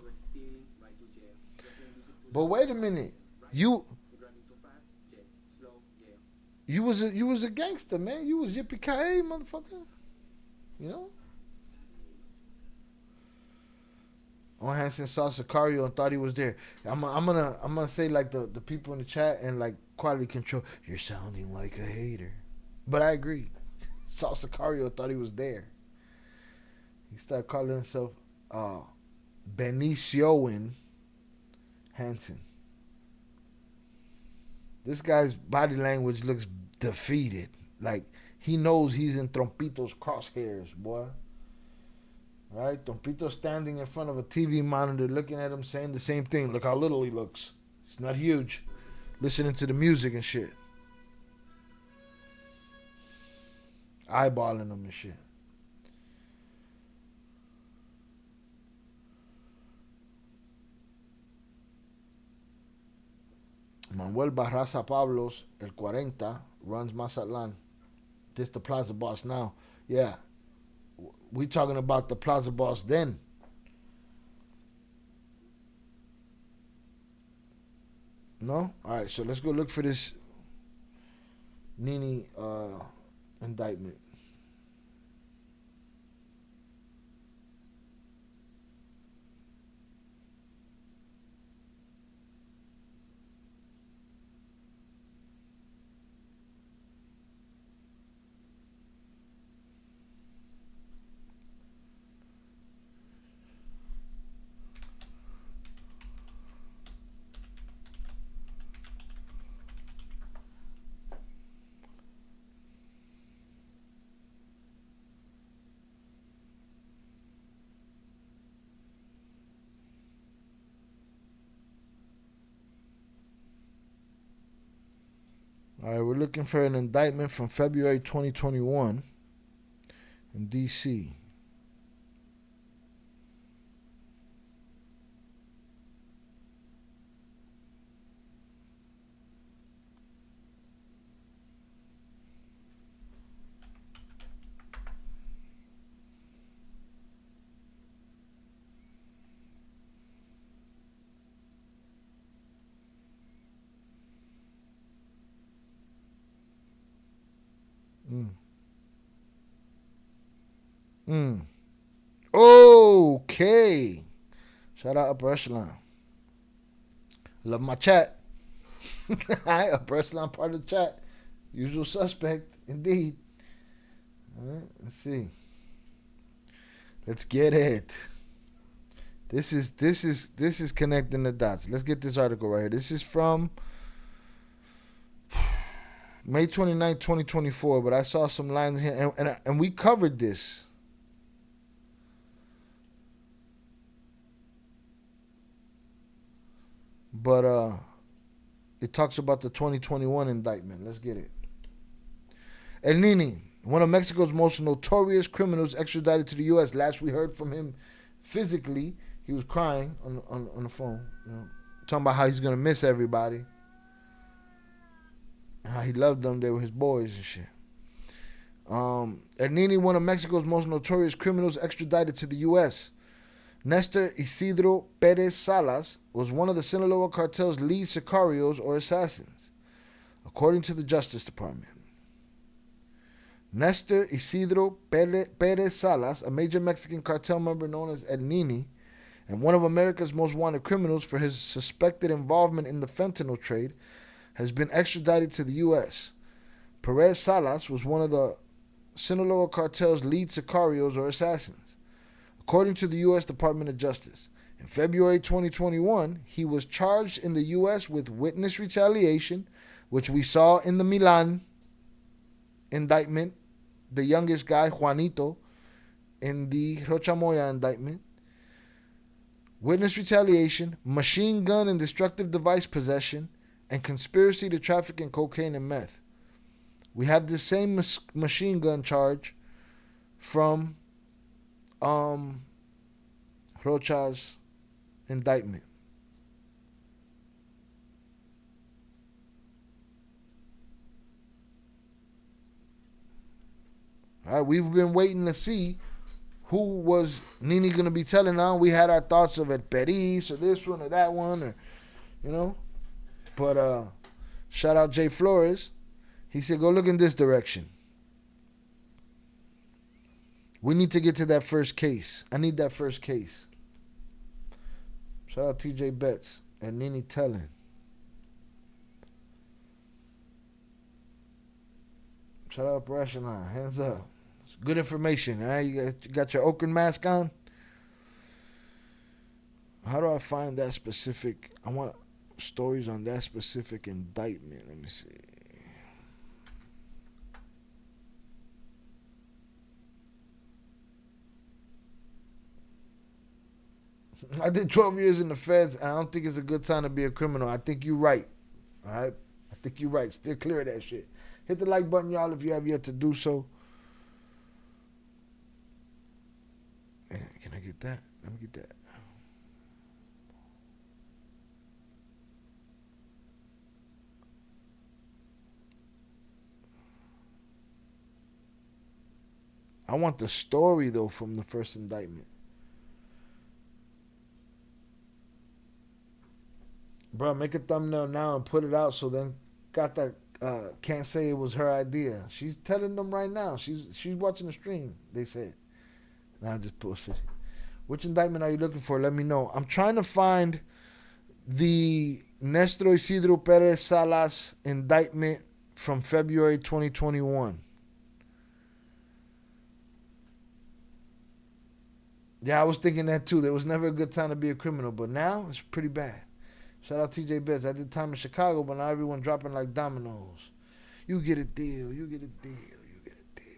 S12: But wait a minute. You was a gangster, man. You was yippee-ki-yay, motherfucker. You know? On Hansen saw Sicario and thought he was there. I'm gonna say like the people in the chat and like quality control. You're sounding like a hater, but I agree. Saw Sicario, thought he was there. He started calling himself Benicio Hansen. This guy's body language looks defeated. Like he knows he's in Trompito's crosshairs, boy. Right? Trompito's standing in front of a TV monitor looking at him saying the same thing. Look how little he looks. He's not huge. Listening to the music and shit. Eyeballing him and shit. Manuel Barraza Pablos, el 40, runs Mazatlan. This the Plaza Boss now. Yeah. We talking about the Plaza Boss then. No? Alright, so let's go look for this Nini indictment. All right, we're looking for an indictment from February 2021 in D.C. Okay. Shout out Upper Echelon. Love my chat. Upper Echelon part of the chat. Usual suspect, indeed. All right, let's see. Let's get it. This is connecting the dots. Let's get this article right here. This is from May 29, 2024, but I saw some lines here, and we covered this. But it talks about the 2021 indictment. Let's get it. El Nini, one of Mexico's most notorious criminals, extradited to the U.S. Last we heard from him physically, he was crying on the phone, talking about how he's going to miss everybody. How he loved them. They were his boys and shit. El Nini, one of Mexico's most notorious criminals, extradited to the U.S. Nestor Isidro Perez Salas was one of the Sinaloa cartel's lead sicarios or assassins, according to the Justice Department. Nestor Isidro Perez Salas, a major Mexican cartel member known as El Nini, and one of America's most wanted criminals for his suspected involvement in the fentanyl trade, has been extradited to the U.S. Perez Salas was one of the Sinaloa cartel's lead sicarios or assassins, according to the U.S. Department of Justice. In February 2021, he was charged in the U.S. with witness retaliation, which we saw in the Milan indictment, the youngest guy, Juanito, in the Rocha Moya indictment, witness retaliation, machine gun and destructive device possession, and conspiracy to traffic in cocaine and meth. We have the same machine gun charge from Rocha's indictment. All right, we've been waiting to see who was Nini going to be telling on. We had our thoughts of El Peris or this one or that one, or But shout out Jay Flores. He said, go look in this direction. We need to get to that first case. I need that first case. Shout out TJ Betts and Nini Tellin. Shout out Operation Line. Hands up. It's good information. All right, you got your Oakland mask on. How do I find that specific? I want stories on that specific indictment. Let me see. I did 12 years in the feds, and I don't think it's a good time to be a criminal. I think you're right. All right? I think you're right. Still clear of that shit. Hit the like button, y'all, if you have yet to do so. Can I get that? Let me get that. I want the story, though, from the first indictment. Bro, make a thumbnail now and put it out so then got that can't say it was her idea. She's telling them right now. She's watching the stream, they said. Now I just posted it. Which indictment are you looking for? Let me know. I'm trying to find the Nestor Isidro Perez Salas indictment from February 2021. Yeah, I was thinking that too. There was never a good time to be a criminal, but now it's pretty bad. Shout out TJ Betts. I did time in Chicago, but now everyone dropping like dominoes. You get a deal. You get a deal. You get a deal.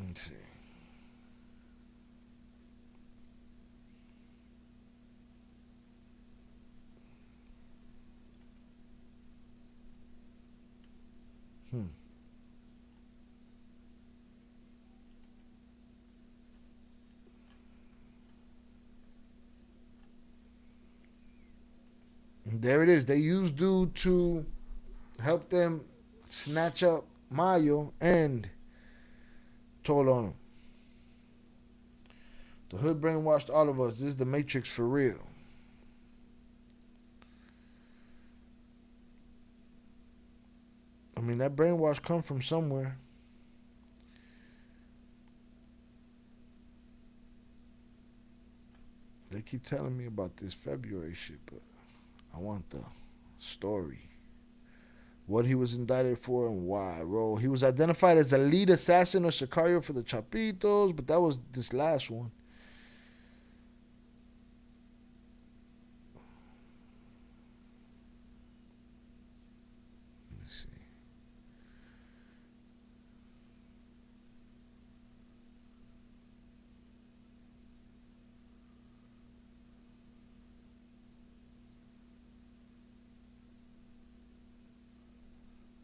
S12: Let's see. There it is. They used dude to help them snatch up Mayo and told on him. The hood brainwashed all of us. This is the Matrix for real. I mean, that brainwash come from somewhere. They keep telling me about this February shit, but I want the story. What he was indicted for and why. Bro, he was identified as the lead assassin or Sicario for the Chapitos, but that was this last one.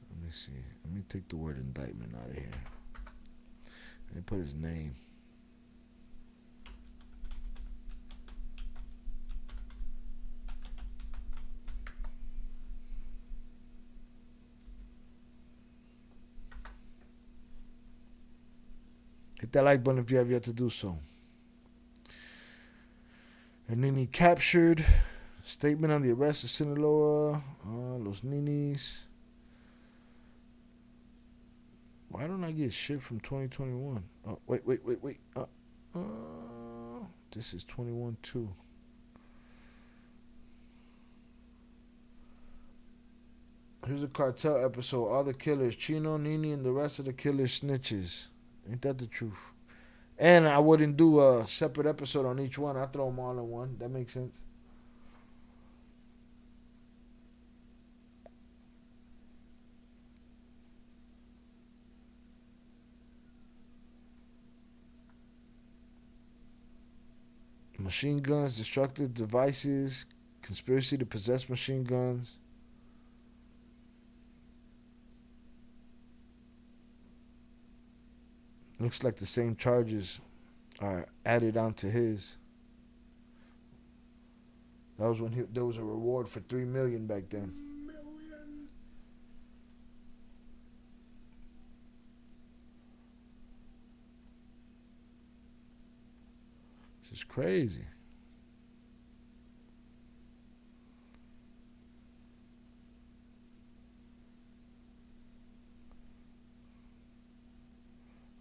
S12: Let me see. Let me take the word indictment out of here. Let me put his name. Hit that like button if you have yet to do so. And then he captured. Statement on the arrest of Sinaloa. Los Ninis. Why don't I get shit from 2021? Oh, wait. This is 21-2. Here's a Cartel episode. All the killers, Chino, Nini, and the rest of the killers snitches. Ain't that the truth? And I wouldn't do a separate episode on each one. I throw them all in one. That makes sense. Machine guns, destructive devices, conspiracy to possess machine guns. Looks like the same charges are added onto his. That was when there was a reward for $3 million back then. This is crazy.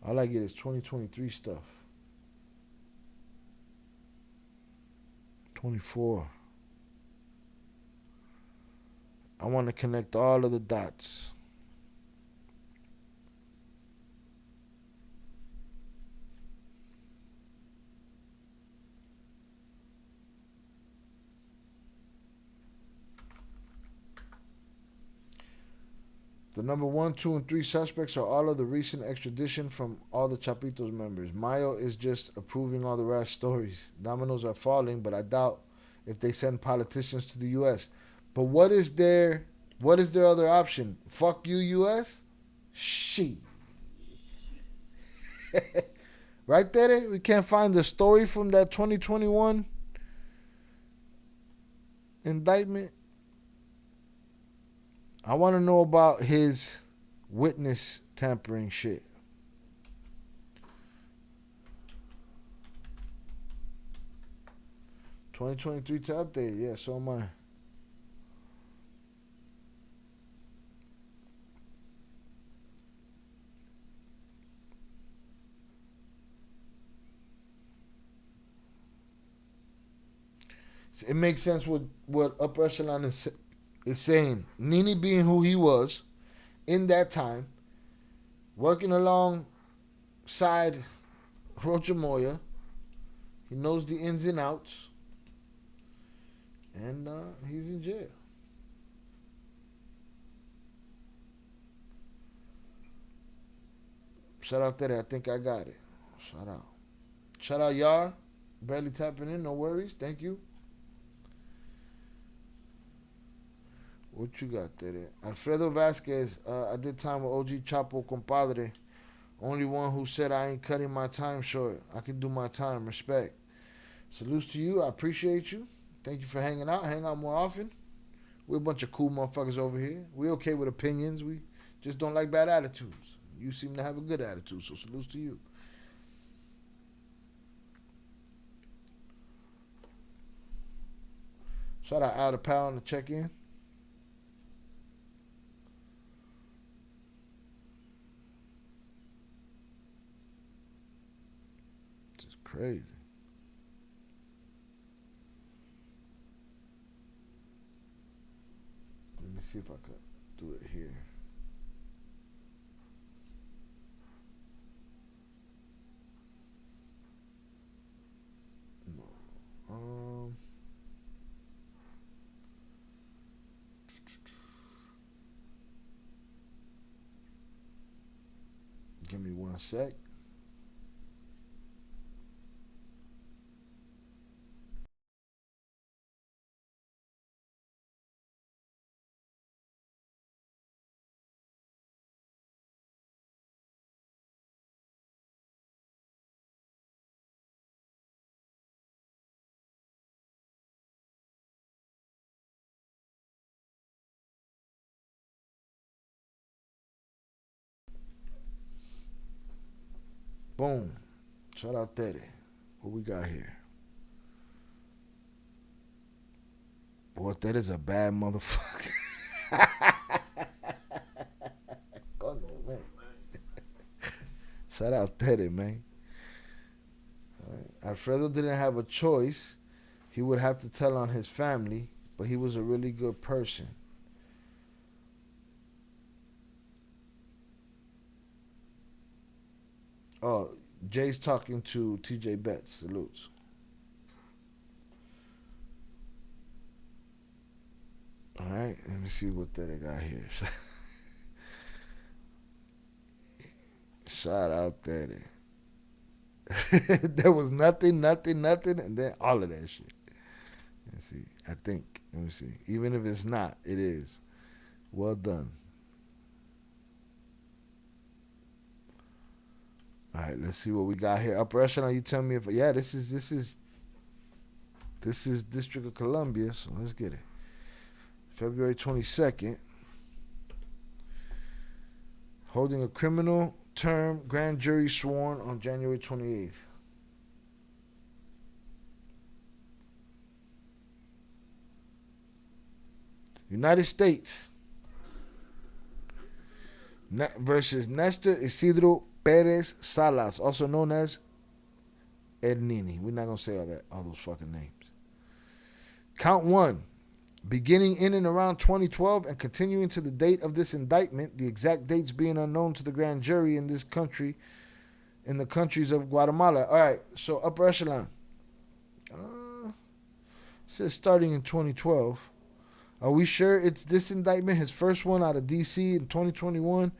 S12: All I get is 2023 stuff. 24. I want to connect all of the dots. The number 1, 2, and 3 suspects are all of the recent extradition from all the Chapitos members. Mayo is just approving all the rash stories. Dominoes are falling, but I doubt if they send politicians to the U.S. But what is their other option? Fuck you, U.S.? Shit. Right there, we can't find the story from that 2021 indictment. I want to know about his witness tampering shit. $2023 to update. Yeah, so am I. It makes sense what Upper Echelon is saying. Nini being who he was in that time, working alongside Rocha Moya, he knows the ins and outs, and he's in jail. Shout out there. I think I got it. Shout out. Shout out Yar. Barely tapping in. No worries. Thank you. What you got there? Alfredo Vasquez, I did time with OG Chapo Compadre. Only one who said I ain't cutting my time short. I can do my time. Respect. Salutes to you. I appreciate you. Thank you for hanging out. Hang out more often. We're a bunch of cool motherfuckers over here. We okay with opinions. We just don't like bad attitudes. You seem to have a good attitude, so salutes to you. Shout out Al the Pal on the check-in. Crazy. Let me see if I could do it here. No. Give me 1 sec. Boom. Shout out Teddy. What we got here? Boy, that is a bad motherfucker. Oh, no, man. Shout out Teddy, man. Alfredo didn't have a choice. He would have to tell on his family, but he was a really good person. Oh, Jay's talking to TJ Betts. Salutes. All right, let me see what that I got here. Shout out Daddy. There was nothing, and then all of that shit. Let's see. I think. Let me see. Even if it's not, it is. Well done. All right, let's see what we got here. Upper Echelon, you tell me if this is District of Columbia, so let's get it. February 22nd. Holding a criminal term, grand jury sworn on January 28th. United States versus Nestor Isidro Perez Salas, also known as Nini. We're not gonna say all those fucking names. Count 1. Beginning in and around 2012 and continuing to the date of this indictment, the exact dates being unknown to the grand jury in this country, in the countries of Guatemala. All right, so upper echelon. It says starting in 2012. Are we sure it's this indictment, his first one out of D.C. in 2021?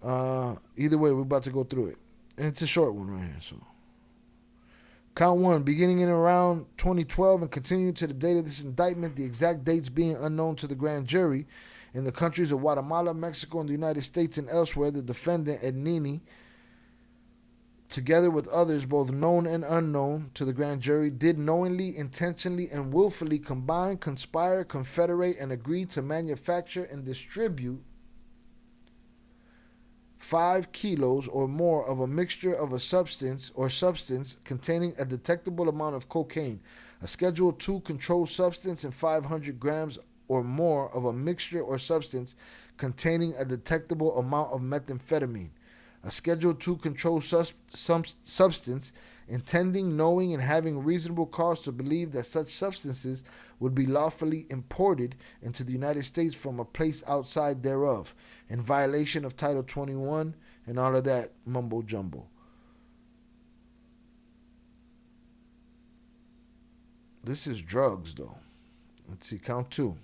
S12: Either way, we're about to go through it. And it's a short one right here, so. Count 1, beginning in around 2012 and continuing to the date of this indictment, the exact dates being unknown to the grand jury, in the countries of Guatemala, Mexico, and the United States and elsewhere, the defendant, Nini, together with others, both known and unknown to the grand jury, did knowingly, intentionally, and willfully combine, conspire, confederate, and agree to manufacture and distribute 5 kilos or more of a mixture of a substance or substance containing a detectable amount of cocaine, a Schedule II controlled substance, and 500 grams or more of a mixture or substance containing a detectable amount of methamphetamine, a Schedule II controlled substance, intending, knowing, and having reasonable cause to believe that such substances would be lawfully imported into the United States from a place outside thereof, in violation of Title 21 and all of that mumbo jumbo. This is drugs, though. Let's see, count 2.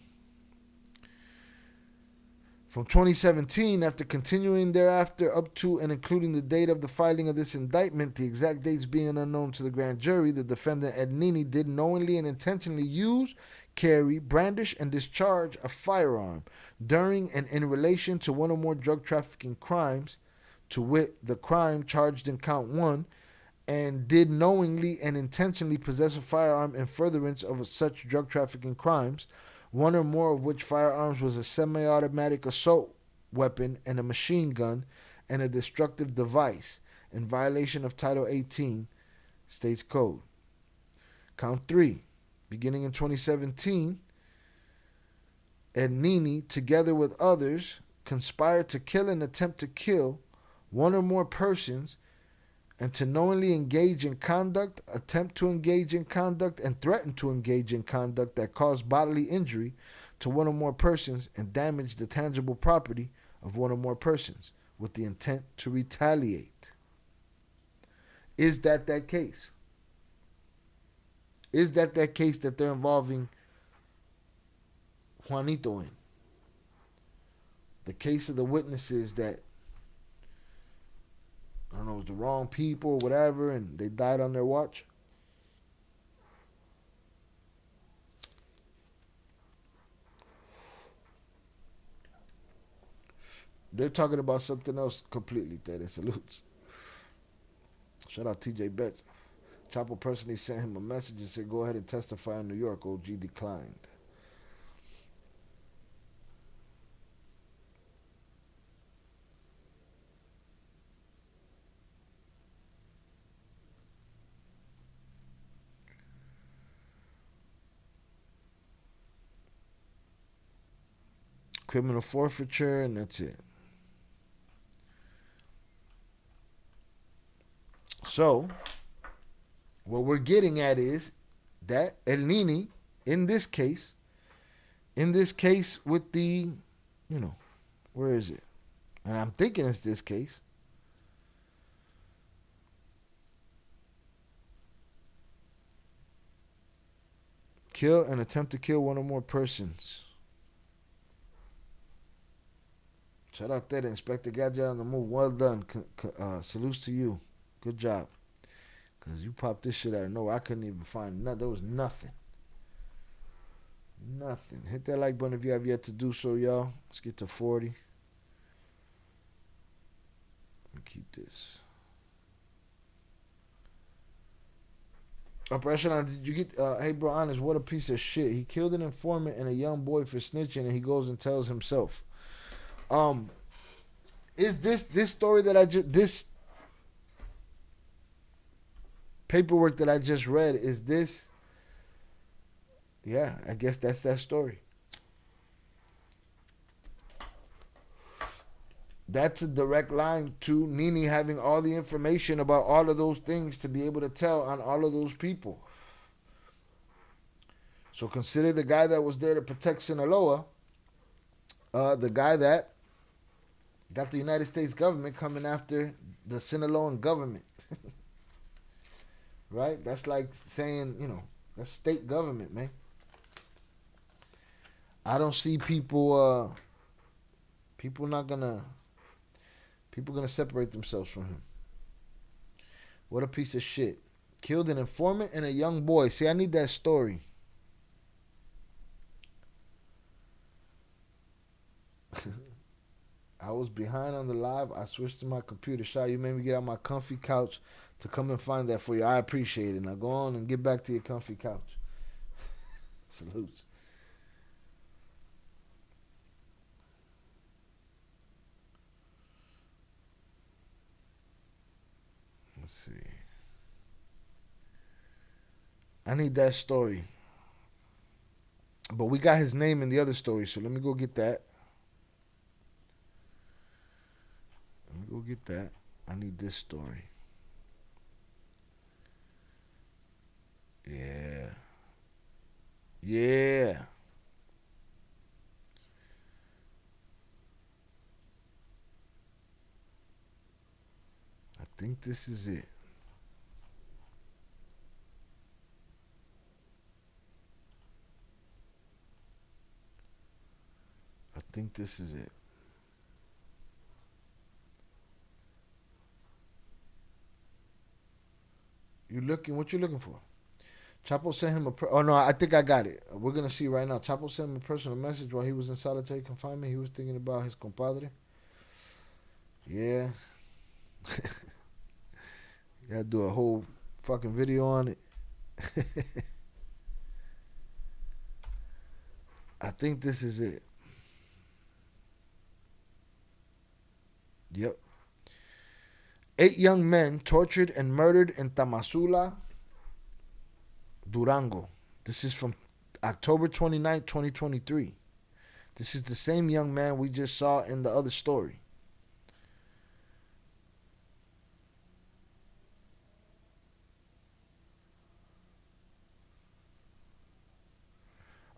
S12: From 2017, after continuing thereafter up to and including the date of the filing of this indictment, the exact dates being unknown to the grand jury, the defendant Nini did knowingly and intentionally use, carry, brandish, and discharge a firearm during and in relation to one or more drug trafficking crimes, to wit, the crime charged in count 1, and did knowingly and intentionally possess a firearm in furtherance of such drug trafficking crimes, one or more of which firearms was a semi-automatic assault weapon and a machine gun and a destructive device, in violation of Title 18 States Code. Count 3. Beginning in 2017, Nini, together with others, conspired to kill and attempt to kill one or more persons, and to knowingly engage in conduct, attempt to engage in conduct, and threaten to engage in conduct that caused bodily injury to one or more persons and damage the tangible property of one or more persons with the intent to retaliate. Is that case? Is that case that they're involving Juanito in? The case of the witnesses that, I don't know, it was the wrong people or whatever, and they died on their watch? They're talking about something else completely. That salutes. Shout out TJ Betts. Chapo personally sent him a message and said, go ahead and testify in New York. OG declined. Criminal forfeiture, and that's it. So, what we're getting at is that Nini, in this case with the, where is it? And I'm thinking it's this case. Kill and attempt to kill one or more persons. Shout out there to Inspector Gadget on the move. Well done. Salutes to you. Good job. Because you popped this shit out of nowhere. I couldn't even find nothing. There was nothing. Nothing. Hit that like button if you have yet to do so, y'all. Let's get to 40. Let me keep this. Upper echelon, did you get, hey bro, honest, what a piece of shit. He killed an informant and a young boy for snitching, and he goes and tells himself. Is this story that this paperwork that I just read, is this? Yeah, I guess that's that story. That's a direct line to Nini having all the information about all of those things to be able to tell on all of those people. So So consider the guy that was there to protect Sinaloa, the guy that got the United States government coming after the Sinaloan government. Right? That's like saying, that's state government, man. I don't see people gonna separate themselves from him. What a piece of shit. Killed an informant and a young boy. See, I need that story. I was behind on the live. I switched to my computer. Shot, you made me get out my comfy couch to come and find that for you. I appreciate it. Now go on and get back to your comfy couch. Salutes. Let's see. I need that story. But we got his name in the other story, so let me go get that. I need this story. Yeah. I think this is it. What you looking for? Chapo sent him oh no, I think I got it. We're gonna see right now. Chapo sent him a personal message while he was in solitary confinement. He was thinking about his compadre. Yeah. Gotta do a whole fucking video on it. I think this is it. Yep. 8 young men tortured and murdered in Tamazula, Durango. This is from October 29, 2023. This is the same young man we just saw in the other story.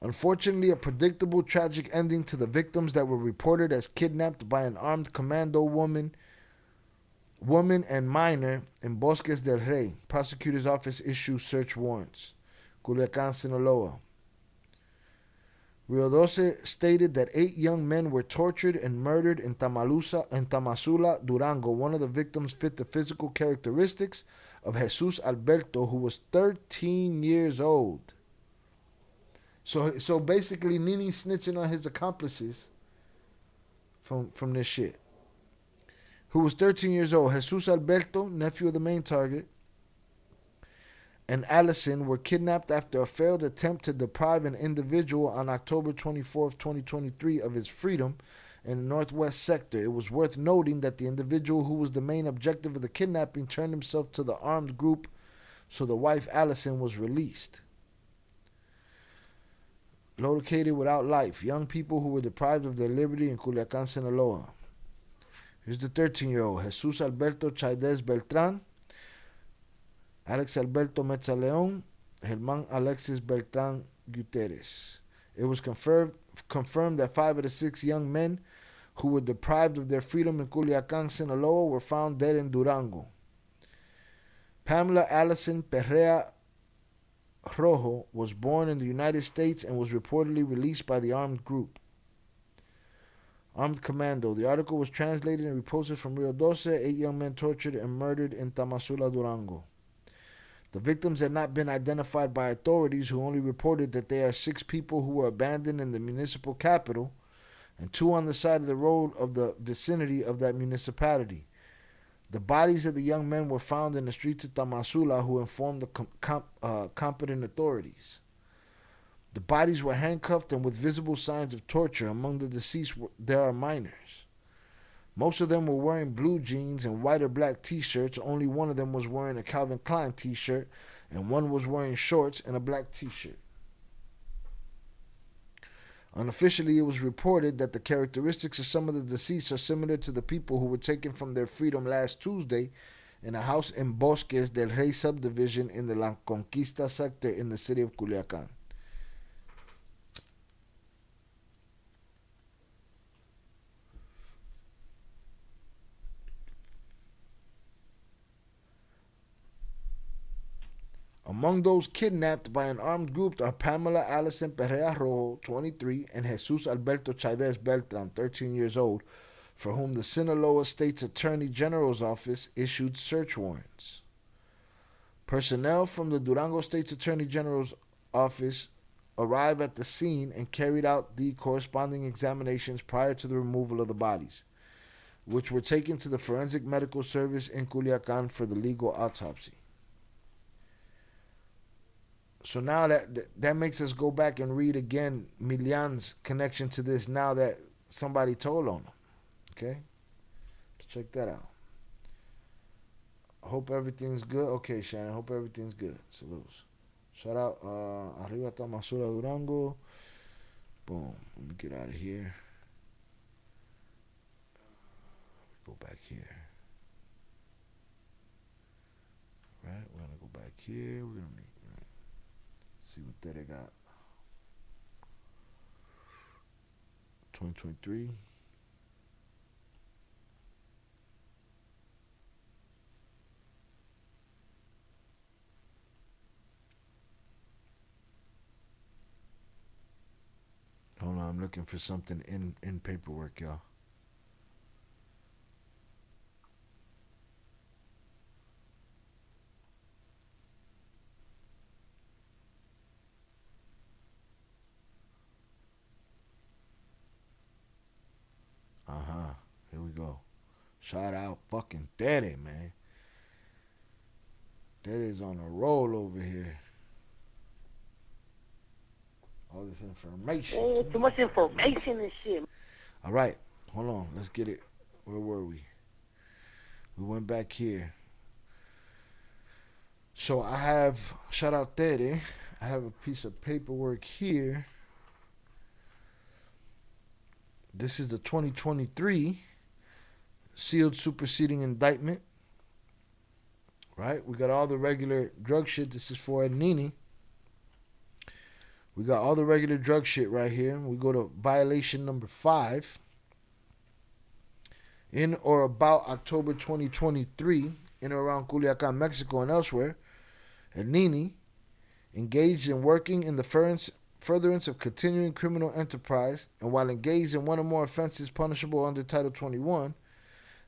S12: Unfortunately, a predictable tragic ending to the victims that were reported as kidnapped by an armed commando woman and minor in Bosques del Rey. Prosecutor's office issues search warrants. Culiacán, Sinaloa. Rio 12 stated that 8 young men were tortured and murdered in Tamazula, Durango. One of the victims fit the physical characteristics of Jesus Alberto, who was 13 years old. So basically, Nini snitching on his accomplices from this shit. Who was 13 years old. Jesus Alberto, nephew of the main target, and Allison were kidnapped after a failed attempt to deprive an individual on October 24, 2023 of his freedom in the northwest sector. It was worth noting that the individual who was the main objective of the kidnapping turned himself to the armed group, so the wife Allison was released. Located without life. Young people who were deprived of their liberty in Culiacán, Sinaloa. Here's the 13-year-old. Jesus Alberto Chaidez Beltrán, Alex Alberto Metzaleón, Germán Alexis Beltrán Guterres. It was confirmed that 5 of the 6 young men who were deprived of their freedom in Culiacán, Sinaloa were found dead in Durango. Pamela Allison Perrea Rojo was born in the United States and was reportedly released by the armed commando. The article was translated and reposted from Rio 12. 8 young men tortured and murdered in Tamazula, Durango. The victims had not been identified by authorities, who only reported that there are 6 people who were abandoned in the municipal capital and 2 on the side of the road of the vicinity of that municipality. The bodies of the young men were found in the streets of Tamazula, who informed the competent authorities. The bodies were handcuffed and with visible signs of torture. Among the deceased, there are minors. Most of them were wearing blue jeans and white or black t-shirts. Only one of them was wearing a Calvin Klein t-shirt, and one was wearing shorts and a black t-shirt. Unofficially, it was reported that the characteristics of some of the deceased are similar to the people who were taken from their freedom last Tuesday in a house in Bosques del Rey subdivision in the La Conquista sector in the city of Culiacán. Among those kidnapped by an armed group are Pamela Allison Perea Rojo, 23, and Jesus Alberto Chaidez Beltran, 13 years old, for whom the Sinaloa State's Attorney General's office issued search warrants. Personnel from the Durango State's Attorney General's office arrived at the scene and carried out the corresponding examinations prior to the removal of the bodies, which were taken to the Forensic Medical Service in Culiacan for the legal autopsy. So now that makes us go back and read again Milian's connection to this now that somebody told on him. Okay? Check that out. Hope everything's good. Okay, Shannon. Hope everything's good. Salutes. Shout out. Arriba Tamasura Durango. Boom. Let me get out of here. Go back here. Right? We're going to go back here. We're going to see what that I got. 2023. Hold on, I'm looking for something in paperwork, y'all. Here we go. Shout out fucking Daddy, man. Daddy's on a roll over here. All this information.
S7: Oh, too much information and shit.
S12: All right. Hold on. Let's get it. Where were we? We went back here. So I have, shout out Daddy. I have a piece of paperwork here. This is the 2023 sealed superseding indictment. Right? We got all the regular drug shit. This is for Nini. We got all the regular drug shit right here. We go to violation number 5. In or about October 2023, in or around Culiacan, Mexico, and elsewhere, Nini engaged in working in the furtherance of continuing criminal enterprise, and while engaged in one or more offenses punishable under Title 21,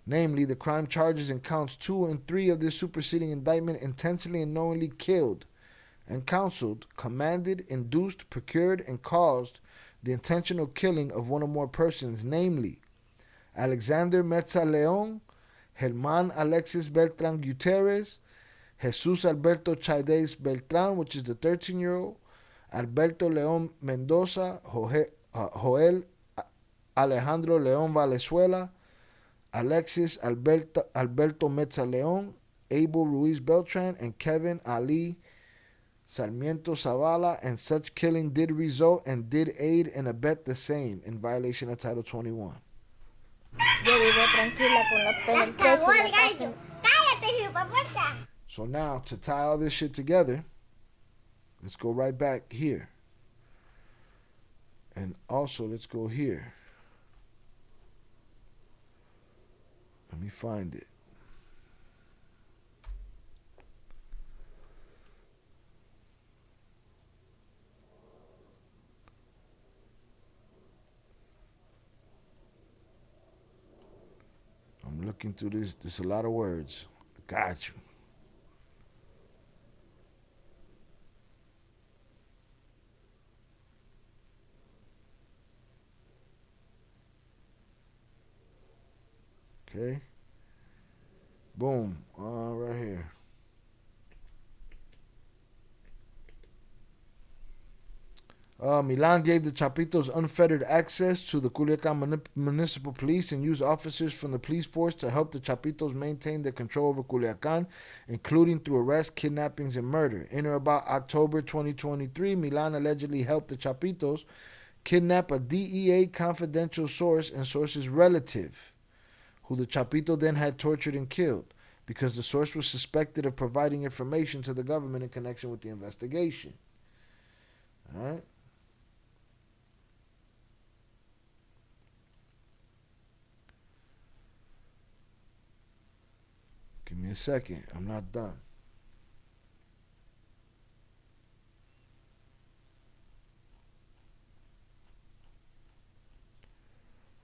S12: namely the crime charges in counts 2 and 3 of this superseding indictment, intentionally and knowingly killed and counseled, commanded, induced, procured, and caused the intentional killing of one or more persons, namely Alexander Metza Leon, Germán Alexis Beltran Gutierrez, Jesus Alberto Chaidez Beltran, which is the 13-year-old, Alberto León Mendoza, Joel Alejandro León Valenzuela, Alexis Alberto Metza León, Abel Ruiz Beltran, and Kevin Ali Sarmiento Zavala, and such killing did result and did aid and abet the same in violation of Title 21. So now, to tie all this shit together, let's go right back here. And also, let's go here. Let me find it. I'm looking through this. There's a lot of words. Got you. Okay. Boom. Right here. Milan gave the Chapitos unfettered access to the Culiacan Municipal Police and used officers from the police force to help the Chapitos maintain their control over Culiacan, including through arrests, kidnappings, and murder. In or about October 2023, Milan allegedly helped the Chapitos kidnap a DEA confidential source and source's relative, who the Chapito then had tortured and killed, because the source was suspected of providing information to the government in connection with the investigation. All right? Give me a second. I'm not done.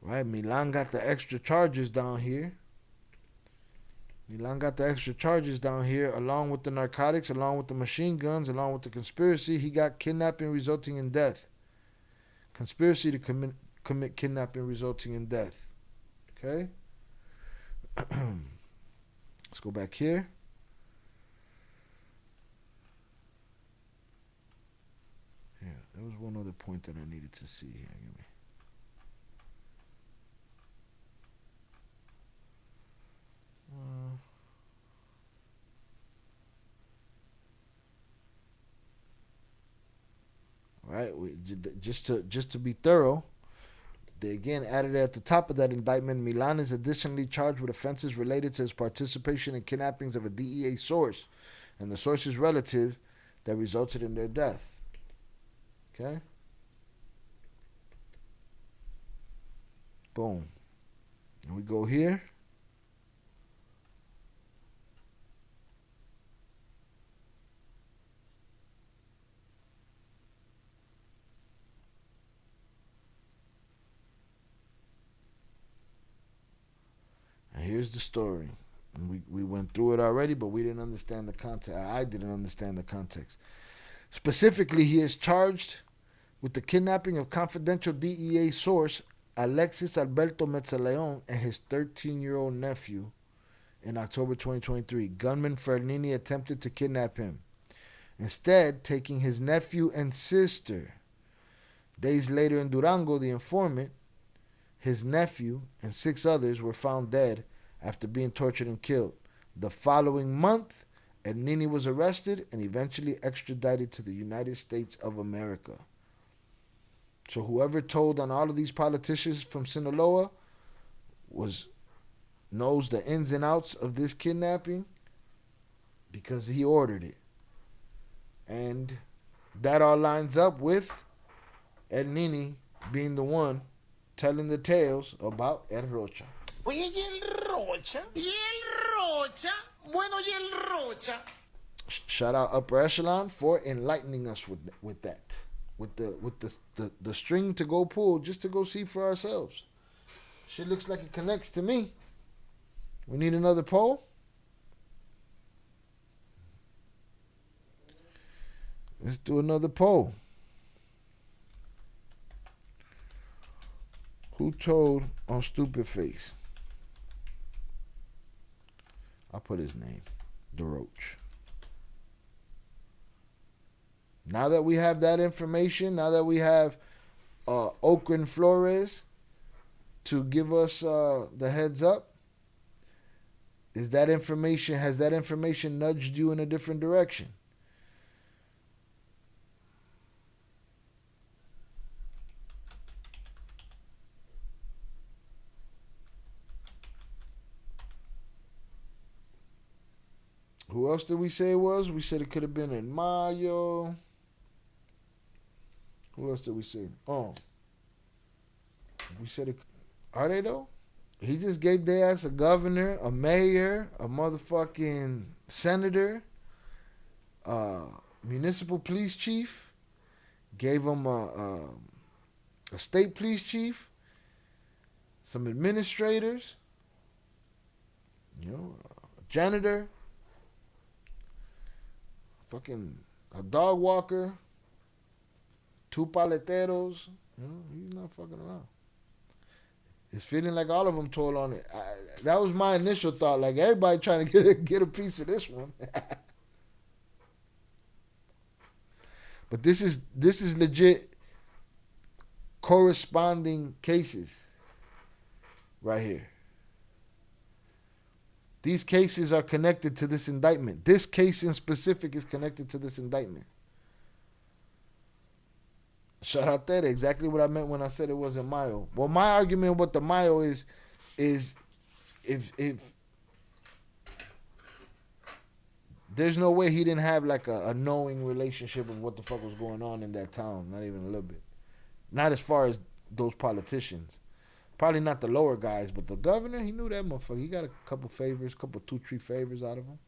S12: Right, Milan got the extra charges down here. Milan got the extra charges down here, along with the narcotics, along with the machine guns, along with the conspiracy. He got kidnapping resulting in death. Conspiracy to commit kidnapping resulting in death. Okay? Let's go back here. Yeah, there was one other point that I needed to see here. Give me. Right, just to be thorough, they again added at the top of that indictment, Milan is additionally charged with offenses related to his participation in kidnappings of a DEA source and the source's relative that resulted in their death. Okay? Boom. And we go here. Here's the story. We went through it already, but we didn't understand the context. I didn't understand the context. Specifically, he is charged with the kidnapping of confidential DEA source Alexis Alberto Metzaleon and his 13-year-old nephew in October 2023. Gunman Fred Nini attempted to kidnap him, instead taking his nephew and sister. Days later in Durango, the informant, his nephew, and 6 others were found dead after being tortured and killed. The following month, Nini was arrested and eventually extradited to the United States of America. So whoever told on all of these politicians from Sinaloa knows the ins and outs of this kidnapping because he ordered it. And that all lines up with Nini being the one telling the tales about El Rocha.
S1: Oye, ¿y el Rocha? ¿Y el Rocha? Bueno, ¿y el Rocha?
S12: Shout out Upper Echelon for enlightening us with that. With the string to go pull just to go see for ourselves. Shit looks like it connects to me. We need another poll. Let's do another poll. Who told on Stupid Face? I'll put his name. The Roach. Now that we have that information, now that we have Okran Flores to give us the heads up, has that information nudged you in a different direction? Who else did we say it was? We said it could have been in Mayo. Who else did we say? Oh. We said it. Are they though? He just gave their ass a governor, a mayor, a motherfucking senator, municipal police chief. Gave him a state police chief, some administrators, a janitor, fucking a dog walker, 2 paleteros. He's not fucking around. It's feeling like all of them told on it. That was my initial thought. Like everybody trying to get a piece of this one. But this is legit corresponding cases right here. These cases are connected to this indictment. This case in specific is connected to this indictment. Shout out there. Exactly what I meant when I said it wasn't Mayo. Well, my argument with the Mayo is if there's no way he didn't have like a knowing relationship of what the fuck was going on in that town. Not even a little bit. Not as far as those politicians. Probably not the lower guys, but the governor, he knew that motherfucker. He got a couple favors, 2-3 favors out of him.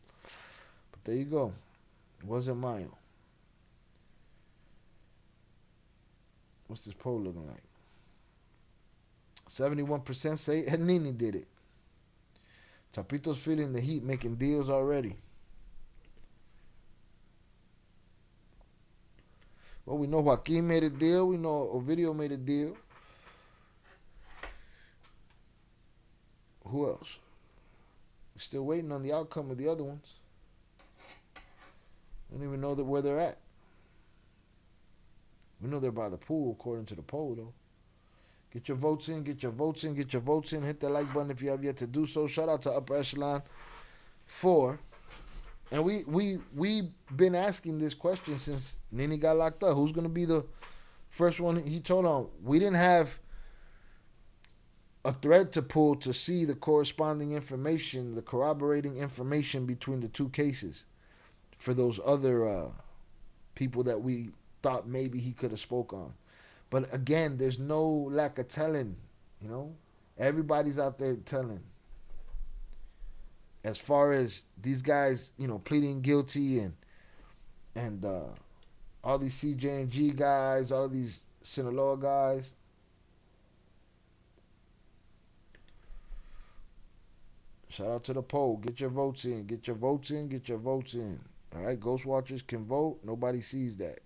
S12: But there you go. It wasn't Mayo. What's this poll looking like? 71% say Nini did it. Chapito's feeling the heat, making deals already. Well, we know Joaquin made a deal. We know Ovidio made a deal. Who else? We're still waiting on the outcome of the other ones. We don't even know where they're at. We know they're by the pool, according to the poll, though. Get your votes in, get your votes in, get your votes in. Hit that like button if you have yet to do so. Shout out to Upper Echelon 4. And we've been asking this question since Nini got locked up. Who's going to be the first one? He told on. We didn't have a thread to pull to see the corresponding information, the corroborating information between the two cases for those other people that we thought maybe he could have spoke on. But again, there's no lack of telling, you know. Everybody's out there telling. As far as these guys, you know, pleading guilty and all these CJ&G guys, all of these Sinaloa guys. Shout out to the poll. Get your votes in. Get your votes in. Get your votes in. All right, Ghost Watchers can vote. Nobody sees that.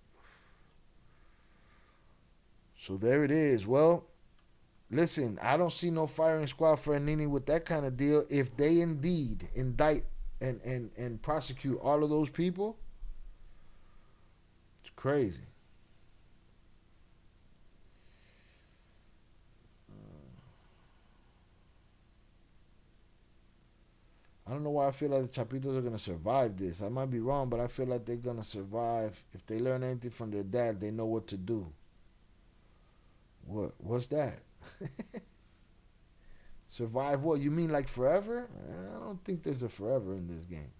S12: So there it is. Well, listen, I don't see no firing squad for Nini with that kind of deal. If they indeed indict and prosecute all of those people, it's crazy. I don't know why I feel like the Chapitos are going to survive this. I might be wrong, but I feel like they're going to survive. If they learn anything from their dad, they know what to do. What? What's that? Survive what? You mean like forever? I don't think there's a forever in this game.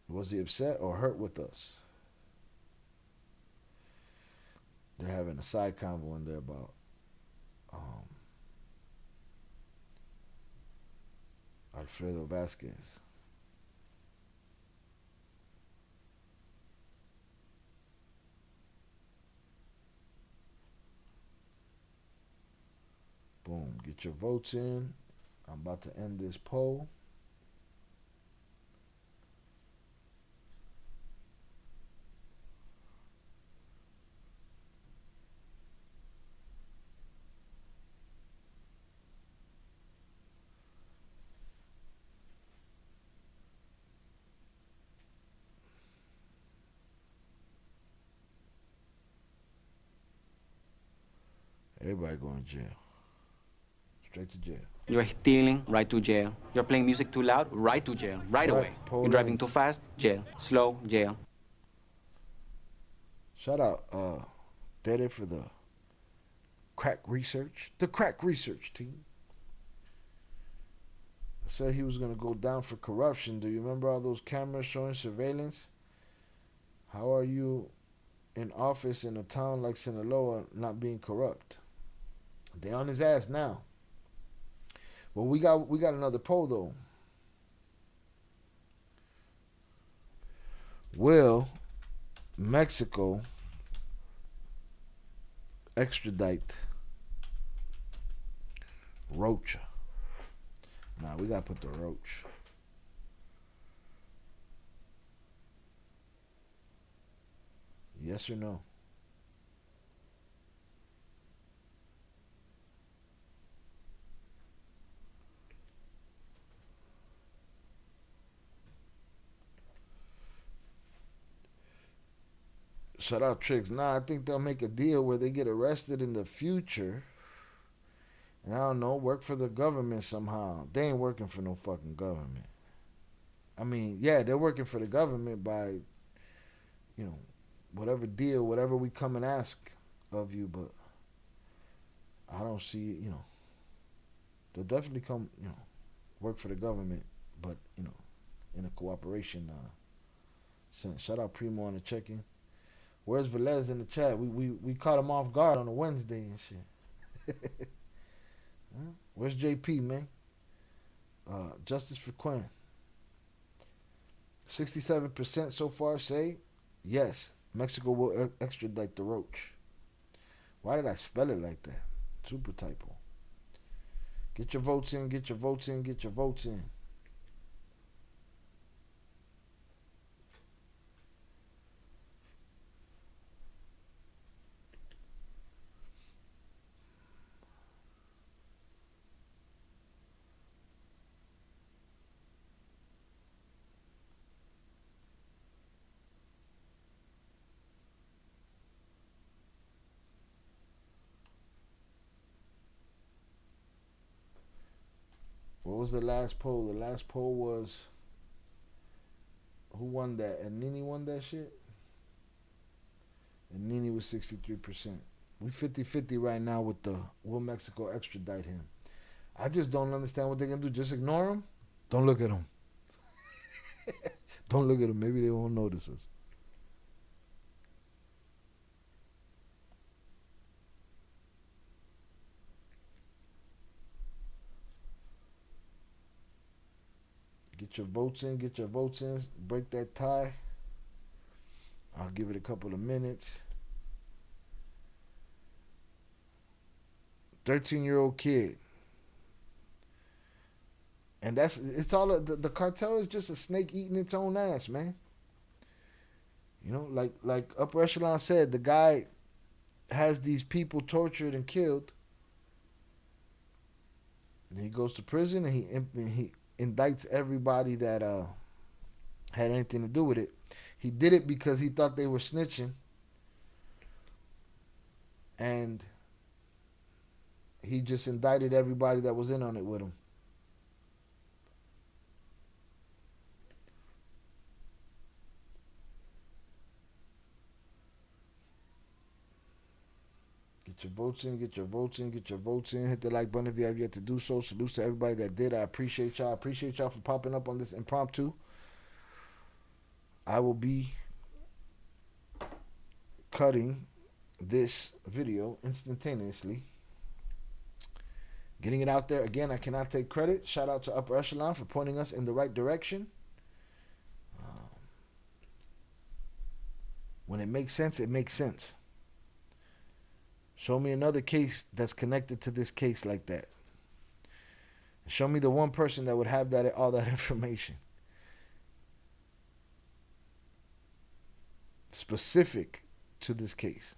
S12: Was he upset or hurt with us? They're having a side convo in there about Alfredo Vasquez. Boom. Get your votes in. I'm about to end this poll. Everybody going to jail. Straight to jail.
S9: You're stealing, right to jail. You're playing music too loud, right to jail, right away. You're driving too fast, jail. Slow, jail.
S12: Shout out Dede for the crack research. The crack research team. Said he was going to go down for corruption. Do you remember all those cameras showing surveillance? How are you in office in a town like Sinaloa not being corrupt? They on his ass now. Well, we got another poll though. Will Mexico extradite Rocha? Nah, we gotta put the Roach. Yes or no? Shout out Tricks. Nah, I think they'll make a deal where they get arrested in the future. And I don't know, work for the government somehow. They ain't working for no fucking government. I mean, yeah, they're working for the government by, you know, whatever deal, whatever we come and ask of you, but I don't see, you know, they'll definitely come, you know, work for the government, but, you know, in a cooperation sense. Shout out Primo on the check-in. Where's Velez in the chat? We caught him off guard on a Wednesday and shit. Huh? Where's JP, man? Justice for Quinn. 67% so far say yes, Mexico will extradite the Roach. Why did I spell it like that? Super typo. Get your votes in, get your votes in, get your votes in. What was the last poll? The last poll was, who won that? And Nini won that shit? And Nini was 63%. We 50-50 right now with the will Mexico extradite him. I just don't understand what they're going to do. Just ignore him? Don't look at him. Don't look at him. Maybe they won't notice us. Get your votes in, get your votes in. Break that tie. I'll give it a couple of minutes. 13-year-old kid. And it's all, the cartel is just a snake eating its own ass, man. You know, like Upper Echelon said, the guy has these people tortured and killed. And he goes to prison and he indicts everybody that had anything to do with it. He did it because he thought they were snitching. And he just indicted everybody that was in on it with him. Get your votes in, get your votes in, get your votes in. Hit the like button if you have yet to do so. Salutes to everybody that did. I appreciate y'all. I appreciate y'all for popping up on this impromptu. I will be cutting this video instantaneously. Getting it out there. Again, I cannot take credit. Shout out to Upper Echelon for pointing us in the right direction. When it makes sense, it makes sense. Show me another case that's connected to this case like that. Show me the one person that would have that all that information. Specific to this case.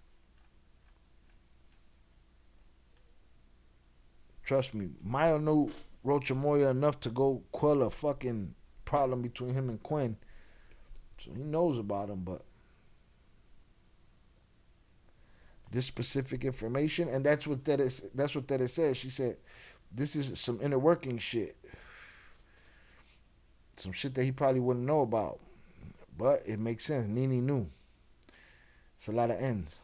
S12: Trust me, Maya knew Rocha Moya enough to go quell a fucking problem between him and Quinn. So he knows about him, but this specific information, and that's what that says. She said, this is some inner working shit. Some shit that he probably wouldn't know about. But it makes sense. Nini knew. It's a lot of ends.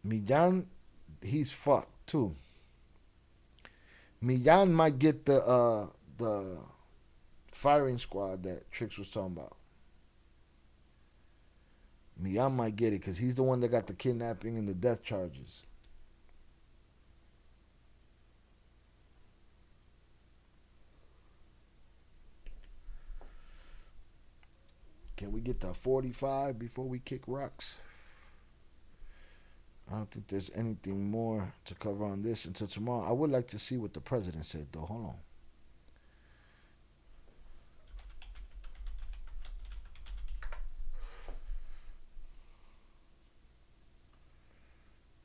S12: Millán, he's fucked too. Millán might get the firing squad that Trix was talking about. Millán might get it because he's the one that got the kidnapping and the death charges. Can we get to 45 before we kick rocks? I don't think there's anything more to cover on this until tomorrow. I would like to see what the president said, though. Hold on.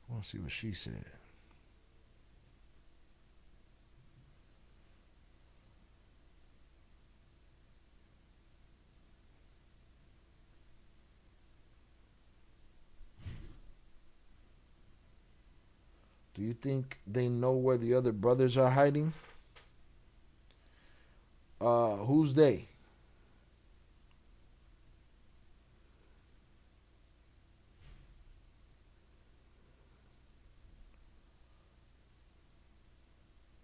S12: I want to see what she said. Do you think they know where the other brothers are hiding? Who's they?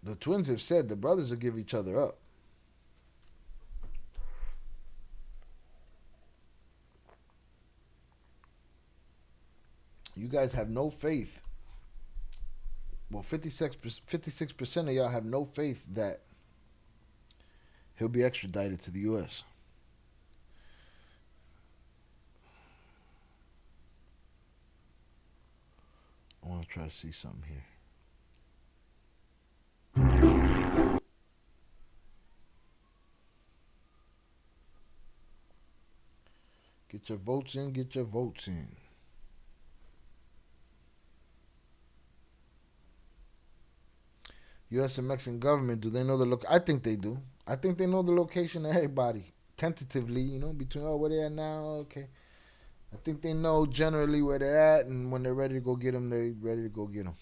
S12: The twins have said the brothers will give each other up. You guys have no faith Well, 56% of y'all have no faith that he'll be extradited to the U.S. I want to try to see something here. Get your votes in, get your votes in. U.S. and Mexican government, do they know the look? I think they do. I think they know the location of everybody. Tentatively, you know, between, where they at now, okay. I think they know generally where they're at, and when they're ready to go get them, they're ready to go get them.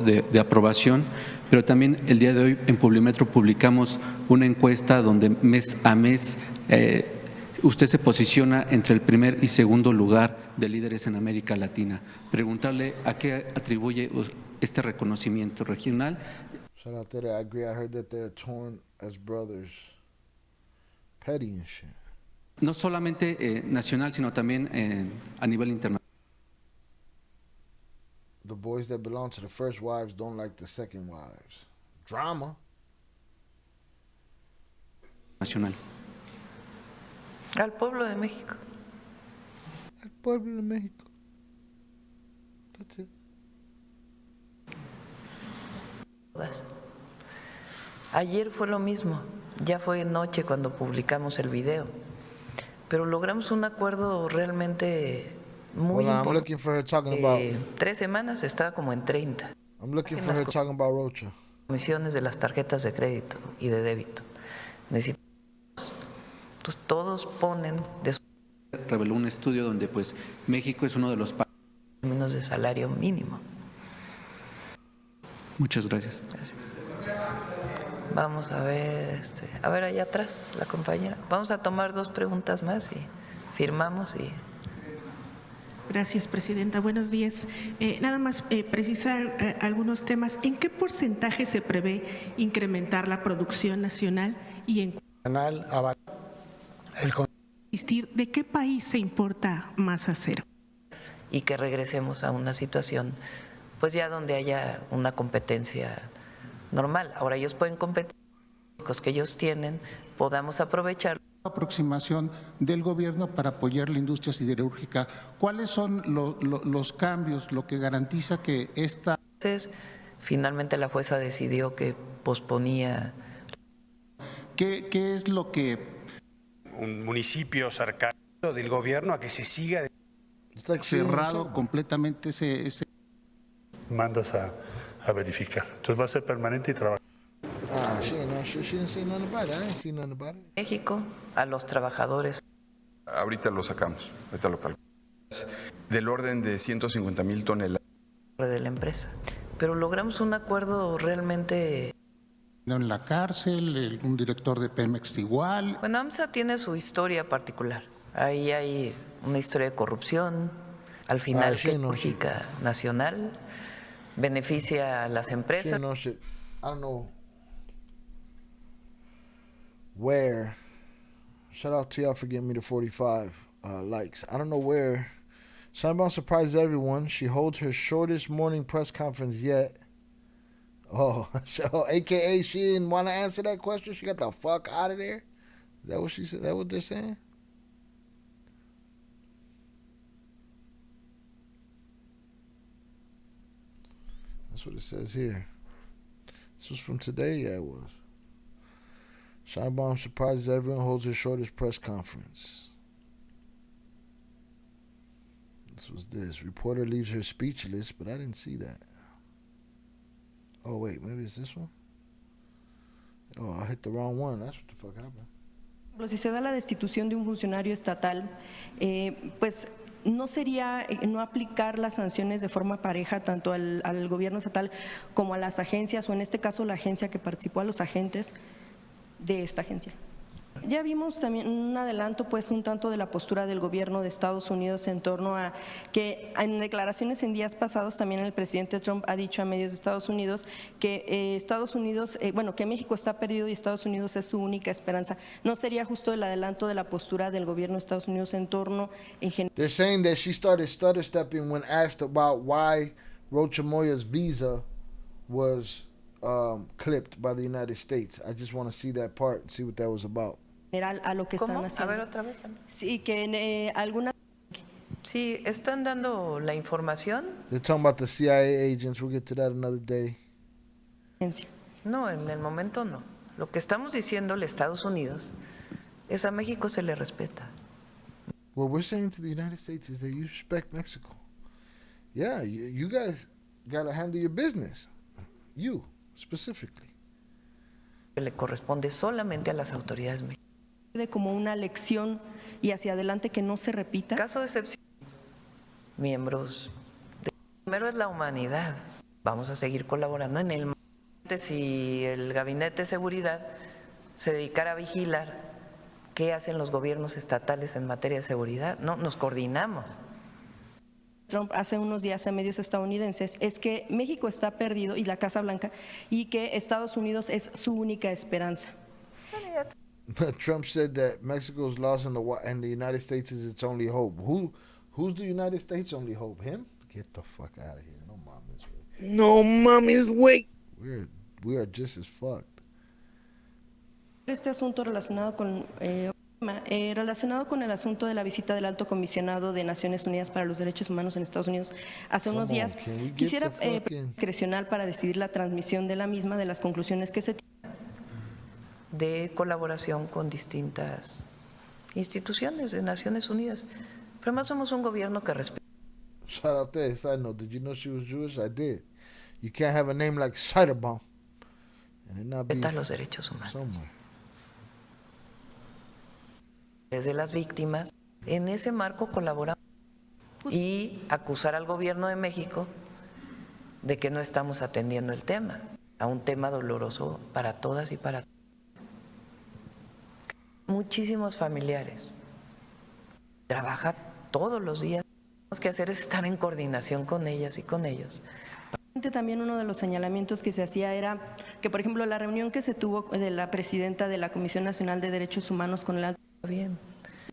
S20: De aprobación, pero también el día de hoy en Publimetro publicamos una encuesta donde mes a mes usted se posiciona entre el primer y segundo lugar de líderes en América Latina. Preguntarle a qué atribuye este reconocimiento regional.
S12: Shout out there, I agree. I heard that they're torn as brothers. Petty and shit.
S20: No solamente nacional, sino también a nivel internacional.
S12: The boys that belong to the first wives don't like the second wives. Drama.
S20: Nacional.
S21: Al pueblo de México.
S12: Al pueblo de México. That's it.
S21: Ayer fue lo mismo. Ya fue noche cuando publicamos el video. Pero logramos un acuerdo realmente muy
S12: I'm looking for her talking about.
S21: 3 semanas estaba como en 30.
S12: I'm looking for her talking about Rocha.
S21: Comisiones de las tarjetas de crédito y de débito. Necesitamos. Entonces todos ponen.
S20: Reveló un estudio donde pues México es uno de los países
S21: menos de salario mínimo.
S20: Muchas gracias.
S21: Gracias. Vamos a ver, allá atrás, la compañera. Vamos a tomar 2 preguntas más y firmamos y.
S22: Gracias, Presidenta. Buenos días. Nada más precisar algunos temas. ¿En qué porcentaje se prevé incrementar la producción nacional y en de qué país se importa más acero?
S21: Y que regresemos a una situación, pues ya donde haya una competencia normal. Ahora ellos pueden competir, los que ellos tienen, podamos aprovechar.
S23: Aproximación del gobierno para apoyar la industria siderúrgica. ¿Cuáles son los cambios, lo que garantiza que esta?
S21: Finalmente la jueza decidió que posponía.
S23: ¿Qué es lo que?
S24: Un municipio cercano del gobierno a que se siga
S23: cerrado completamente ese.
S25: Mandas a verificar. Entonces va a ser permanente y trabajar.
S12: She didn't say nothing about it. I didn't see nothing about it.
S21: México a los trabajadores.
S26: Ahorita lo sacamos, ahorita lo calculamos. Del orden de 150,000 toneladas.
S21: De la empresa. Pero logramos un acuerdo realmente.
S23: En la cárcel, un director de Pemex igual.
S21: Bueno, AMSA tiene su historia particular. Ahí hay una historia de corrupción. Al final, quirúrgica nacional beneficia a las empresas.
S12: I don't know where. Shout out to y'all for getting me the 45 likes. I don't know where. Sheinbaum surprised everyone. She holds her shortest morning press conference yet. Oh, AKA she didn't want to answer that question. She got the fuck out of there. Is that what she said? Is that what they're saying? That's what it says here. This was from today. Yeah, it was. Sheinbaum surprises everyone, holds her shortest press conference. This was this. Reporter leaves her speechless, but I didn't see that. Oh, wait, maybe it's this one? Oh, I hit the wrong one. That's what the fuck happened.
S27: Si se da la destitución de un funcionario estatal, pues no sería no aplicar las sanciones de forma pareja tanto al gobierno estatal como a las agencias, o en este caso la agencia que participó, a los agentes de esta agencia. Ya vimos también un adelanto, pues, un tanto de la postura del gobierno de Estados Unidos en torno a que en declaraciones en días pasados también el presidente Trump ha dicho a medios de Estados Unidos que que México está perdido y Estados Unidos es su única esperanza. ¿No sería justo el adelanto de la postura del gobierno de Estados Unidos en torno en general?
S12: They're saying that she started stutter stepping when asked about why Rocha Moya's visa was clipped by the United States. I just want to see that part and see what that was about.
S27: A lo que están haciendo.
S21: A ver, otra vez.
S27: Sí, que algunas...
S21: Sí, están dando la información.
S12: They're talking about the CIA agents. We'll get to that another day.
S21: No, en el momento no. Lo que estamos diciéndole a Estados Unidos es a México se le respeta.
S12: What we're saying to the United States is that you respect Mexico. Yeah, you guys got to handle your business. You, specifically.
S21: Le corresponde solamente a las autoridades mexicanas.
S27: Como una lección y hacia adelante que no se repita.
S21: Caso de excepción. Miembros. Primero es la humanidad. Vamos a seguir colaborando en el. Si el Gabinete de Seguridad se dedicara a vigilar qué hacen los gobiernos estatales en materia de seguridad, no, nos coordinamos.
S27: Trump hace unos días a medios estadounidenses es que México está perdido y la Casa Blanca y que Estados Unidos es su única esperanza.
S12: Trump said that Mexico's lost and the United States is its only hope. Who's the United States' only hope? Him? Get the fuck out of here. No mommy's way.
S7: No mommy's way.
S12: We are just as fucked.
S27: Este asunto relacionado con el asunto de la visita del Alto Comisionado de Naciones Unidas para los Derechos Humanos en Estados Unidos hace unos días, quisiera discrecional para decidir la transmisión de la misma, de las conclusiones que se tienen.
S21: De colaboración con distintas instituciones de Naciones Unidas. Pero además somos un gobierno que respeta.
S12: Shout out there, side note, did you know she was Jewish? I did. You can't have a name like Ciderbaum and it not be
S21: los derechos humanos.
S12: Somewhere.
S21: Desde las víctimas, en ese marco colaboramos y acusar al gobierno de México de que no estamos atendiendo el tema, a un tema doloroso para todas y para todos. Muchísimos familiares. Trabaja todos los días. Lo que tenemos que hacer es estar en coordinación con ellas y con ellos.
S27: También uno de los señalamientos que se hacía era que, por ejemplo, la reunión que se tuvo de la presidenta de la Comisión Nacional de Derechos Humanos con el alto.
S21: Bien.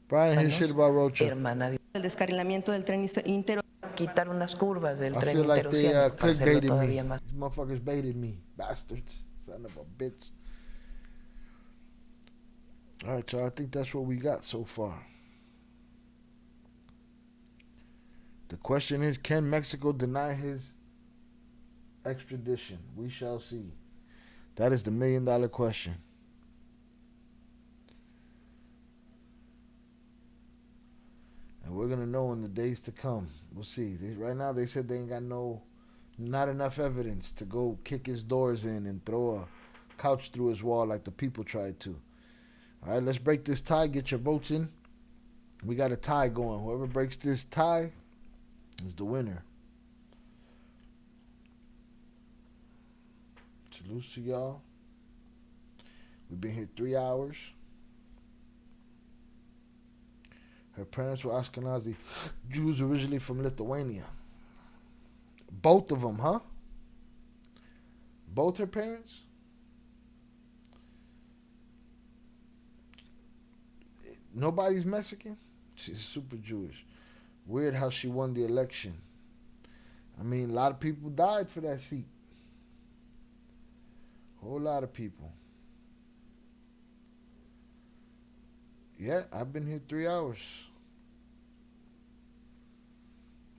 S12: Brian, here's shit about Rocha.
S21: El
S27: descarrilamiento del tren intero.
S21: Quitar unas curvas del tren
S12: I feel like they clickbaited me.
S21: Más.
S12: These motherfuckers baited me, bastards. Son of a bitch. All right, y'all. I think that's what we got so far. The question is, can Mexico deny his extradition? We shall see. That is the $1 million question. And we're going to know in the days to come. We'll see. Right now, they said they ain't got not enough evidence to go kick his doors in and throw a couch through his wall like the people tried to. All right, let's break this tie. Get your votes in. We got a tie going. Whoever breaks this tie is the winner. Salute to y'all. We've been here 3 hours. Her parents were Ashkenazi Jews originally from Lithuania. Both of them, huh? Both her parents? Nobody's Mexican? She's super Jewish. Weird how she won the election. I mean, a lot of people died for that seat. Whole lot of people. Yeah, I've been here 3 hours.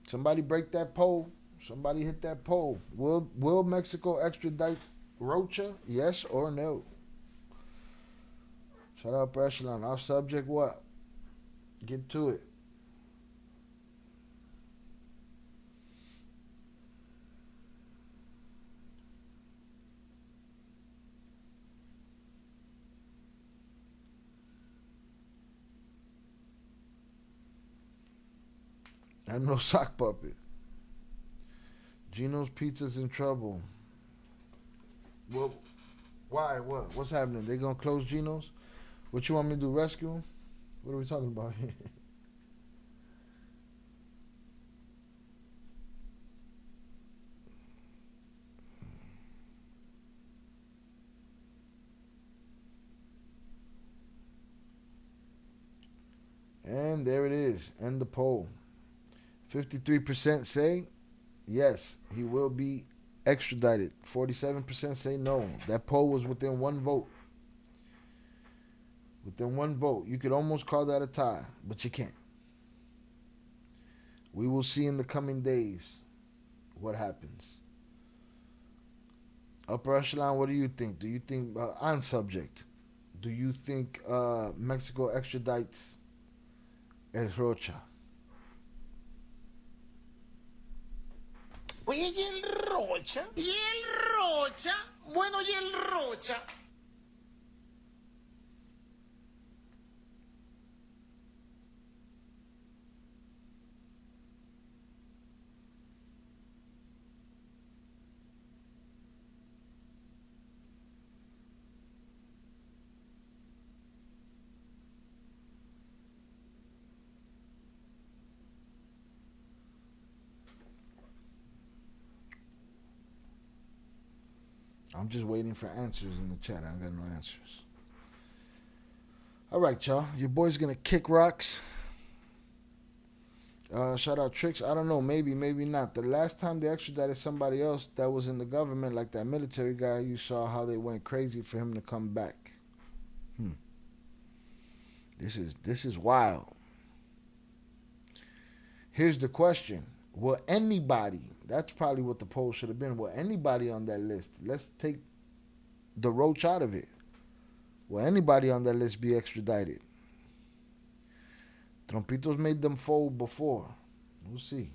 S12: Somebody break that poll. Somebody hit that poll. Will Mexico extradite Rocha? Yes or no? Shout out for Echelon. Our subject what? Get to it. I'm no sock puppet. Gino's Pizza's in trouble. Well, why? What? What's happening? They gonna close Gino's? What you want me to do? Rescue him? What are we talking about here? And there it is. End the poll. 53% say yes, he will be extradited. 47% say no. That poll was within one vote. Within one vote. You could almost call that a tie, but you can't. We will see in the coming days what happens. Upper echelon, what do you think? Do you think, on subject, do you think Mexico extradites El Rocha?
S1: Oye, ¿y el Rocha? ¿Y el Rocha? Bueno, ¿y el Rocha?
S12: I'm just waiting for answers in the chat. I don't got no answers. All right, y'all. Your boy's gonna kick rocks. Shout out Tricks. I don't know. Maybe, maybe not. The last time they extradited somebody else that was in the government, like that military guy, you saw how they went crazy for him to come back. This is wild. Here's the question. Will anybody, that's probably what the poll should have been, will anybody on that list, let's take the Roach out of it, will anybody on that list be extradited? Trompitos made them fold before. We'll see.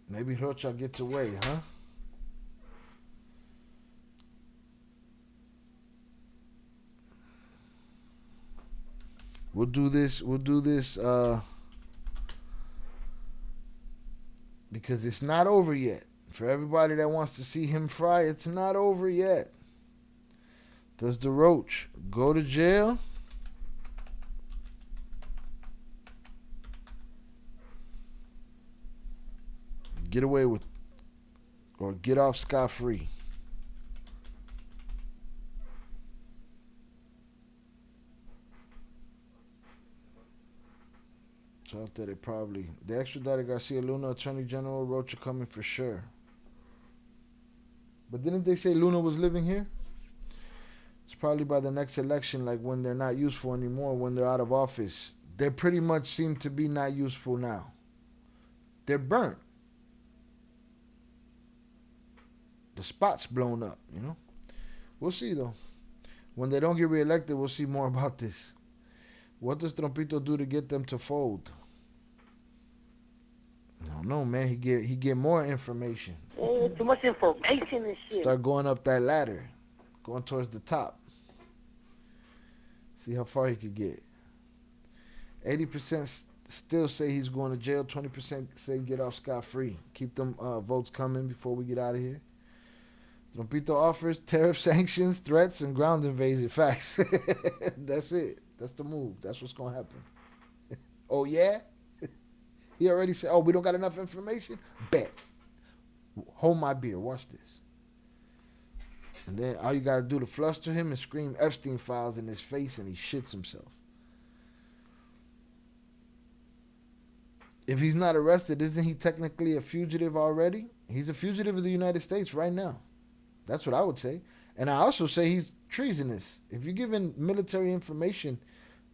S12: Maybe Rocha gets away, huh? We'll do this because it's not over yet. For everybody that wants to see him fry, it's not over yet. Does the Roach go to jail? Get away with, or get off scot-free? So that it probably, the extradited Garcia Luna, Attorney General Rocha coming for sure. But didn't they say Luna was living here? It's probably by the next election, like when they're not useful anymore, when they're out of office. They pretty much seem to be not useful now. They're burnt. The spot's blown up, you know? We'll see, though. When they don't get reelected, we'll see more about this. What does Trompito do to get them to fold? I don't know, man. He get more information.
S7: Too much information and shit.
S12: Start going up that ladder. Going towards the top. See how far he could get. 80% still say he's going to jail. 20% say get off scot-free. Keep them votes coming before we get out of here. Trompito offers tariff sanctions, threats, and ground invasion. Facts. That's it. That's the move. That's what's going to happen. Oh, yeah? He already said, oh, we don't got enough information? Bet. Hold my beer. Watch this. And then all you got to do to fluster him is scream Epstein files in his face and he shits himself. If he's not arrested, isn't he technically a fugitive already? He's a fugitive of the United States right now. That's what I would say. And I also say he's treasonous. If you're giving military information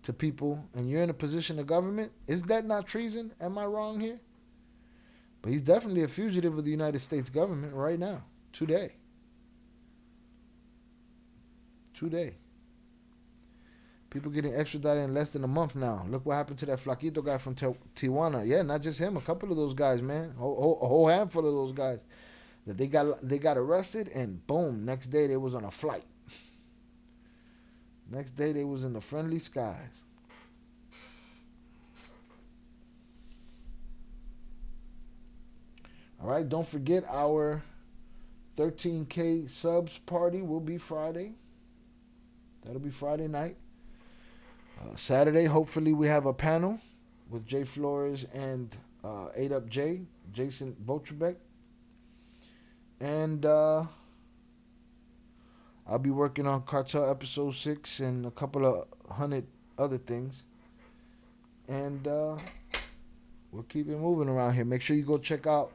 S12: to people and you're in a position of government, is that not treason? Am I wrong here? But he's definitely a fugitive of the United States government right now. Today. People getting extradited in less than a month now. Look what happened to that Flaquito guy from Tijuana. Yeah, not just him. A couple of those guys, man. A whole handful of those guys. That they got arrested and boom, next day they was on a flight. Next day they was in the friendly skies. All right, don't forget our 13K subs party will be Friday. That'll be Friday night. Saturday, hopefully we have a panel with Jay Flores and 8up J, Jason Botrebeck. And I'll be working on Cartel episode 6 and a couple of 100 other things. And we'll keep it moving around here. Make sure you go check out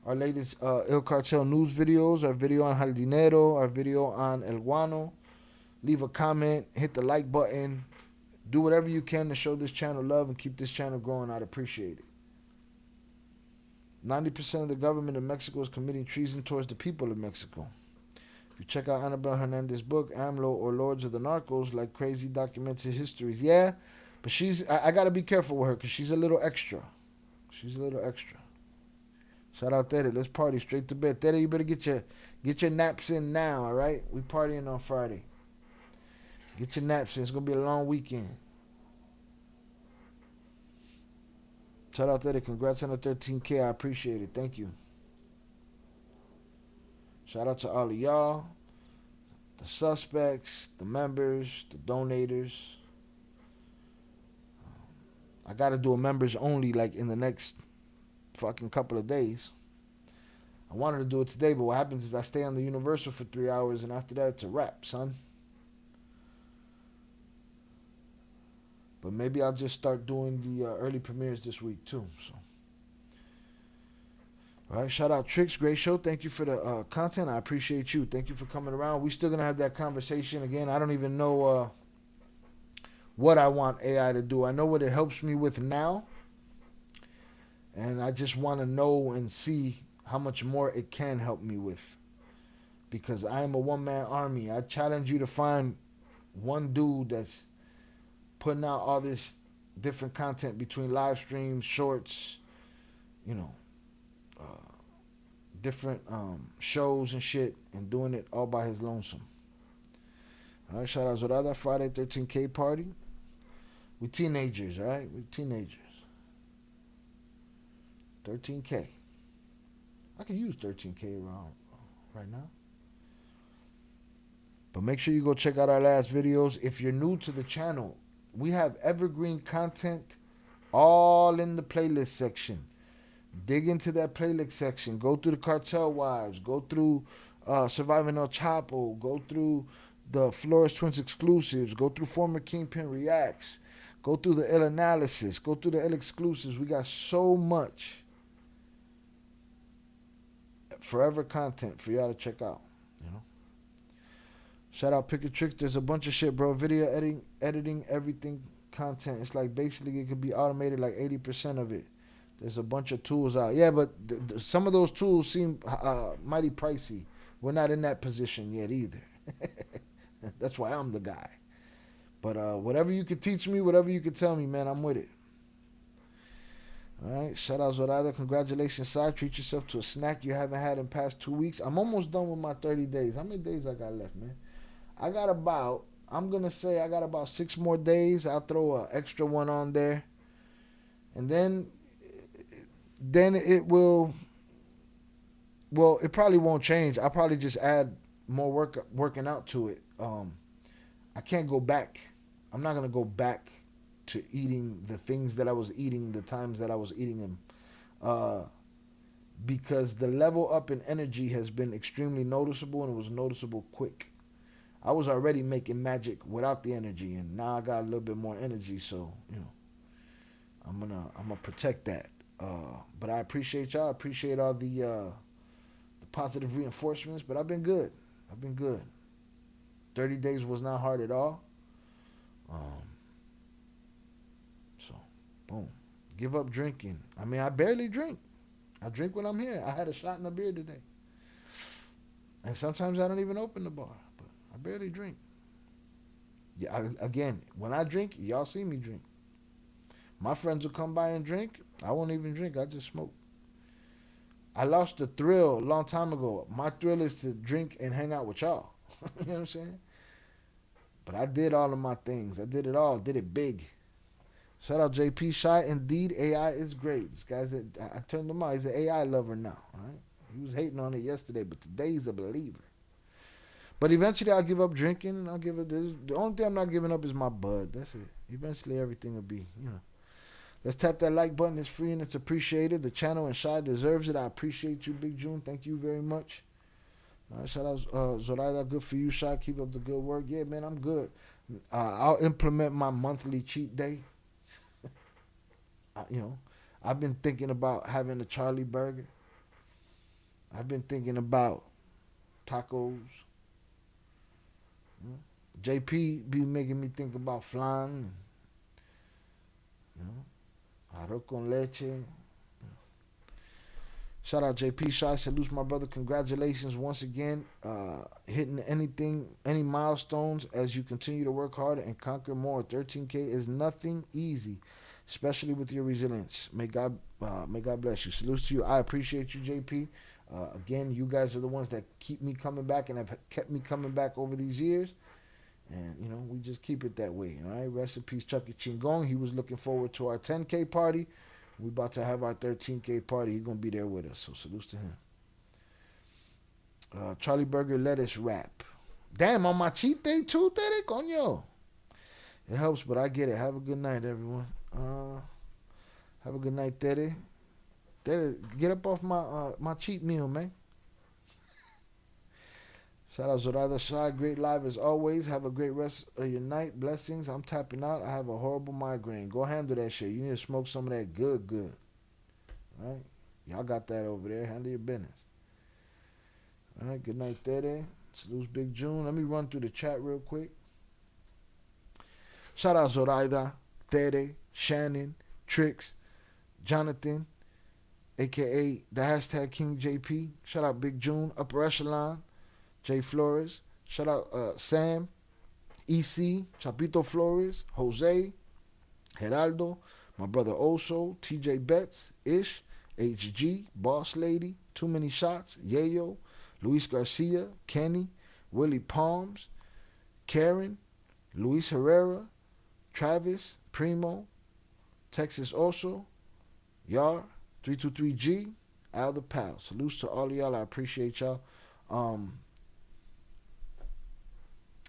S12: our latest El Cartel news videos, our video on Jardinero, our video on El Guano. Leave a comment, hit the like button. Do whatever you can to show this channel love and keep this channel growing. I'd appreciate it. 90% of the government of Mexico is committing treason towards the people of Mexico. If you check out Annabelle Hernandez's book, AMLO or Lords of the Narcos, like crazy documented histories. Yeah, but I got to be careful with her because she's a little extra. She's a little extra. Shout out Tere. Let's party straight to bed. Tere, you better get your naps in now, all right? We partying on Friday. Get your naps in. It's going to be a long weekend. Shout out Tere. Congrats on the 13K. I appreciate it. Thank you. Shout out to all of y'all, the suspects, the members, the donators. I got to do a members only like in the next fucking couple of days. I wanted to do it today, but what happens is I stay on the Universal for 3 hours, and after that it's a wrap, son. But maybe I'll just start doing the early premieres this week too. So, all right, shout out Tricks, great show. Thank you for the content. I appreciate you. Thank you for coming around. We still gonna have that conversation again. I don't even know what I want AI to do. I know what it helps me with now, and I just want to know and see how much more it can help me with. Because I am a one-man army. I challenge you to find one dude that's putting out all this different content between live streams, shorts, different shows and shit, and doing it all by his lonesome. All right, shout out Zorada, Friday 13K party. We teenagers, all right? We teenagers. 13K. I can use 13K around right now. But make sure you go check out our last videos. If you're new to the channel, we have evergreen content all in the playlist section. Dig into that playlist section. Go through the Cartel Wives. Go through Surviving El Chapo. Go through the Flores Twins exclusives. Go through Former Kingpin Reacts. Go through the L Analysis. Go through the L Exclusives. We got so much forever content for y'all to check out. Shout out Pick a Trick. There's a bunch of shit, bro. Video editing, everything, content. It's like basically it could be automated like 80% of it. There's a bunch of tools out. Yeah, but some of those tools seem mighty pricey. We're not in that position yet either. That's why I'm the guy. But whatever you could teach me, whatever you could tell me, man, I'm with it. All right. Shout out Zorada. Congratulations, Si. Treat yourself to a snack you haven't had in past 2 weeks. I'm almost done with my 30 days. How many days I got left, man? I'm going to say I got about 6 more days. I'll throw an extra one on there. And then it will, well, it probably won't change. I'll probably just add more working out to it. I can't go back. I'm not going to go back to eating the things that I was eating the times that I was eating them. Because the level up in energy has been extremely noticeable, and it was noticeable quick. I was already making magic without the energy, and now I got a little bit more energy, so I'm gonna protect that. But I appreciate y'all. I appreciate all the positive reinforcements. But I've been good. 30 days was not hard at all. So, boom. Give up drinking. I mean, I barely drink. I drink when I'm here. I had a shot and a beer today. And sometimes I don't even open the bar. I barely drink. Yeah, again, when I drink, y'all see me drink. My friends will come by and drink. I won't even drink. I just smoke. I lost the thrill a long time ago. My thrill is to drink and hang out with y'all. You know what I'm saying? But I did all of my things. I did it all. Did it big. Shout out JP Shy. Indeed, AI is great. This guy's I turned him out. He's an AI lover now. All right? He was hating on it yesterday, but today he's a believer. But eventually I'll give up drinking and I'll give it this. The only thing I'm not giving up is my bud. That's it. Eventually everything will be, Let's tap that like button. It's free and it's appreciated. The channel and Shy deserves it. I appreciate you, Big June. Thank you very much. Shout out Zoraida. Good for you, Shy. Keep up the good work. Yeah, man, I'm good. I'll implement my monthly cheat day. I've been thinking about having a Charlie burger. I've been thinking about tacos. JP be making me think about flan. Arroz con leche. Shout out JP Shy. Salutes my brother. Congratulations once again. Hitting any milestones as you continue to work harder and conquer more. 13K is nothing easy, especially with your resilience. May God bless you. Salutes to you. I appreciate you, JP. Again, you guys are the ones that keep me coming back and have kept me coming back over these years. And, we just keep it that way. All right. Rest in peace, Chucky Chingong. He was looking forward to our 10K party. We about to have our 13K party. He's going to be there with us. So salutes to him. Charlie Burger lettuce wrap. Damn, on my cheat day too, Tere, coño. It helps, but I get it. Have a good night, everyone. Have a good night, Tere. Tere, get up off my cheat meal, man. Shout out Zoraida Shah. Great live as always. Have a great rest of your night. Blessings. I'm tapping out. I have a horrible migraine. Go handle that shit. You need to smoke some of that good. All right? Y'all got that over there. Handle your business. All right. Good night, Tere. Salutes Big June. Let me run through the chat real quick. Shout out Zoraida, Tere, Shannon, Trix, Jonathan, a.k.a. the hashtag King JP. Shout out Big June, Upper Echelon. Jay Flores, shout out Sam, EC, Chapito Flores, Jose, Geraldo, my brother Oso, TJ Betts, Ish, HG, Boss Lady, Too Many Shots, Yayo, Luis Garcia, Kenny, Willie Palms, Karen, Luis Herrera, Travis, Primo, Texas Oso, Yar, 323G, Al the Pal. Salutes to all of y'all. I appreciate y'all.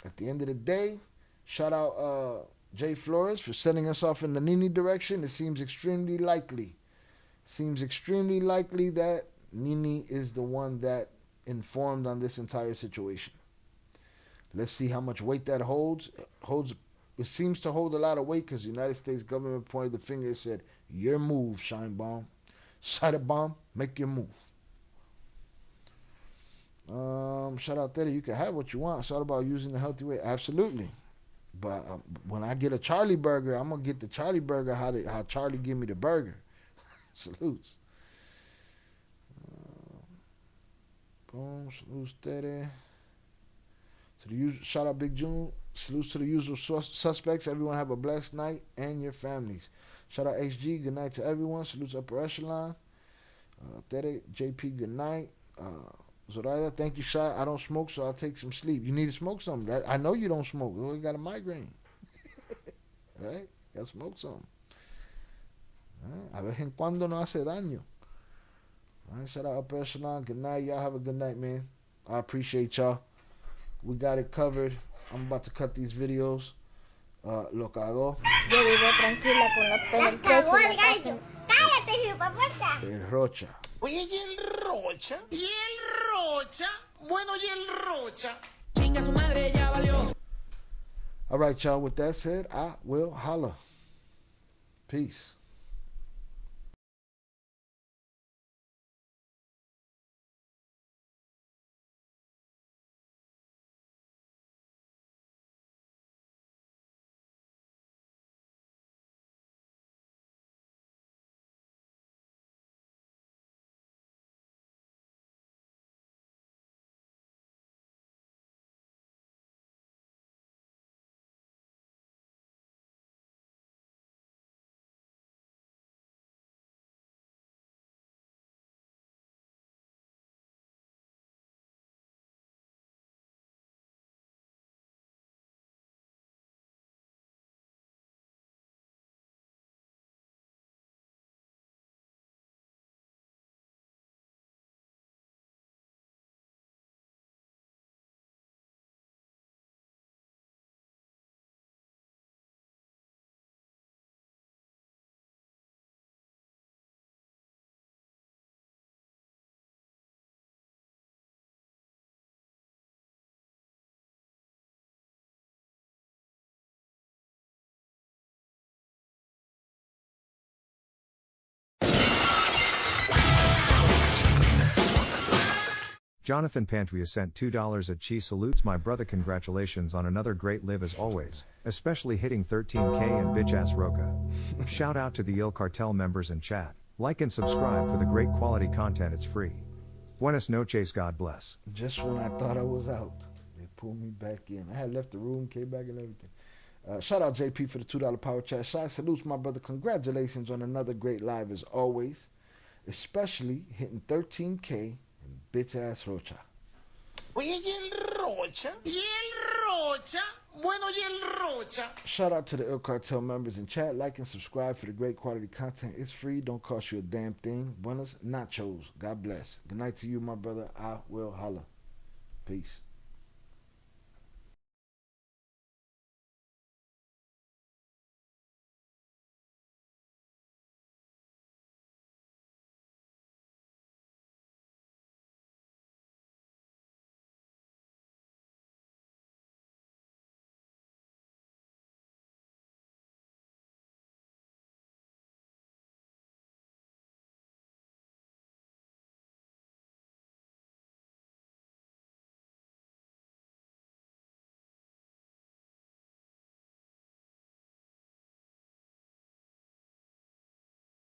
S12: At the end of the day, shout out Jay Flores for sending us off in the Nini direction. It seems extremely likely. That Nini is the one that informed on this entire situation. Let's see how much weight that holds. It seems to hold a lot of weight because the United States government pointed the finger and said, your move, Shine Bomb. Shine a bomb, make your move. Shout out there. You can have what you want. It's all about using the healthy way. Absolutely. But when I get a Charlie burger, I'm going to get the Charlie burger how Charlie give me the burger. Salutes. Boom. Salutes there. Shout out Big June. Salutes to the usual suspects. Everyone have a blessed night and your families. Shout out HG. Good night to everyone. Salutes Upper Echelon. Tere, JP, good night. Zoraida, thank you, Shy. I don't smoke, so I'll take some sleep. You need to smoke something. I know you don't smoke. You got a migraine. Right? Got to smoke something. A vez en cuando no hace daño. All right, shout out Upper Echelon. Good night. Y'all have a good night, man. I appreciate y'all. We got it covered. I'm about to cut these videos. Lo cago.
S2: Yo vivo tranquila con los pelos. Cagó el gallo. Cállate, hijueputa.
S12: El Rocha.
S1: Oye, ¿y el Rocha? ¿Y el Rocha? Bueno, ¿y el Rocha?
S2: Chinga su madre, ya valió.
S12: All right, y'all. With that said, I will holla. Peace.
S3: Jonathan Pantria sent $2 at Chi salutes my brother. Congratulations on another great live as always, especially hitting 13K and bitch ass Rocha. Shout out to the Il Cartel members in chat. Like and subscribe for the great quality content. It's free. Buenas noches. God bless.
S12: Just when I thought I was out, they pulled me back in. I had left the room, came back and everything. Shout out JP for the $2 power chat. Shy salutes my brother. Congratulations on another great live as always, especially hitting 13K and bitch ass Rocha.
S1: Oye, ¿y el Rocha? ¿Y el Rocha? Bueno, ¿y el Rocha?
S12: Shout out to the Il Cartel members in chat. Like and subscribe for the great quality content. It's free. Don't cost you a damn thing. Buenos nachos. God bless. Good night to you, my brother. I will holla. Peace.